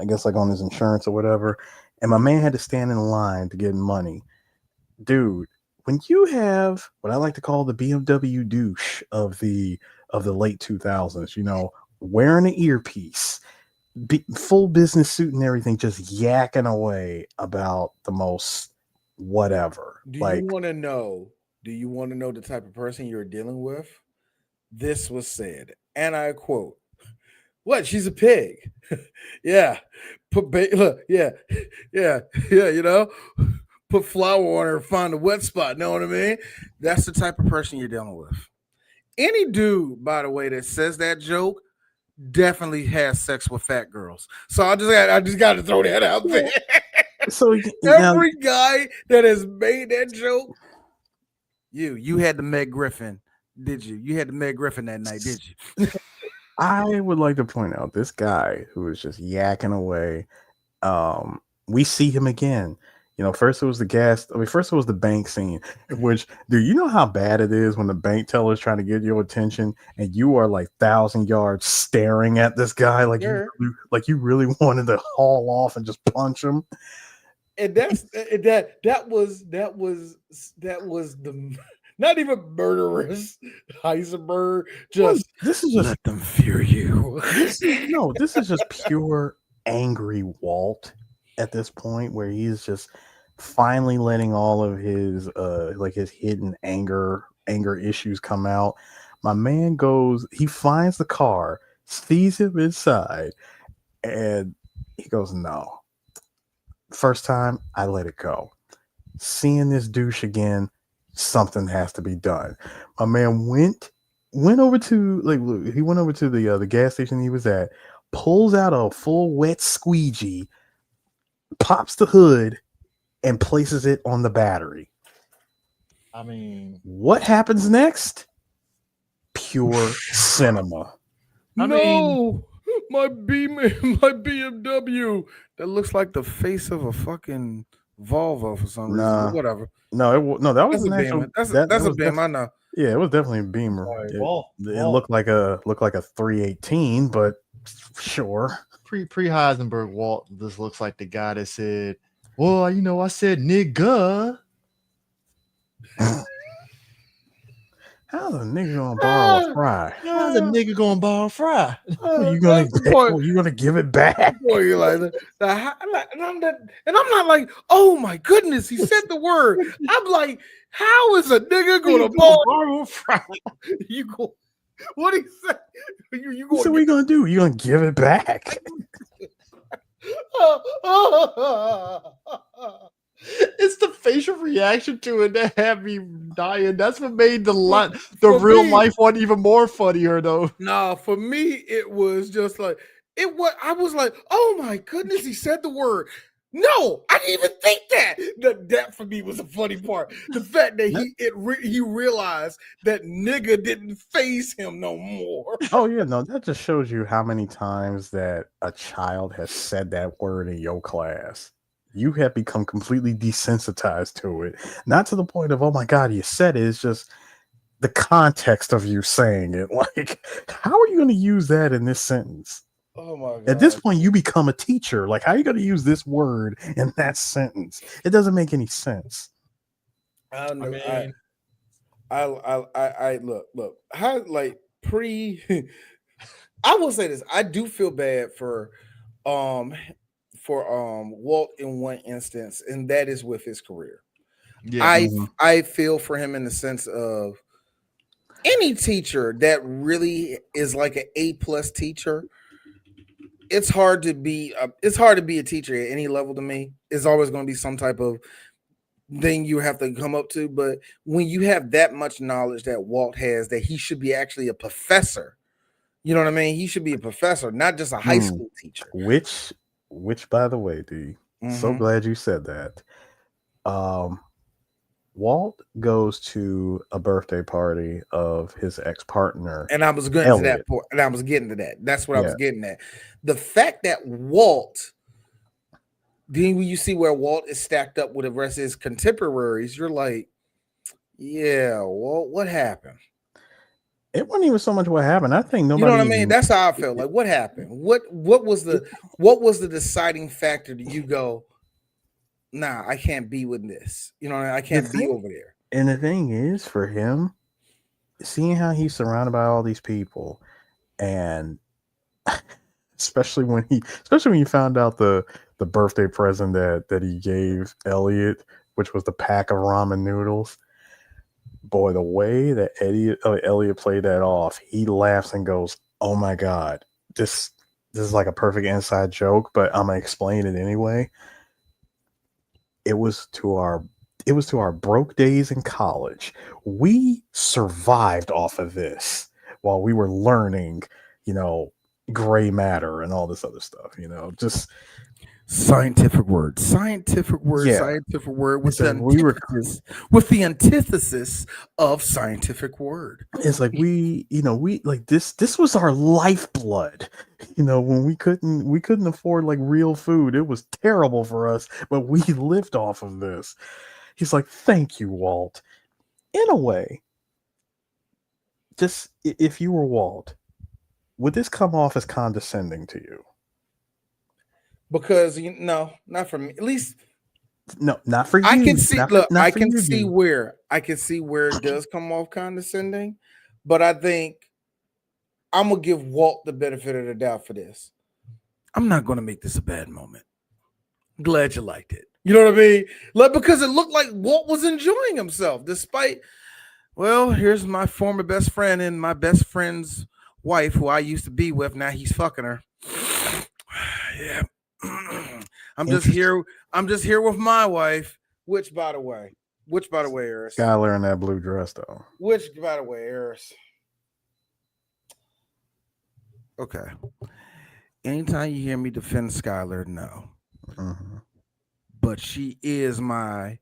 [SPEAKER 3] his insurance or whatever, and my man had to stand in line to get money. Dude, when you have what I like to call the BMW douche of the late 2000s, wearing an earpiece, full business suit and everything, just yakking away about the most whatever.
[SPEAKER 1] Do you want to know the type of person you're dealing with? This was said, and I quote, "What? She's a pig." Yeah. Yeah. Put flour on her, find a wet spot. Know what I mean? That's the type of person you're dealing with. Any dude, by the way, that says that joke definitely has sex with fat girls. So I just got to throw that out there.
[SPEAKER 3] So
[SPEAKER 1] every guy that has made that joke, you had the Meg Griffin, did you? You had the Meg Griffin that night, did you?
[SPEAKER 3] I would like to point out this guy who is just yakking away. We see him again. First it was the bank scene, which, do you know how bad it is when the bank teller is trying to get your attention and you are like 1,000 yards staring at this guy like you really wanted to haul off and just punch him.
[SPEAKER 1] And that was the not even murderous Heisenberg.
[SPEAKER 3] This is just let them fear you. This is just pure angry Walt at this point, where he's just finally letting all of his his hidden anger issues come out. My man he finds the car, sees him inside, and he goes, "No. First time, I let it go. Seeing this douche again, something has to be done." My man went over to the gas station he was at, pulls out a full wet squeegee, pops the hood, and places it on the battery.
[SPEAKER 2] I mean,
[SPEAKER 3] what happens next? Pure cinema.
[SPEAKER 1] My BMW that looks like the face of a fucking Volvo for some reason. Whatever.
[SPEAKER 3] No, that was
[SPEAKER 1] a Beamer. That's a Beamer. I know.
[SPEAKER 3] Yeah, it was definitely a Beamer. It looked like a 318, but sure.
[SPEAKER 2] Pre Heisenberg Walt, this looks like the guy that said, "Well, I said nigga."
[SPEAKER 3] How's a nigga gonna borrow a fry?
[SPEAKER 2] How's a nigga gonna borrow a fry?
[SPEAKER 3] You gonna give it back?
[SPEAKER 1] Boy, you're like, and I'm not like, oh my goodness, he said the word. I'm like, how is a nigga gonna borrow a fry? What he said?
[SPEAKER 3] So what you gonna do? You gonna give it back?
[SPEAKER 2] It's the facial reaction to it that had me dying. That's what made the real life one even more funnier, though.
[SPEAKER 1] Nah, for me, it was just like I was like, oh my goodness, he said the word. No, I didn't even think that. That for me was a funny part. The fact that he realized that nigga didn't faze him no more.
[SPEAKER 3] Oh yeah, no, that just shows you how many times that a child has said that word in your class. You have become completely desensitized to it. Not to the point of, oh my God, you said it. It's just the context of you saying it. Like, how are you going to use that in this sentence?
[SPEAKER 1] Oh my God.
[SPEAKER 3] At this point, you become a teacher. Like, how are you going to use this word in that sentence? It doesn't make any sense.
[SPEAKER 1] I don't know. I look. How I will say this. I do feel bad for Walt in one instance, and that is with his career. Yeah. I feel for him in the sense of any teacher that really is like an A+ teacher. It's hard to be a teacher at any level. To me, it's always going to be some type of thing you have to come up to. But when you have that much knowledge that Walt has, that he should be actually a professor. You know what I mean? He should be a professor, not just a high school teacher.
[SPEAKER 3] Which, by the way, D, so glad you said that. Walt goes to a birthday party of his ex-partner,
[SPEAKER 1] and I was getting to that point, and I was getting to that. That's what I was getting at. The fact that Walt, then when you see where Walt is stacked up with the rest of his contemporaries, you're like, yeah, Walt, what happened?
[SPEAKER 3] It wasn't even so much what happened. I think nobody.
[SPEAKER 1] You know what I mean? That's how I felt. Like, what happened? What was the deciding factor that you go, nah, I can't be with this. You know, I can't be over there.
[SPEAKER 3] And the thing is, for him, seeing how he's surrounded by all these people, and especially when you found out the birthday present that he gave Elliot, which was the pack of ramen noodles. Boy, the way that Elliot played that off, he laughs and goes, "Oh my God, this is like a perfect inside joke, but I'm gonna explain it anyway." It was to our broke days in college. We survived off of this while we were learning, gray matter and all this other stuff, just
[SPEAKER 1] scientific word with the antithesis of scientific word.
[SPEAKER 3] It's like we like this was our lifeblood. When we couldn't afford like real food, it was terrible for us, but we lived off of this. He's like, thank you, Walt. In a way, just if you were Walt, would this come off as condescending to you?
[SPEAKER 1] Because not for me. At least,
[SPEAKER 3] no, not for you.
[SPEAKER 1] I can see. I can see where it does come off condescending, but I think I'm gonna give Walt the benefit of the doubt for this. I'm not gonna make this a bad moment. Glad you liked it. You know what I mean? Like, because it looked like Walt was enjoying himself, despite. Well, here's my former best friend and my best friend's wife, who I used to be with. Now he's fucking her. Yeah. I'm just here with my wife, which by the way, Eris.
[SPEAKER 3] Skylar in that blue dress though.
[SPEAKER 1] Which by the way, Eris. Okay. Anytime you hear me defend Skylar, no.
[SPEAKER 3] Mm-hmm.
[SPEAKER 1] But she is my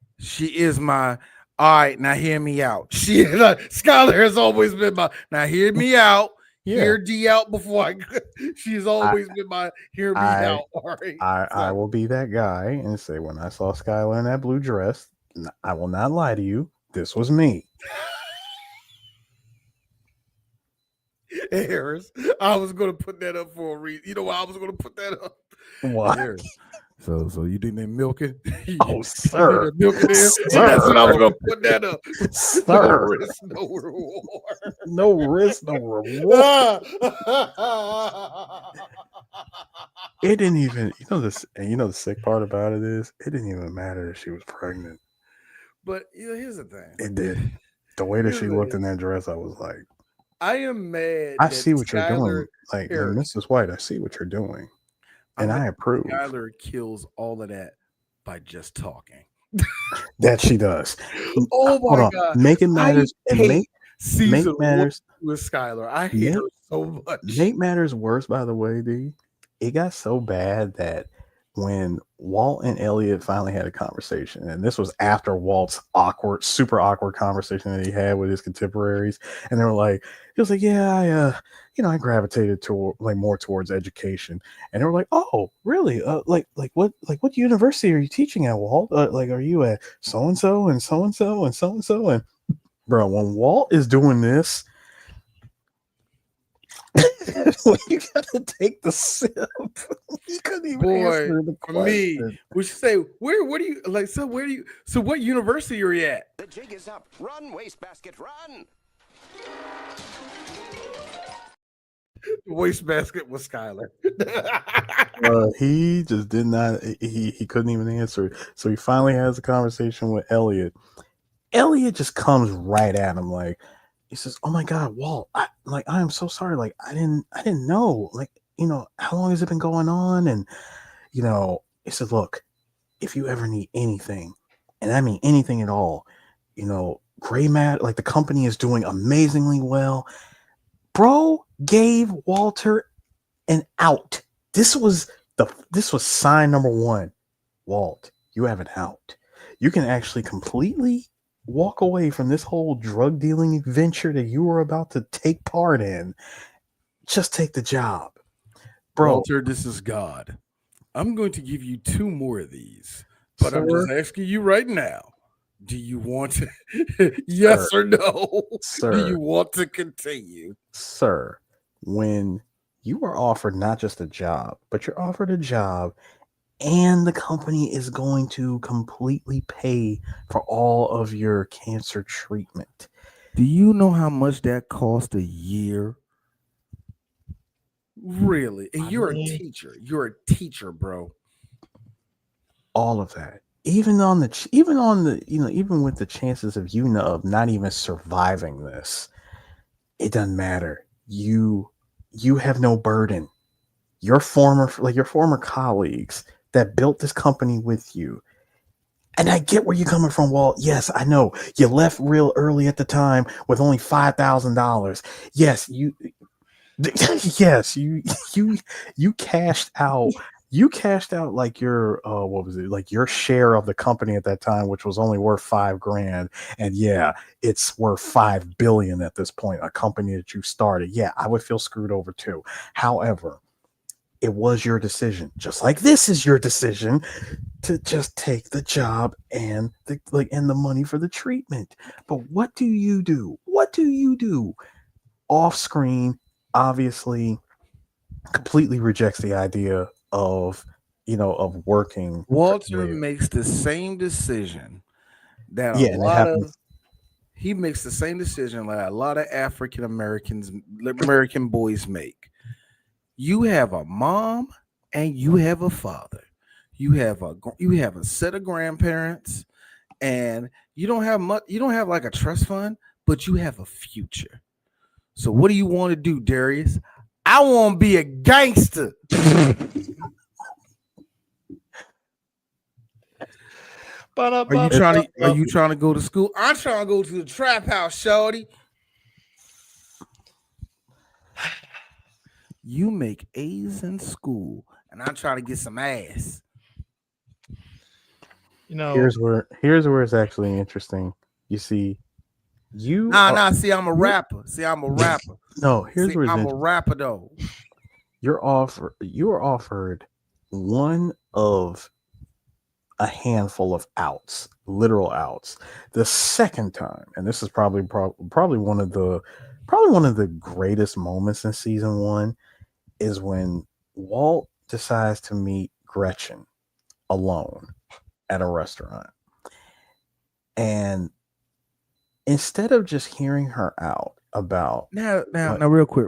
[SPEAKER 1] all right, now hear me out. Skylar has always been my now hear me out. Yeah. Hear D out before I. She's always been my hear me out. Right.
[SPEAKER 3] I will be that guy and say, when I saw Skylar in that blue dress, I will not lie to you. This was me.
[SPEAKER 1] Harris, I was going to put that up for a reason. You know why I was going to put that up?
[SPEAKER 3] What?
[SPEAKER 1] So you think they milking?
[SPEAKER 3] Oh, sir.
[SPEAKER 1] Milking there?
[SPEAKER 3] Sir.
[SPEAKER 1] That's what I was going to put that up.
[SPEAKER 3] Sir.
[SPEAKER 1] No risk, no reward.
[SPEAKER 3] No risk, no reward. It didn't even, the sick part about it is, it didn't even matter if she was pregnant.
[SPEAKER 1] But here's the thing.
[SPEAKER 3] It did. The way that she looked in that dress, I was like,
[SPEAKER 1] I am mad.
[SPEAKER 3] I see what you're doing. Like, Mrs. White, I see what you're doing. And I approve.
[SPEAKER 1] Skylar kills all of that by just talking.
[SPEAKER 3] That she does.
[SPEAKER 1] Oh my God.
[SPEAKER 3] Make it matters. Make matters
[SPEAKER 1] with Skylar. I hate her so much.
[SPEAKER 3] Make matters worse, by the way, D. It got so bad that when Walt and Elliot finally had a conversation, and this was after Walt's super awkward conversation that he had with his contemporaries, and they were like, he was like, yeah, I gravitated toward more towards education, and they were like, oh, really? Like what university are you teaching at, Walt? Like, are you at so and so and so and so and so and so? And bro, when Walt is doing this. You gotta take the sip. You couldn't even answer the question.
[SPEAKER 1] Me, we should say, what do you like? So what university are you at?
[SPEAKER 9] The jig is up. Run, wastebasket, run.
[SPEAKER 1] The wastebasket was Skylar.
[SPEAKER 3] He just did not. He couldn't even answer it. So he finally has a conversation with Elliot. Elliot just comes right at him like. He says, "Oh my God, Walt! I am so sorry. Like, I didn't know. Like, how long has it been going on?" And he said, "Look, if you ever need anything, and I mean anything at all. Gray matter, like the company is doing amazingly well. Bro gave Walter an out. This was sign number one. Walt, you have an out. You can actually completely walk away from this whole drug dealing adventure that you were about to take part in. Just take the job. Bro.
[SPEAKER 1] Walter, this is God. I'm going to give you 2 more of these, but
[SPEAKER 3] Sir?
[SPEAKER 1] I'm just asking you right now. Do you want to? Yes or no?
[SPEAKER 3] Sir.
[SPEAKER 1] Do you want to continue?
[SPEAKER 3] Sir, when you are offered not just a job, but you're offered a job and the company is going to completely pay for all of your cancer treatment.
[SPEAKER 1] Do you know how much that cost a year? Really? And you're a teacher. You're a teacher, bro.
[SPEAKER 3] All of that. Even with the chances of of not even surviving this, it doesn't matter. You have no burden. Your former colleagues that built this company with you. And I get where you're coming from, Walt. Yes, I know you left real early at the time with only $5,000. Yes, you cashed out. You cashed out like your what was it, like your share of the company at that time, which was only worth $5,000. And yeah, it's worth $5 billion at this point. A company that you started. Yeah, I would feel screwed over too. However, it was your decision, just like this is your decision, to just take the job and the money for the treatment. But what do you do? What do you do? Off screen, obviously, completely rejects the idea of working.
[SPEAKER 1] Walter makes the same decision that he makes the same decision that a lot of African American boys make. You have a mom and you have a father. You have a set of grandparents, and you don't have much. You don't have like a trust fund, but you have a future. So what do you want to do, Darius? I want to be a gangster. Are you trying to go to school? I'm trying to go to the trap house, shorty. You make A's in school, and I'm trying to get some ass.
[SPEAKER 3] Here's where it's actually interesting. You see, See,
[SPEAKER 1] I'm a rapper. See, I'm a rapper.
[SPEAKER 3] No, here's where
[SPEAKER 1] I'm a rapper though.
[SPEAKER 3] You are offered one of a handful of outs, literal outs. The second time, and this is probably one of the greatest moments in season 1, is when Walt decides to meet Gretchen alone at a restaurant. And instead of just hearing her out about
[SPEAKER 1] now, real quick,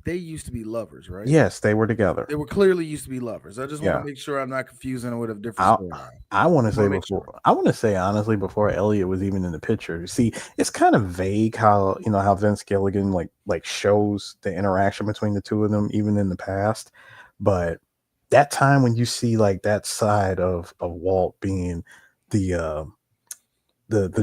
[SPEAKER 1] they used to be lovers, right?
[SPEAKER 3] Yes, they were together.
[SPEAKER 1] They were clearly used to be lovers. I just want to make sure I'm not confusing it with a different storyline.
[SPEAKER 3] I want to say honestly, before Elliot was even in the picture. See, it's kind of vague how Vince Gilligan like shows the interaction between the two of them even in the past, but that time when you see like that side of Walt being the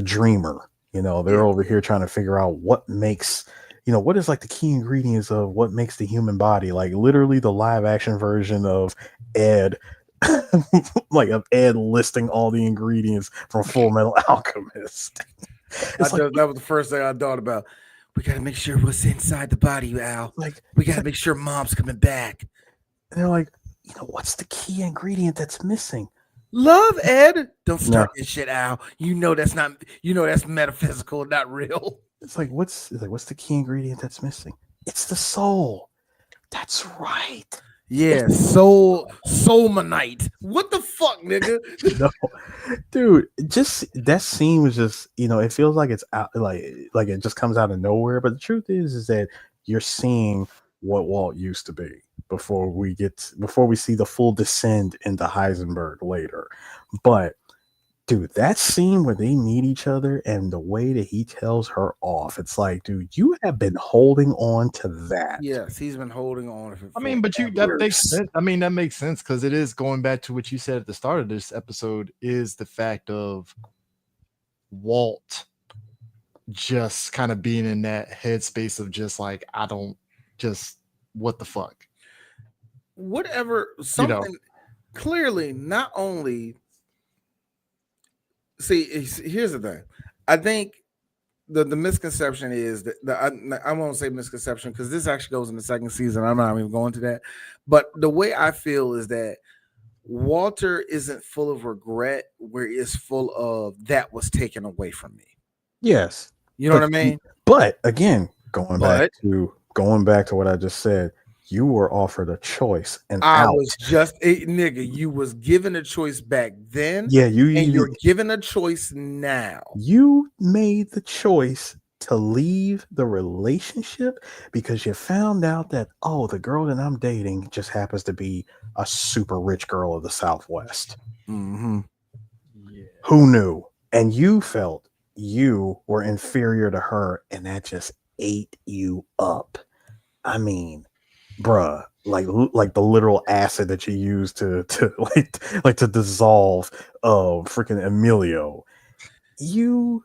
[SPEAKER 3] dreamer, they're over here trying to figure out what makes, what is like the key ingredients of what makes the human body, like literally the live action version of Ed, like of Ed listing all the ingredients from Full Metal Alchemist.
[SPEAKER 1] That was the first thing I thought about. We got to make sure what's inside the body, Al. Like, we got to make sure Mom's coming back.
[SPEAKER 3] And they're like, what's the key ingredient that's missing?
[SPEAKER 1] Love, Ed. Don't start this shit, Al. That's metaphysical, not real.
[SPEAKER 3] It's like, what's the key ingredient that's missing? It's the soul. That's right.
[SPEAKER 1] Yeah, soulmanite. What the fuck, nigga?
[SPEAKER 3] No, dude, just that scene was just, it feels like it's out, like it just comes out of nowhere. But the truth is that you're seeing what Walt used to be before we see the full descend into Heisenberg later. But dude, that scene where they meet each other and the way that he tells her off, it's like, dude, you have been holding on to that.
[SPEAKER 1] Yes, he's been holding on.
[SPEAKER 2] I mean, but that makes sense. I mean, that makes sense because it is going back to what you said at the start of this episode is the fact of Walt just kind of being in that headspace of just like, I don't just what the fuck.
[SPEAKER 1] Whatever, something clearly not only here's the thing. I think the misconception is that I won't say misconception because this actually goes in the second season. I'm not even going to that. But the way I feel is that Walter isn't full of regret where it's full of that was taken away from me.
[SPEAKER 3] Yes.
[SPEAKER 1] You know what I mean?
[SPEAKER 3] But again, going back to what I just said, you were offered a choice and
[SPEAKER 1] was just a nigga. You was given a choice back then.
[SPEAKER 3] Yeah,
[SPEAKER 1] you're given a choice now.
[SPEAKER 3] You made the choice to leave the relationship because you found out that the girl that I'm dating just happens to be a super rich girl of the Southwest.
[SPEAKER 1] Mm-hmm.
[SPEAKER 3] Yeah. Who knew? And you felt you were inferior to her, and that just ate you up. I mean, bruh, like the literal acid that you use to dissolve freaking Emilio. You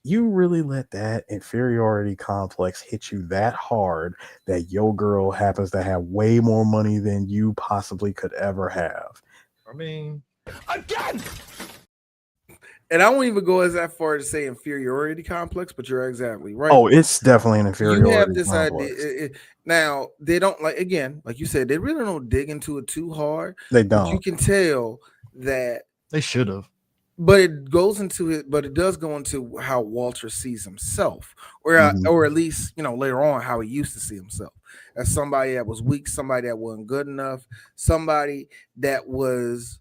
[SPEAKER 3] really let that inferiority complex hit you that hard that your girl happens to have way more money than you possibly could ever have.
[SPEAKER 2] I mean,
[SPEAKER 1] again. And I won't even go as that far to say inferiority complex, but you're exactly right.
[SPEAKER 3] Oh, it's definitely an inferiority.
[SPEAKER 1] You have this
[SPEAKER 3] complex.
[SPEAKER 1] idea. Now, they don't like you said, they really don't dig into it too hard.
[SPEAKER 3] They don't.
[SPEAKER 1] But you can tell that
[SPEAKER 2] they should have.
[SPEAKER 1] But it goes into it. But it does go into how Walter sees himself, or at least later on how he used to see himself as somebody that was weak, somebody that wasn't good enough, somebody that was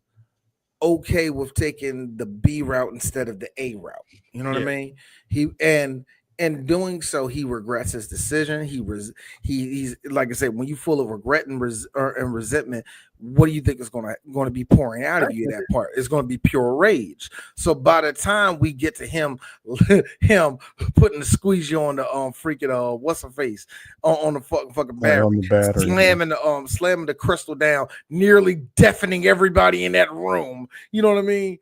[SPEAKER 1] okay with taking the B route instead of the A route. You know what I mean? And doing so, he regrets his decision. He's like I said, when you full of regret and resentment, what do you think is going to be pouring out of you? That part is going to be pure rage. So by the time we get to him putting the squeegee on the freaking what's her face on the fucking battery, slamming the crystal down, nearly deafening everybody in that room. You know what I mean?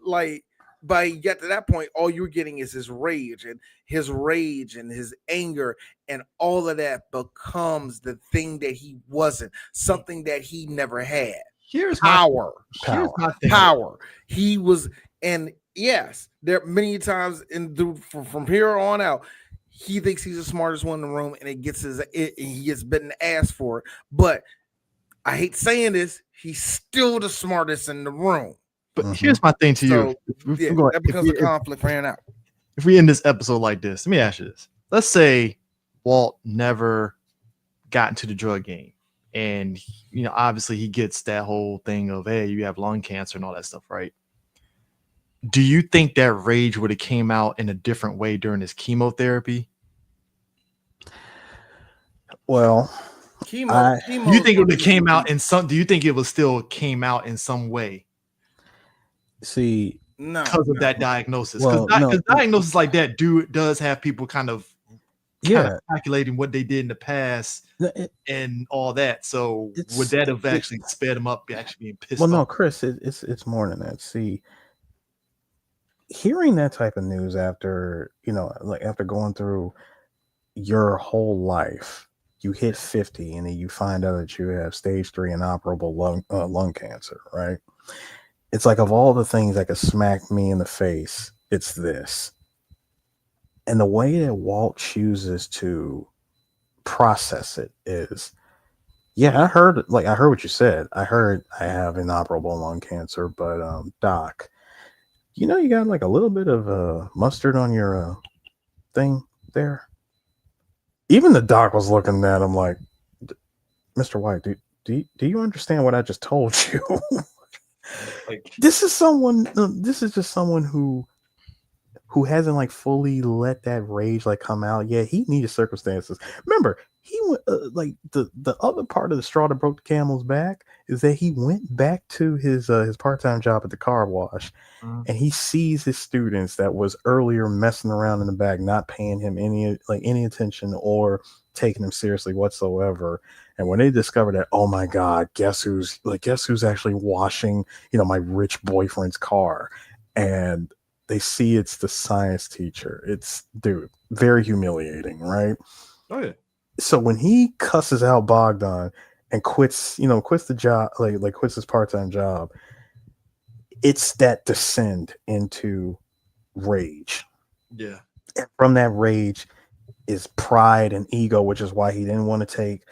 [SPEAKER 1] Like, by you get to that point, all you're getting is his rage and his anger, and all of that becomes the thing that he wasn't, something that he never had.
[SPEAKER 2] Here's
[SPEAKER 1] power.
[SPEAKER 2] Power.
[SPEAKER 1] He was, and yes, there are many times from here on out, he thinks he's the smartest one in the room, and he gets bitten the ass for it. But I hate saying this, he's still the smartest in the room.
[SPEAKER 2] But here's my thing to you.
[SPEAKER 1] That becomes a conflict ran out.
[SPEAKER 2] If we end this episode like this, let me ask you this. Let's say Walt never got into the drug game. And, obviously he gets that whole thing of, hey, you have lung cancer and all that stuff, right? Do you think that rage would have came out in a different way during his chemotherapy?
[SPEAKER 3] Well,
[SPEAKER 2] do you think it would have came out in some? Do you think it was still came out in some way?
[SPEAKER 3] See,
[SPEAKER 2] because of that diagnosis, because diagnosis like that does have people kind of calculating what they did in the past and all that. So would that have actually sped him up, actually being pissed off?
[SPEAKER 3] Well, no, Chris, it's more than that. See, hearing that type of news after after going through your whole life, you hit 50 and then you find out that you have stage 3 inoperable lung cancer, right? It's like, of all the things that could smack me in the face, it's this. And the way that Walt chooses to process it is, I heard what you said. I heard I have inoperable lung cancer, but doc, you got like a little bit of mustard on your thing there. Even the doc was looking at him like, Mr. White, do you understand what I just told you? This is just someone who who hasn't like fully let that rage like come out. Yeah, he needed circumstances. Remember, he went like the other part of the straw that broke the camel's back is that he went back to his part-time job at the car wash, and he sees his students that was earlier messing around in the back, not paying him any attention or taking him seriously whatsoever. And when they discover that, oh my God, guess who's actually washing, my rich boyfriend's car, and they see it's the science teacher. It's, dude, very humiliating, right?
[SPEAKER 2] Oh yeah.
[SPEAKER 3] So when he cusses out Bogdan and quits the job, like quits his part-time job, it's that descend into rage.
[SPEAKER 2] Yeah.
[SPEAKER 3] And from that rage is pride and ego, which is why he didn't want to take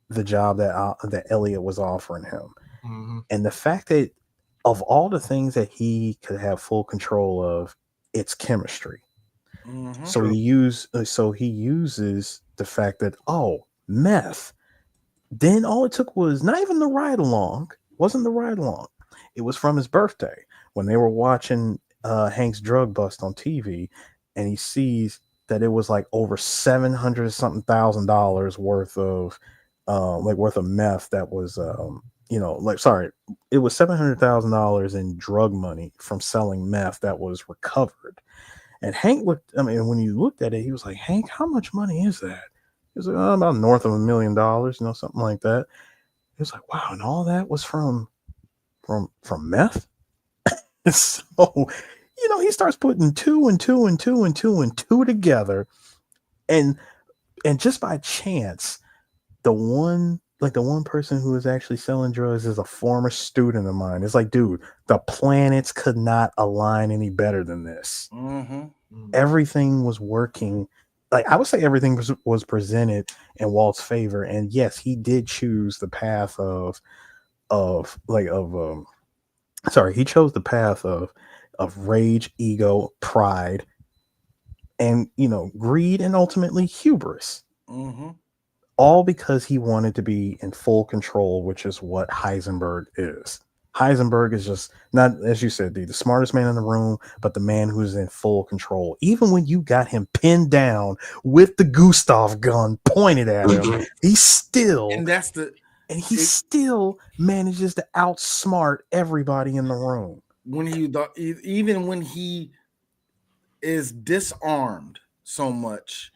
[SPEAKER 3] the job that Elliot was offering him.
[SPEAKER 2] Mm-hmm.
[SPEAKER 3] And the fact that of all the things that he could have full control of, it's chemistry.
[SPEAKER 1] Mm-hmm.
[SPEAKER 3] So he uses the fact that, meth. Then all it took was not even the ride along. Wasn't the ride along. It was from his birthday when they were watching Hank's drug bust on TV, and he sees that it was like over $700 something thousand worth of meth that was it was $700,000 in drug money from selling meth that was recovered. And Hank when you looked at it, he was like, Hank, how much money is that? He was like, about north of $1 million, something like that. He was like, wow, and all that was from meth. So, he starts putting two and two and two and two and two together, and just by chance, the one person who is actually selling drugs is a former student of mine. It's like, dude, the planets could not align any better than this.
[SPEAKER 1] Mm-hmm.
[SPEAKER 3] Everything was working. Like, I would say everything was presented in Walt's favor. And yes, he did choose the path he chose the path of rage, ego, pride, and, greed, and ultimately hubris.
[SPEAKER 1] Mm-hmm.
[SPEAKER 3] All because he wanted to be in full control, which is what Heisenberg is. Heisenberg is just not, as you said, the smartest man in the room, but the man who's in full control. Even when you got him pinned down with the Gustav gun pointed at him, he still manages to outsmart everybody in the room.
[SPEAKER 1] Even when he is disarmed so much,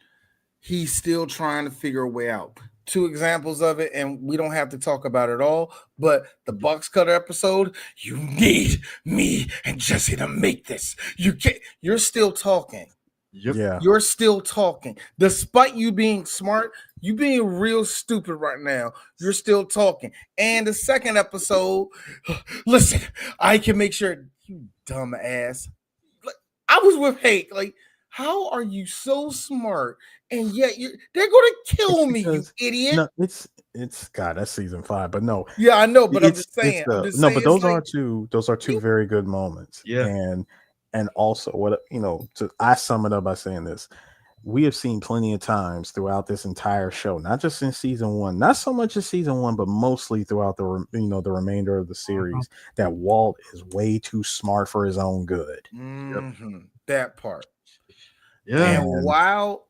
[SPEAKER 1] he's still trying to figure a way out. 2 examples of it, and we don't have to talk about it all, but the box cutter episode, you need me and Jesse to make this. You're still talking.
[SPEAKER 2] Yep.
[SPEAKER 3] Yeah.
[SPEAKER 1] You're still talking. Despite you being smart, you being real stupid right now, you're still talking. And the second episode, listen, I can make sure, you dumb ass. I was with Hank, like, how are you so smart? And yet they're gonna kill me, you idiot.
[SPEAKER 3] No, it's God, that's season 5, but no.
[SPEAKER 1] Yeah, I know, but I'm just saying.
[SPEAKER 3] But those are two very good moments.
[SPEAKER 2] Yeah.
[SPEAKER 3] And also I sum it up by saying this. We have seen plenty of times throughout this entire show, not just in season 1, not so much in season 1, but mostly throughout the remainder of the series, that Walt is way too smart for his own good.
[SPEAKER 1] Mm-hmm. That part.
[SPEAKER 2] Yeah.
[SPEAKER 1] And while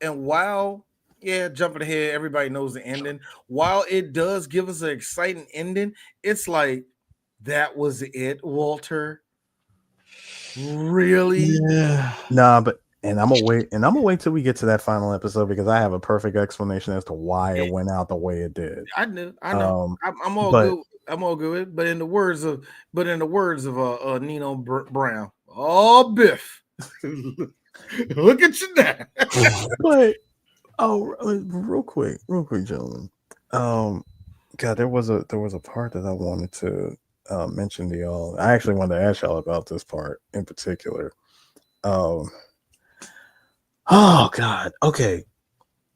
[SPEAKER 1] jumping ahead, everybody knows the ending. While it does give us an exciting ending, it's like, that was it, Walter. Really?
[SPEAKER 2] Yeah.
[SPEAKER 3] Nah, but I'm gonna wait till we get to that final episode, because I have a perfect explanation as to why it went out the way it did.
[SPEAKER 1] I know. I'm all good. I'm all good. But in the words of Nino Brown, oh, Biff, look at you now.
[SPEAKER 3] But real quick, gentlemen. God, there was a part that I wanted to mention to y'all. I actually wanted to ask y'all about this part in particular. Oh God. Okay.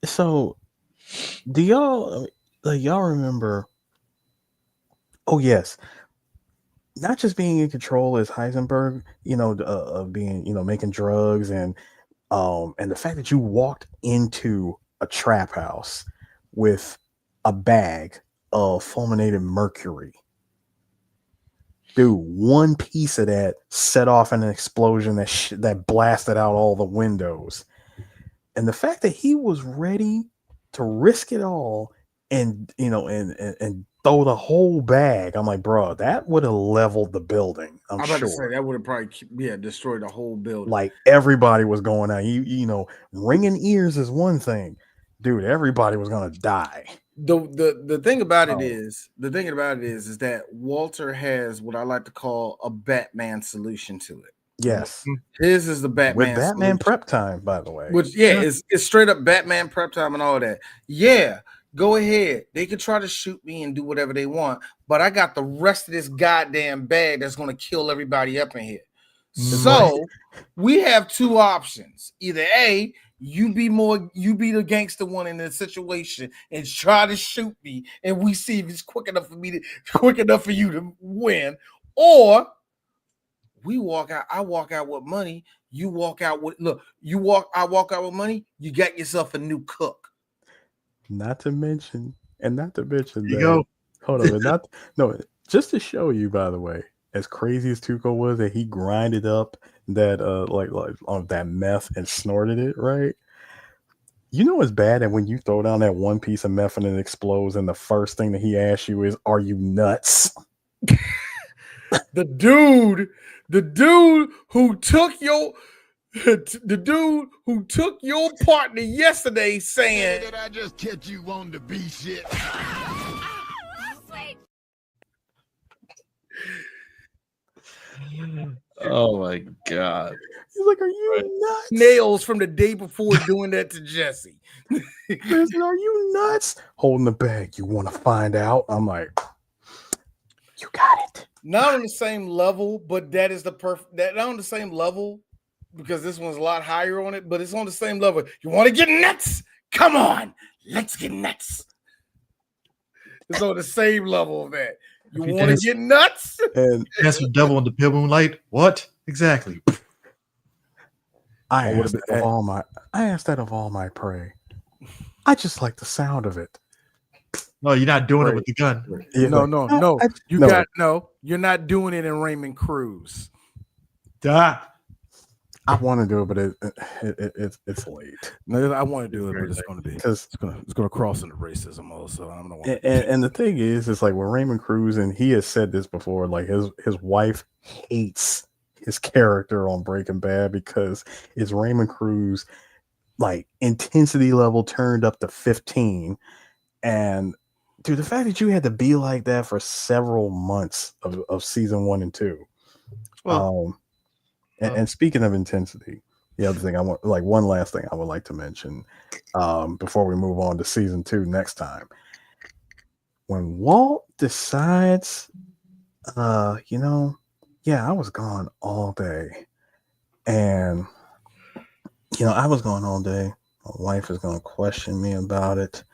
[SPEAKER 3] So, do y'all remember? Oh yes. Not just being in control as Heisenberg, of being, making drugs, and the fact that you walked into a trap house with a bag of fulminated mercury. Dude, one piece of that set off an explosion that blasted out all the windows. And the fact that he was ready to risk it all and throw the whole bag, I'm like, bro, that would have leveled the building. I'm
[SPEAKER 1] about to
[SPEAKER 3] sure.
[SPEAKER 1] say that would have probably destroyed the whole building.
[SPEAKER 3] Like everybody was going out. Ringing ears is one thing, dude. Everybody was gonna die.
[SPEAKER 1] The thing about it is that Walter has what I like to call a Batman solution to it.
[SPEAKER 3] Yes,
[SPEAKER 1] his is the Batman
[SPEAKER 3] with Batman
[SPEAKER 1] solution.
[SPEAKER 3] prep time, by the way.
[SPEAKER 1] Which it's straight up Batman prep time and all that. Yeah, go ahead. They can try to shoot me and do whatever they want, but I got the rest of this goddamn bag that's gonna kill everybody up in here. So we have two options. Either A, you be the gangster one in the situation and try to shoot me, and we see if it's quick enough for you to win, or we walk out. I walk out with money. You walk out with I walk out with money. You got yourself a new cook.
[SPEAKER 3] Not to mention that.
[SPEAKER 2] You go.
[SPEAKER 3] Hold on, just to show you, by the way, as crazy as Tuco was, that he grinded up that on that meth and snorted it, right? You know it's bad that when you throw down that one piece of meth and it explodes, and the first thing that he asks you is, "Are you nuts?"
[SPEAKER 1] The dude who took your partner yesterday saying,
[SPEAKER 10] "Did I just catch you on the B shit?"
[SPEAKER 11] Oh my god.
[SPEAKER 3] He's like, "Are you nuts?"
[SPEAKER 1] Nails from the day before doing that to Jesse.
[SPEAKER 3] Chris, are you nuts? Holding the bag. You want to find out? I'm like, you got it.
[SPEAKER 1] Not on the same level, but that is not on the same level because this one's a lot higher on it, but it's on the same level. You want to get nuts? Come on, let's get nuts. It's on the same level of that. You want to get nuts?
[SPEAKER 3] And
[SPEAKER 2] that's the devil in the pale moonlight. What exactly?
[SPEAKER 3] I asked that of all my prey. I just like the sound of it.
[SPEAKER 2] No, you're not doing it with the gun.
[SPEAKER 3] Yeah,
[SPEAKER 1] No. You're not doing it in Raymond Cruz.
[SPEAKER 2] Duh.
[SPEAKER 3] I want to do it, but it's late.
[SPEAKER 1] No, I want to do it, but it's going to be because it's going to cross into racism also. I don't know.
[SPEAKER 3] And the thing is, it's like with Raymond Cruz, and he has said this before. Like his wife hates his character on Breaking Bad because it's Raymond Cruz, like intensity level turned up to 15, and dude, the fact that you had to be like that for several months of season 1 and 2. Well, and speaking of intensity, the other thing one last thing I would like to mention before we move on to season 2 next time. When Walt decides, I was gone all day. And, I was gone all day. My wife is going to question me about it.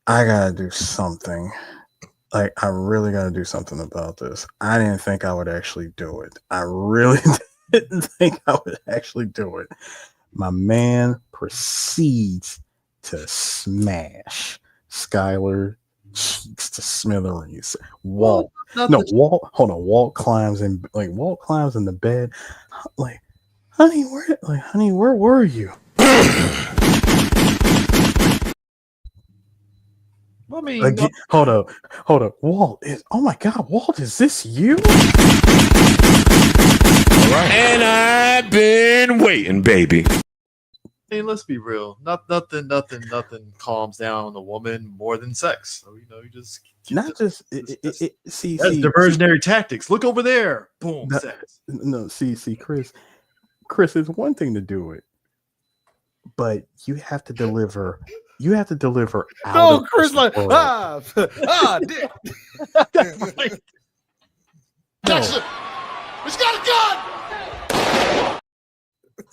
[SPEAKER 3] I got to do something. Like, I really got to do something about this. I didn't think I would actually do it. I really didn't think I would actually do it. My man proceeds to smash Skylar cheeks to smithereens. Walt climbs in the bed. Like, honey, where were you?
[SPEAKER 2] I mean,
[SPEAKER 3] again, hold up. Walt Walt, is this you?
[SPEAKER 4] And I've been waiting, baby.
[SPEAKER 2] I mean, let's be real. Nothing calms down a woman more than sex. So you just
[SPEAKER 3] that's
[SPEAKER 2] diversionary tactics. Look over there. Boom. Sex.
[SPEAKER 3] No, see, Chris, it's one thing to do it, but you have to deliver. You have to deliver.
[SPEAKER 1] No, Chris, dick.
[SPEAKER 10] Jackson, he's got a gun.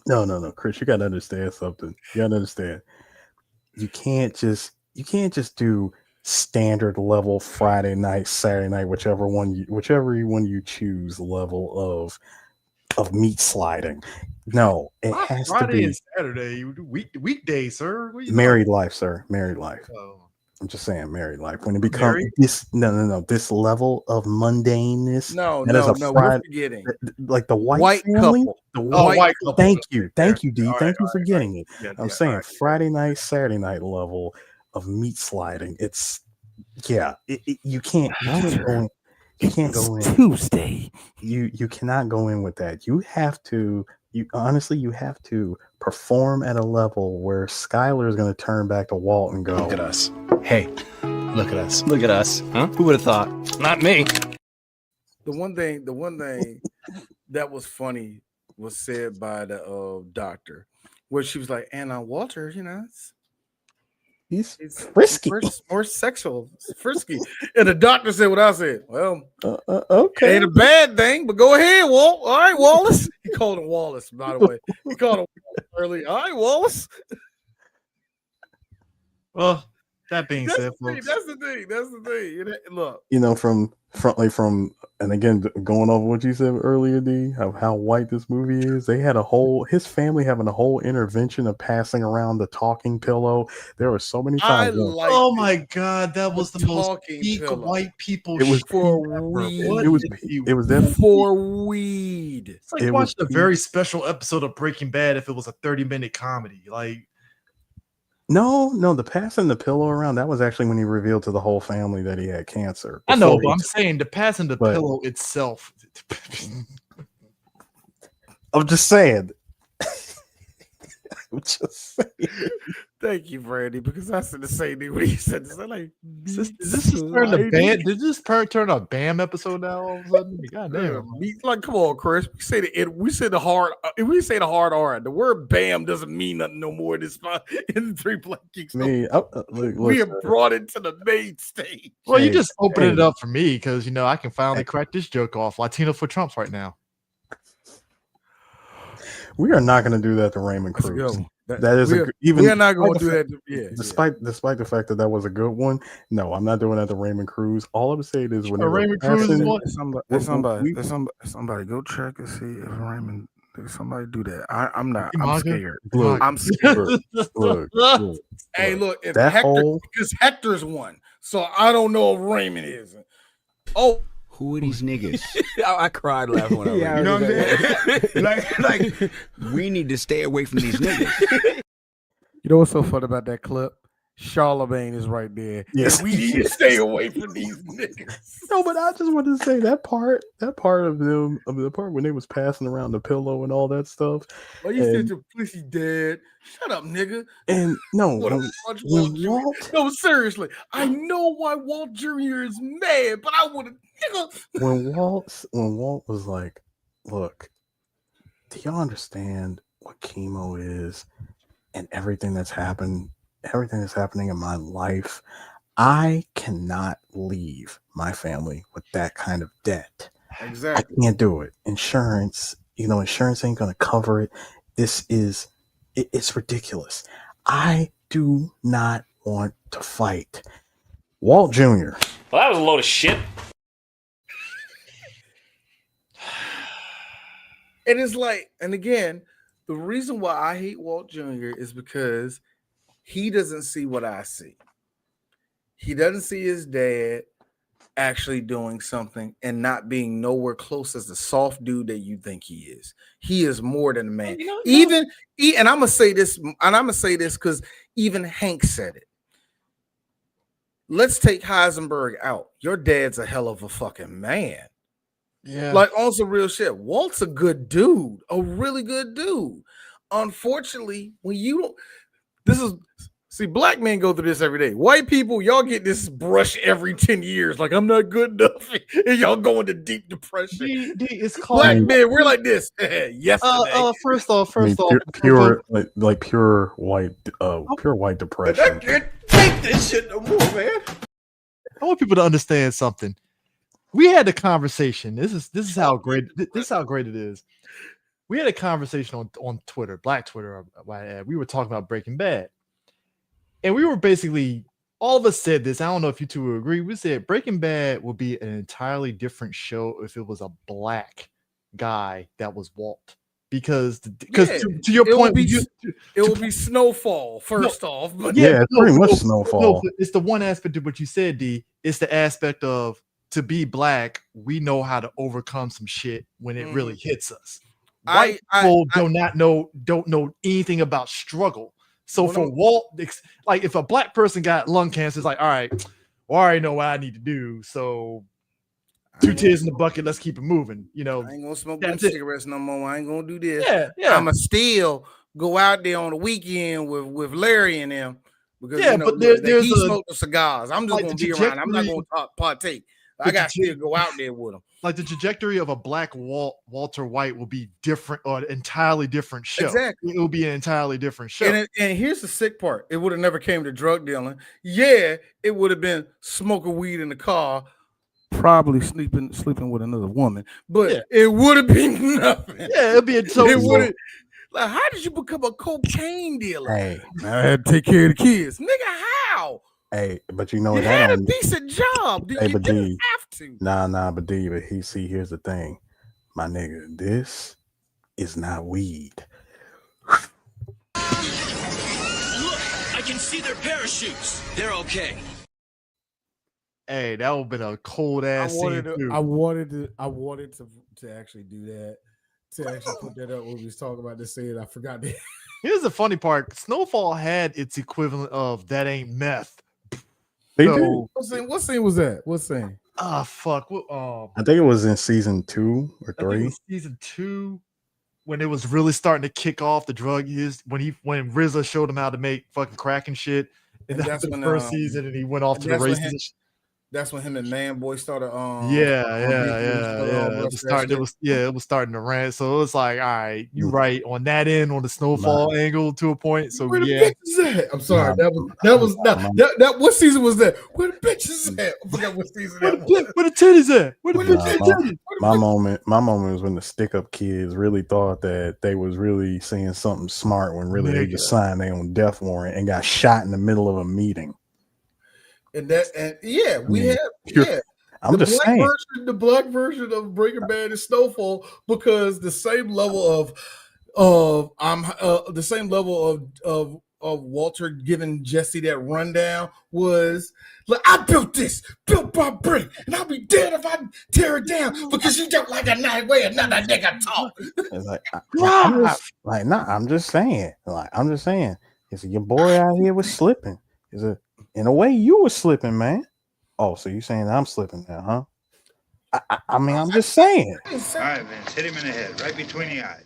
[SPEAKER 3] No, Chris, you gotta understand something. You gotta understand. You can't just do standard level Friday night, Saturday night, whichever one you choose level of meat sliding. No, it has
[SPEAKER 2] Friday
[SPEAKER 3] to be
[SPEAKER 2] and Saturday, weekday, sir.
[SPEAKER 3] Married life, sir. Married life.
[SPEAKER 2] Oh.
[SPEAKER 3] I'm just saying, married life. When it becomes this level of mundaneness.
[SPEAKER 1] No,
[SPEAKER 3] Friday,
[SPEAKER 1] we're forgetting.
[SPEAKER 3] Like the white family.
[SPEAKER 1] couple.
[SPEAKER 3] The white couple. Thank you, D.
[SPEAKER 1] All
[SPEAKER 3] Thank you for getting it.
[SPEAKER 1] Yeah,
[SPEAKER 3] I'm saying Friday night, Saturday night level of meat sliding. It's you can't go in. You can't go in
[SPEAKER 1] Tuesday.
[SPEAKER 3] You cannot go in with that. You have to. You have to perform at a level where Skylar is going to turn back to Walt and go,
[SPEAKER 12] "Look at us. Hey, look at us. Look at us. Huh? Who would have thought? Not me."
[SPEAKER 1] The one thing that was funny was said by the doctor, where she was like, "And Walter,
[SPEAKER 3] he's frisky,
[SPEAKER 1] more sexual, frisky." And the doctor said what I said. Well,
[SPEAKER 3] okay,
[SPEAKER 1] ain't a bad thing, but go ahead, Walt. All right, Wallace. He called him Wallace, by the way. He called him early. All right, Wallace.
[SPEAKER 2] Well, that being said, folks,
[SPEAKER 1] that's the thing. Look,
[SPEAKER 3] from and again going over what you said earlier, D, how white this movie is. They had his family having a whole intervention of passing around the talking pillow. There were so many times.
[SPEAKER 2] Oh my god, that was the most peak white people.
[SPEAKER 3] It was
[SPEAKER 1] for weed.
[SPEAKER 3] It was that
[SPEAKER 1] for weed.
[SPEAKER 2] It's like watching a very special episode of Breaking Bad if it was a 30-minute comedy. Like,
[SPEAKER 3] no, the passing the pillow around, that was actually when he revealed to the whole family that he had cancer.
[SPEAKER 2] I know, but I'm saying the passing the pillow itself.
[SPEAKER 3] I'm just saying.
[SPEAKER 1] Thank you, Brandy, because I said the same thing when he said this. I'm like,
[SPEAKER 2] did this turn a BAM episode now all of a sudden? God damn.
[SPEAKER 1] Like, come on, Chris. We say the hard R. The word BAM doesn't mean nothing no more in the 3 Black Geeks. We have brought it to the main stage.
[SPEAKER 2] Well, you just opened it up for me because I can finally crack this joke off. Latino for Trump right now.
[SPEAKER 3] We are not going to do that to Raymond Cruz. We are not going to do that. Despite the fact that was a good one, no, I'm not doing that to Raymond Cruz. All I'm saying is when
[SPEAKER 1] Raymond Cruz, somebody go check and see if Raymond. Somebody do that. I'm not. I'm scared. I'm scared. Look. Hey, look. If because Hector's won, so I don't know if Raymond is. Oh.
[SPEAKER 13] Who are these niggas? I cried laughing when I read. You know what I'm saying? like, we need to stay away from these niggas.
[SPEAKER 1] You know what's so fun about that clip? Charlemagne is right there.
[SPEAKER 3] Yes,
[SPEAKER 1] we need to stay away from these niggas.
[SPEAKER 3] No, but I just wanted to say that part of them, the part when they was passing around the pillow and all that stuff.
[SPEAKER 1] Oh, you said your pussy dead. Shut up, nigga.
[SPEAKER 3] And no,
[SPEAKER 1] no, seriously. I know why Walt Jr. is mad, but I would have
[SPEAKER 3] when Walt was like, "Look, do y'all understand what chemo is and everything that's happening in my life? I cannot leave my family with that kind of debt.
[SPEAKER 1] Exactly.
[SPEAKER 3] I can't do it. Insurance ain't going to cover it. It's ridiculous. I do not want to fight." Walt Jr.
[SPEAKER 14] Well, that was a load of shit.
[SPEAKER 1] And it's like, and again, the reason why I hate Walt Jr. is because he doesn't see what I see. He doesn't see his dad actually doing something and not being nowhere close as the soft dude that you think he is. He is more than a man. And I'm gonna say this, because even Hank said it. Let's take Heisenberg out. Your dad's a hell of a fucking man.
[SPEAKER 2] Yeah.
[SPEAKER 1] Like, on some real shit. Walt's a good dude, a really good dude. Unfortunately, when you don't, see, black men go through this every day. White people, y'all get this brush every 10 years. Like, I'm not good enough. And y'all go into deep depression.
[SPEAKER 2] It's called
[SPEAKER 1] black men, we're like this. Yesterday.
[SPEAKER 2] First off,
[SPEAKER 3] pure white depression.
[SPEAKER 1] I can't take this shit no more, man.
[SPEAKER 2] I want people to understand something. We had a conversation. This is how great it is. We had a conversation on Twitter, Black Twitter. We were talking about Breaking Bad, and we were basically, all of us said this. I don't know if you two would agree. We said Breaking Bad would be an entirely different show if it was a black guy that was Walt, because
[SPEAKER 1] Yeah,
[SPEAKER 2] to your
[SPEAKER 1] it
[SPEAKER 2] point,
[SPEAKER 1] will be snowfall first off. But
[SPEAKER 3] Yeah, it's pretty much snowfall.
[SPEAKER 2] No, but it's the one aspect of what you said, D. It's the aspect of to be black, we know how to overcome some shit when it really hits us. White people don't know anything about struggle. So for Walt, like if a black person got lung cancer, it's like, all right, well, I already know what I need to do. So 2 tears in the bucket, let's keep it moving. You know,
[SPEAKER 1] I ain't gonna smoke them cigarettes no more. I ain't gonna do this.
[SPEAKER 2] Yeah.
[SPEAKER 1] I'ma still go out there on the weekend with Larry and them because
[SPEAKER 2] but
[SPEAKER 1] he smoked the cigars. I'm just gonna be around. I'm not gonna partake. I got to still go out there with him.
[SPEAKER 2] Like the trajectory of a black Walter White will be different or an entirely different show.
[SPEAKER 1] Exactly.
[SPEAKER 2] It will be an entirely different show.
[SPEAKER 1] And here's the sick part. It would have never came to drug dealing. Yeah, it would have been smoking weed in the car, probably sleeping with another woman. But it would have been nothing.
[SPEAKER 2] Yeah, it'd be a total.
[SPEAKER 1] Like, how did you become a cocaine dealer?
[SPEAKER 3] Hey,
[SPEAKER 1] I had to take care of the kids. Nigga, how?
[SPEAKER 3] Hey, but you know
[SPEAKER 1] you
[SPEAKER 3] that
[SPEAKER 1] had a decent job.
[SPEAKER 3] Hey,
[SPEAKER 1] you didn't have to.
[SPEAKER 3] Nah, but D, but here's the thing, my nigga. This is not weed.
[SPEAKER 14] Look, I can see their parachutes. They're okay.
[SPEAKER 2] Hey, that would have been a cold ass scene too.
[SPEAKER 1] I wanted to actually do that. To actually put that up when we was talking about this scene. I forgot that.
[SPEAKER 2] Here's the funny part. Snowfall had its equivalent of that ain't meth.
[SPEAKER 3] They do.
[SPEAKER 1] What scene was that? What scene?
[SPEAKER 2] Fuck.
[SPEAKER 3] I think it was in season 2 or 3.
[SPEAKER 2] I think it was season 2 when it was really starting to kick off the drug use. When RZA showed him how to make fucking crack and shit. And that's the first season, and he went off to the races. That's
[SPEAKER 1] when him and Man Boy started.
[SPEAKER 2] It was starting to rant. So it's like, all right, you right on that end on the Snowfall angle to a point. So
[SPEAKER 1] where the bitches at? I'm sorry, that was not what season was that? Where the bitches at? I forgot what season that was.
[SPEAKER 2] Where the titties at? Where the bitches?
[SPEAKER 3] My moment was when the stick up kids really thought that they was really saying something smart when really they just signed their own death warrant and got shot in the middle of a meeting.
[SPEAKER 1] I'm just saying the black version of Breaking Bad is Snowfall because the same level of Walter giving Jesse that rundown was like, I built by brick, and I'll be dead if I tear it down because you don't like a nice way another nigga talk.
[SPEAKER 3] It's I'm just saying. It's your boy out here was slipping. In a way, you were slipping, man. Oh, so you saying I'm slipping now, huh? I mean, I'm just saying.
[SPEAKER 15] All right, Vince, hit him in the head, right between the eyes.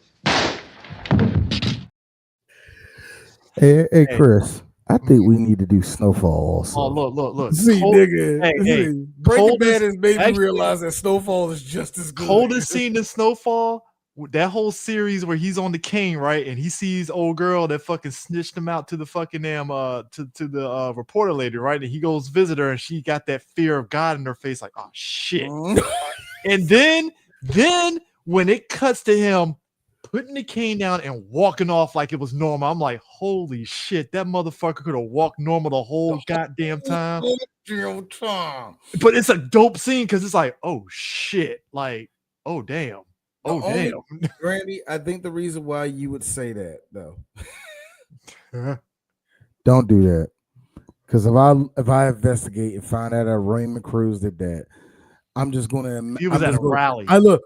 [SPEAKER 1] Hey, Chris, I think we need to do Snowfall also.
[SPEAKER 2] Oh, look.
[SPEAKER 1] See, nigga.
[SPEAKER 2] Hey,
[SPEAKER 1] Breaking Bad has made me realize that Snowfall is just as good.
[SPEAKER 2] Coldest scene in Snowfall, that whole series where he's on the cane, right? And he sees old girl that fucking snitched him out to the fucking to the reporter lady, right? And he goes visit her and she got that fear of God in her face, like, oh shit. And then when it cuts to him putting the cane down and walking off like it was normal, I'm like, holy shit, that motherfucker could have walked normal the whole goddamn time. But it's a dope scene because it's like, oh shit, like, oh damn. Oh damn,
[SPEAKER 1] Randy! I think the reason why you would say that, though, don't do that, because if I investigate and find out that Raymond Cruz did that, I'm just gonna.
[SPEAKER 2] He was at a rally.
[SPEAKER 1] Look.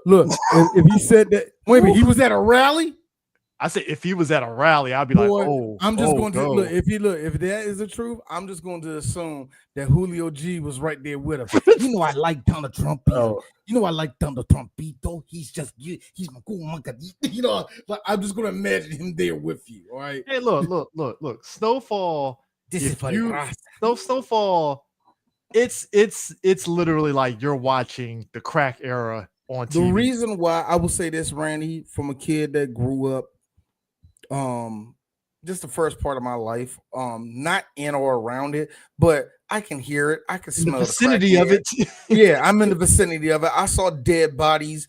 [SPEAKER 1] if he said that, wait a minute, he was at a rally.
[SPEAKER 2] I said if he was at a rally, I'd be like, oh.
[SPEAKER 1] I'm just going to look. If that is the truth, I'm just going to assume that Julio G was right there with him. You know, I like Donald Trump. You know, I like Donald Trumpito. He's just he's my cool monkey. You know, like, I'm just going to imagine him there with you. All right.
[SPEAKER 2] Hey, look. Snowfall.
[SPEAKER 1] This is funny.
[SPEAKER 2] Snowfall. It's literally like you're watching the crack era on TV.
[SPEAKER 1] The reason why I will say this, Randy, from a kid that grew up. Just the first part of my life, not in or around it, but I can hear it. I can smell
[SPEAKER 2] the vicinity of it.
[SPEAKER 1] Yeah, I'm in the vicinity of it. I saw dead bodies.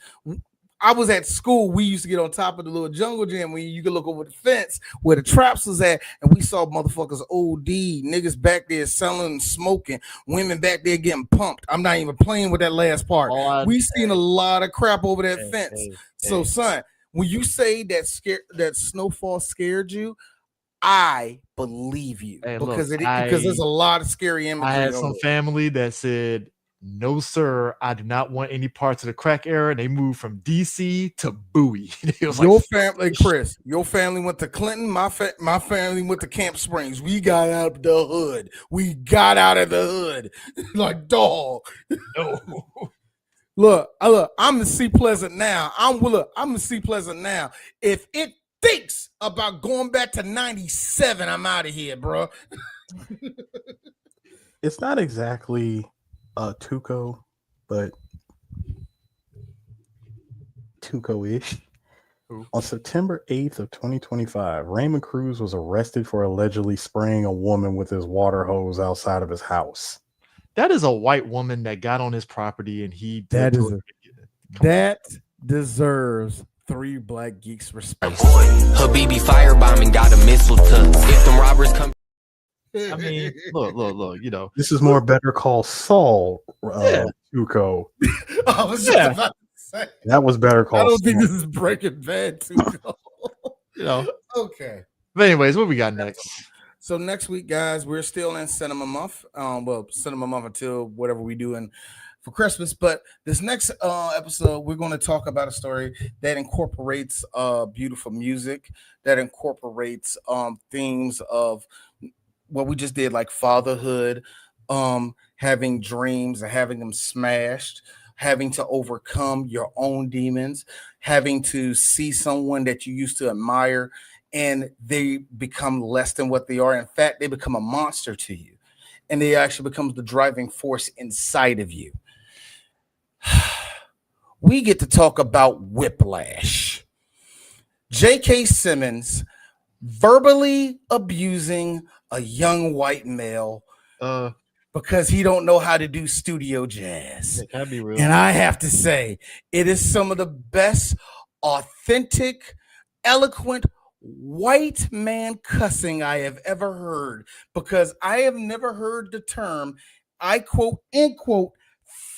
[SPEAKER 1] I was at school. We used to get on top of the little jungle gym where you could look over the fence where the traps was at, and we saw motherfuckers OD, niggas back there selling and smoking, women back there getting pumped. I'm not even playing with that last part. We seen a lot of crap over that fence. So, son, when you say that Snowfall scared you, I believe you because there's a lot of scary imagery.
[SPEAKER 2] I had some family that said, "No, sir, I do not want any parts of the crack era." They moved from DC to Bowie.
[SPEAKER 1] Your family, Chris, your family went to Clinton. My family went to Camp Springs. We got out of the hood. We got out of the hood like dog.
[SPEAKER 2] No.
[SPEAKER 1] Look, I'm in C Pleasant now. I'm in C Pleasant now. If it thinks about going back to 97, I'm out of here, bro.
[SPEAKER 3] It's not exactly Tuco, but Tuco-ish. On September 8th of 2025, Raymond Cruz was arrested for allegedly spraying a woman with his water hose outside of his house.
[SPEAKER 2] That is a white woman that got on his property and
[SPEAKER 16] that deserves 3 Black Geeks respect.
[SPEAKER 6] Habibi firebombing got a missile to if them robbers come.
[SPEAKER 2] I mean, look, you know.
[SPEAKER 3] This is more Better Call Saul, Tuco.
[SPEAKER 1] I was just about to say.
[SPEAKER 3] That was Better Call Saul.
[SPEAKER 1] I don't think this is Breaking Bad, Tuco.
[SPEAKER 2] You know.
[SPEAKER 1] Okay.
[SPEAKER 2] But anyways, what we got next?
[SPEAKER 1] So next week, guys, we're still in Cinema Month. Cinema Month until whatever we do for Christmas. But this next episode, we're going to talk about a story that incorporates beautiful music, that incorporates themes of what we just did, like fatherhood, having dreams and having them smashed, having to overcome your own demons, having to see someone that you used to admire and they become less than what they are. In fact, they become a monster to you, and they actually becomes the driving force inside of you. We get to talk about Whiplash. J.K. Simmons verbally abusing a young white male because he don't know how to do studio jazz.
[SPEAKER 2] It can be real.
[SPEAKER 1] And I have to say, it is some of the best authentic, eloquent white man cussing I have ever heard, because I have never heard the term, I quote, end quote,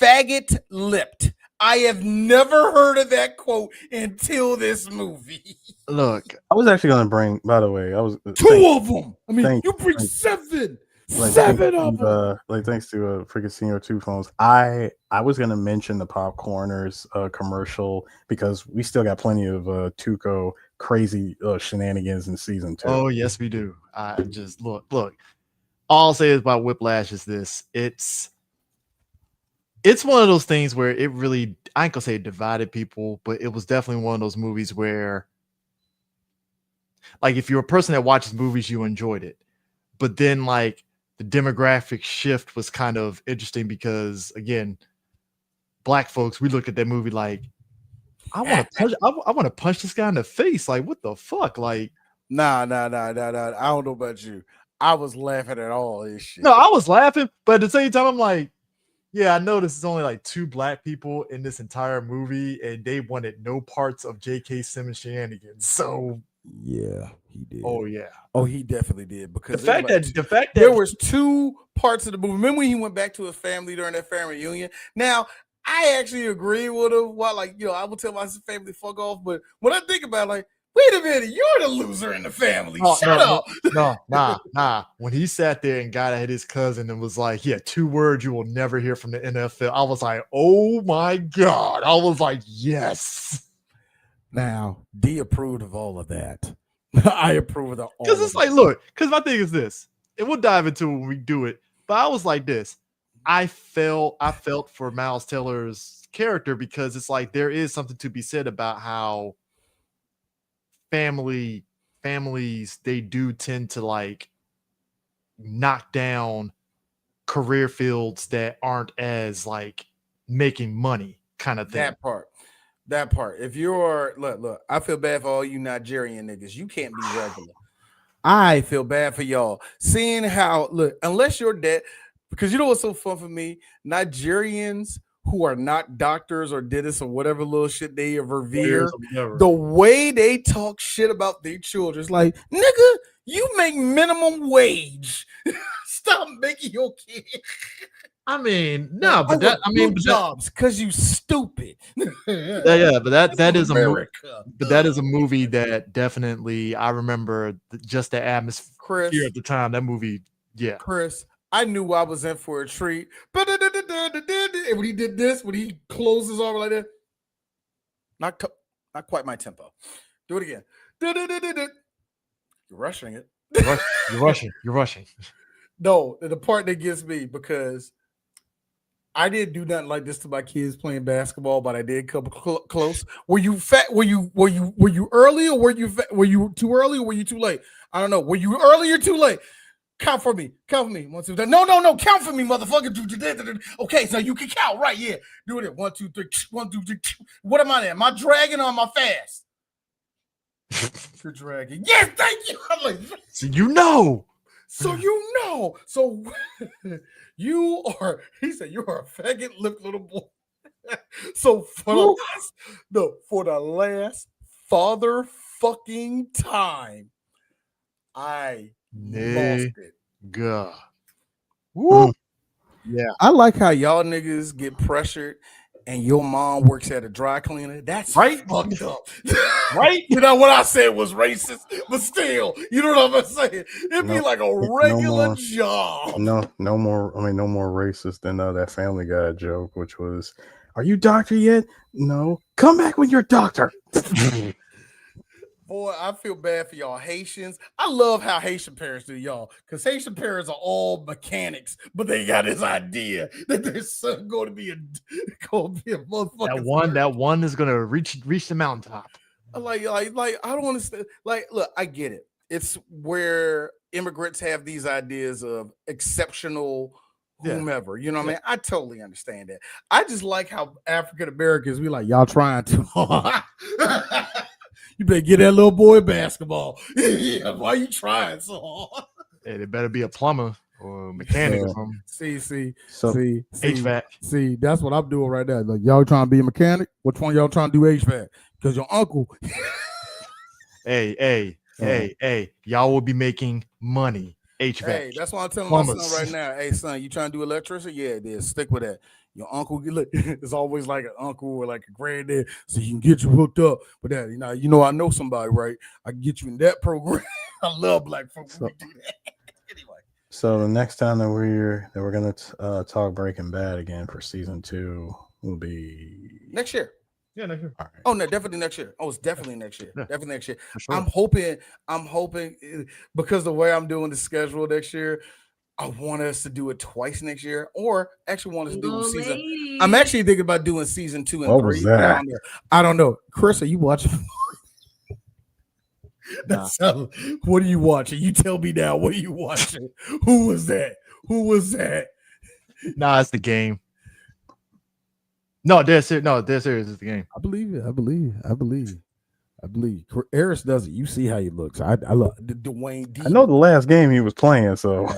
[SPEAKER 1] faggot lipped. I have never heard of that quote until this movie.
[SPEAKER 2] Look,
[SPEAKER 3] I was actually going to bring, by the way,
[SPEAKER 1] two of them. I mean, you bring seven. Seven of them.
[SPEAKER 3] Thanks to freaking Senior 2 phones. I was going to mention the Popcorners commercial because we still got plenty of Tuco crazy shenanigans in season 2.
[SPEAKER 2] Oh, yes, we do. I just look. All I'll say is about Whiplash is this. It's one of those things where it really, I ain't gonna say it divided people, but it was definitely one of those movies where, like, if you're a person that watches movies, you enjoyed it. But then, like, the demographic shift was kind of interesting because, again, black folks, we look at that movie like, I want to punch this guy in the face. Like, what the fuck? Like,
[SPEAKER 1] Nah. I don't know about you. I was laughing at all this shit.
[SPEAKER 2] No, I was laughing, but at the same time, I'm like, yeah, I know this is only like 2 black people in this entire movie, and they wanted no parts of J.K. Simmons shenanigans. So
[SPEAKER 16] yeah, he did.
[SPEAKER 1] Oh yeah. Oh, he definitely did, because
[SPEAKER 2] the fact that
[SPEAKER 1] there was 2 parts of the movie. Remember when he went back to his family during that family reunion? Now, I actually agree with him. Well, like, I would tell my family fuck off, but when I think about it, like, wait a minute, you're the loser in the family. Shut up.
[SPEAKER 2] Nah. When he sat there and got at his cousin and was like, yeah, 2 words you will never hear from the NFL, I was like, oh my God. I was like, yes.
[SPEAKER 16] Now, D approved of all of that. I approve of all.
[SPEAKER 2] Because it's like, look, because my thing is this, and we'll dive into it when we do it, but I was like this. I felt for Miles Teller's character, because it's like there is something to be said about how families, they do tend to like knock down career fields that aren't as like making money kind of thing.
[SPEAKER 1] That part. If you're look, I feel bad for all you Nigerian niggas. You can't be regular. I feel bad for y'all. Seeing how, look, unless you're dead, because you know what's so fun for me? Nigerians who are not doctors or dentists or whatever little shit they revere, the way they talk shit about their children is like, nigga, you make minimum wage. Stop making your kid.
[SPEAKER 2] I mean, no, but
[SPEAKER 1] but jobs because you stupid.
[SPEAKER 2] Yeah, but that is
[SPEAKER 1] America.
[SPEAKER 2] but that is a movie that definitely I remember just the atmosphere
[SPEAKER 1] Chris,
[SPEAKER 2] at the time. That movie, yeah.
[SPEAKER 1] Chris, I knew I was in for a treat. And when he did this, when he closed his arm like that, not quite my tempo. Do it again. You're rushing it.
[SPEAKER 2] You're rushing.
[SPEAKER 1] No, the part that gets me because I didn't do nothing like this to my kids playing basketball, but I did come close. Were you fat? Were you early or were you too early or were you too late? I don't know. Were you early or too late? Count for me. 1, 2, 3. No. Count for me, motherfucker. Okay, so you can count, right? Yeah. Do it. 1, 2, 3. 1, 2, 3. What am I in? Am I dragging or am I fast? You're dragging. Yes, thank you. I'm like,
[SPEAKER 2] so you know.
[SPEAKER 1] So you know. So you are, he said, you are a faggot lip little boy. So for the last father fucking time, I lost it.
[SPEAKER 2] God.
[SPEAKER 1] Woo. Yeah. I like how y'all niggas get pressured and your mom works at a dry cleaner. That's right. Fucked up. Right? You know what I said was racist, but still, you know what I'm saying? It'd be like a regular job.
[SPEAKER 3] No more racist than that Family Guy joke, which was, "Are you doctor yet? No. Come back when you're doctor."
[SPEAKER 1] Boy, I feel bad for y'all Haitians. I love how Haitian parents do y'all, because Haitian parents are all mechanics, but they got this idea that their son going to be a motherfucker.
[SPEAKER 2] That one is gonna reach the mountaintop.
[SPEAKER 1] Like I don't understand. Like, look, I get it. It's where immigrants have these ideas of exceptional whomever. You know what I mean? I totally understand that. I just like how African Americans, we like, y'all trying too hard. You better get that little boy basketball. Yeah, why you trying so hard?
[SPEAKER 2] Hey, they better be a plumber or a mechanic or something.
[SPEAKER 1] See,
[SPEAKER 2] HVAC.
[SPEAKER 1] See, that's what I'm doing right now. Like, y'all trying to be a mechanic? Which one y'all trying to do HVAC? Because your uncle.
[SPEAKER 2] Hey, y'all will be making money. HVAC.
[SPEAKER 1] Hey, that's why I'm telling my son right now. Hey, son, you trying to do electrician? Yeah, it is. Stick with that. Your uncle, look, it's always like an uncle or like a granddad, so he can get you hooked up. But that, I know somebody, right? I can get you in that program. I love black folks who do that. Anyway.
[SPEAKER 3] So the next time that we're gonna talk Breaking Bad again for season 2 will be
[SPEAKER 1] next year.
[SPEAKER 2] Yeah, next year.
[SPEAKER 3] All right.
[SPEAKER 1] Oh no, definitely next year. Oh, it's definitely next year.
[SPEAKER 2] Yeah.
[SPEAKER 1] Definitely next year.
[SPEAKER 2] For sure.
[SPEAKER 1] I'm hoping because the way I'm doing the schedule next year, I want us to do it twice next year, or actually want us to do season. I'm actually thinking about doing season 2 and 3.
[SPEAKER 3] What was that?
[SPEAKER 1] I don't know. Chris, are you watching? What are you watching? You tell me now. What are you watching? Who was that?
[SPEAKER 2] Nah, it's the game. No, they're serious. No, they're serious. It's the game.
[SPEAKER 16] I believe it. I believe. Eris does it. You see how he looks. I love
[SPEAKER 1] Dwayne D.
[SPEAKER 3] I know the last game he was playing, so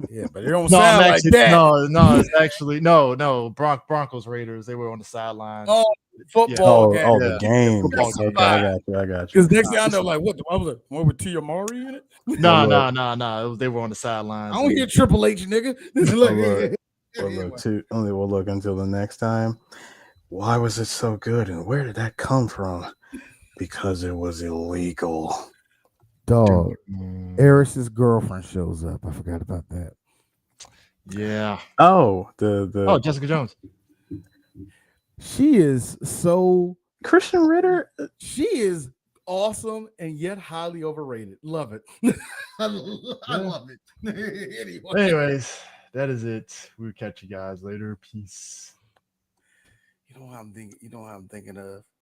[SPEAKER 1] yeah, but it don't sound like that.
[SPEAKER 2] No, it's actually no. Broncos Raiders. They were on the sidelines.
[SPEAKER 1] Oh, football game.
[SPEAKER 3] Oh, the game.
[SPEAKER 1] Football
[SPEAKER 3] Okay, I got you.
[SPEAKER 1] Because next thing I know, like, what? I was like, what with Tia Mari in it?
[SPEAKER 2] No. They were on the sidelines.
[SPEAKER 1] I don't hear Triple H, nigga.
[SPEAKER 3] Look until the next time. Why was it so good, and where did that come from? Because it was illegal.
[SPEAKER 16] Dog. Eris's girlfriend shows up. I forgot about that.
[SPEAKER 2] Yeah.
[SPEAKER 3] Oh,
[SPEAKER 2] Jessica Jones.
[SPEAKER 16] She is so
[SPEAKER 3] Christian Ritter.
[SPEAKER 1] She is awesome and yet highly overrated. Love it. I love it.
[SPEAKER 2] Anyways, that is it. We'll catch you guys later. Peace.
[SPEAKER 1] You know what I'm thinking of?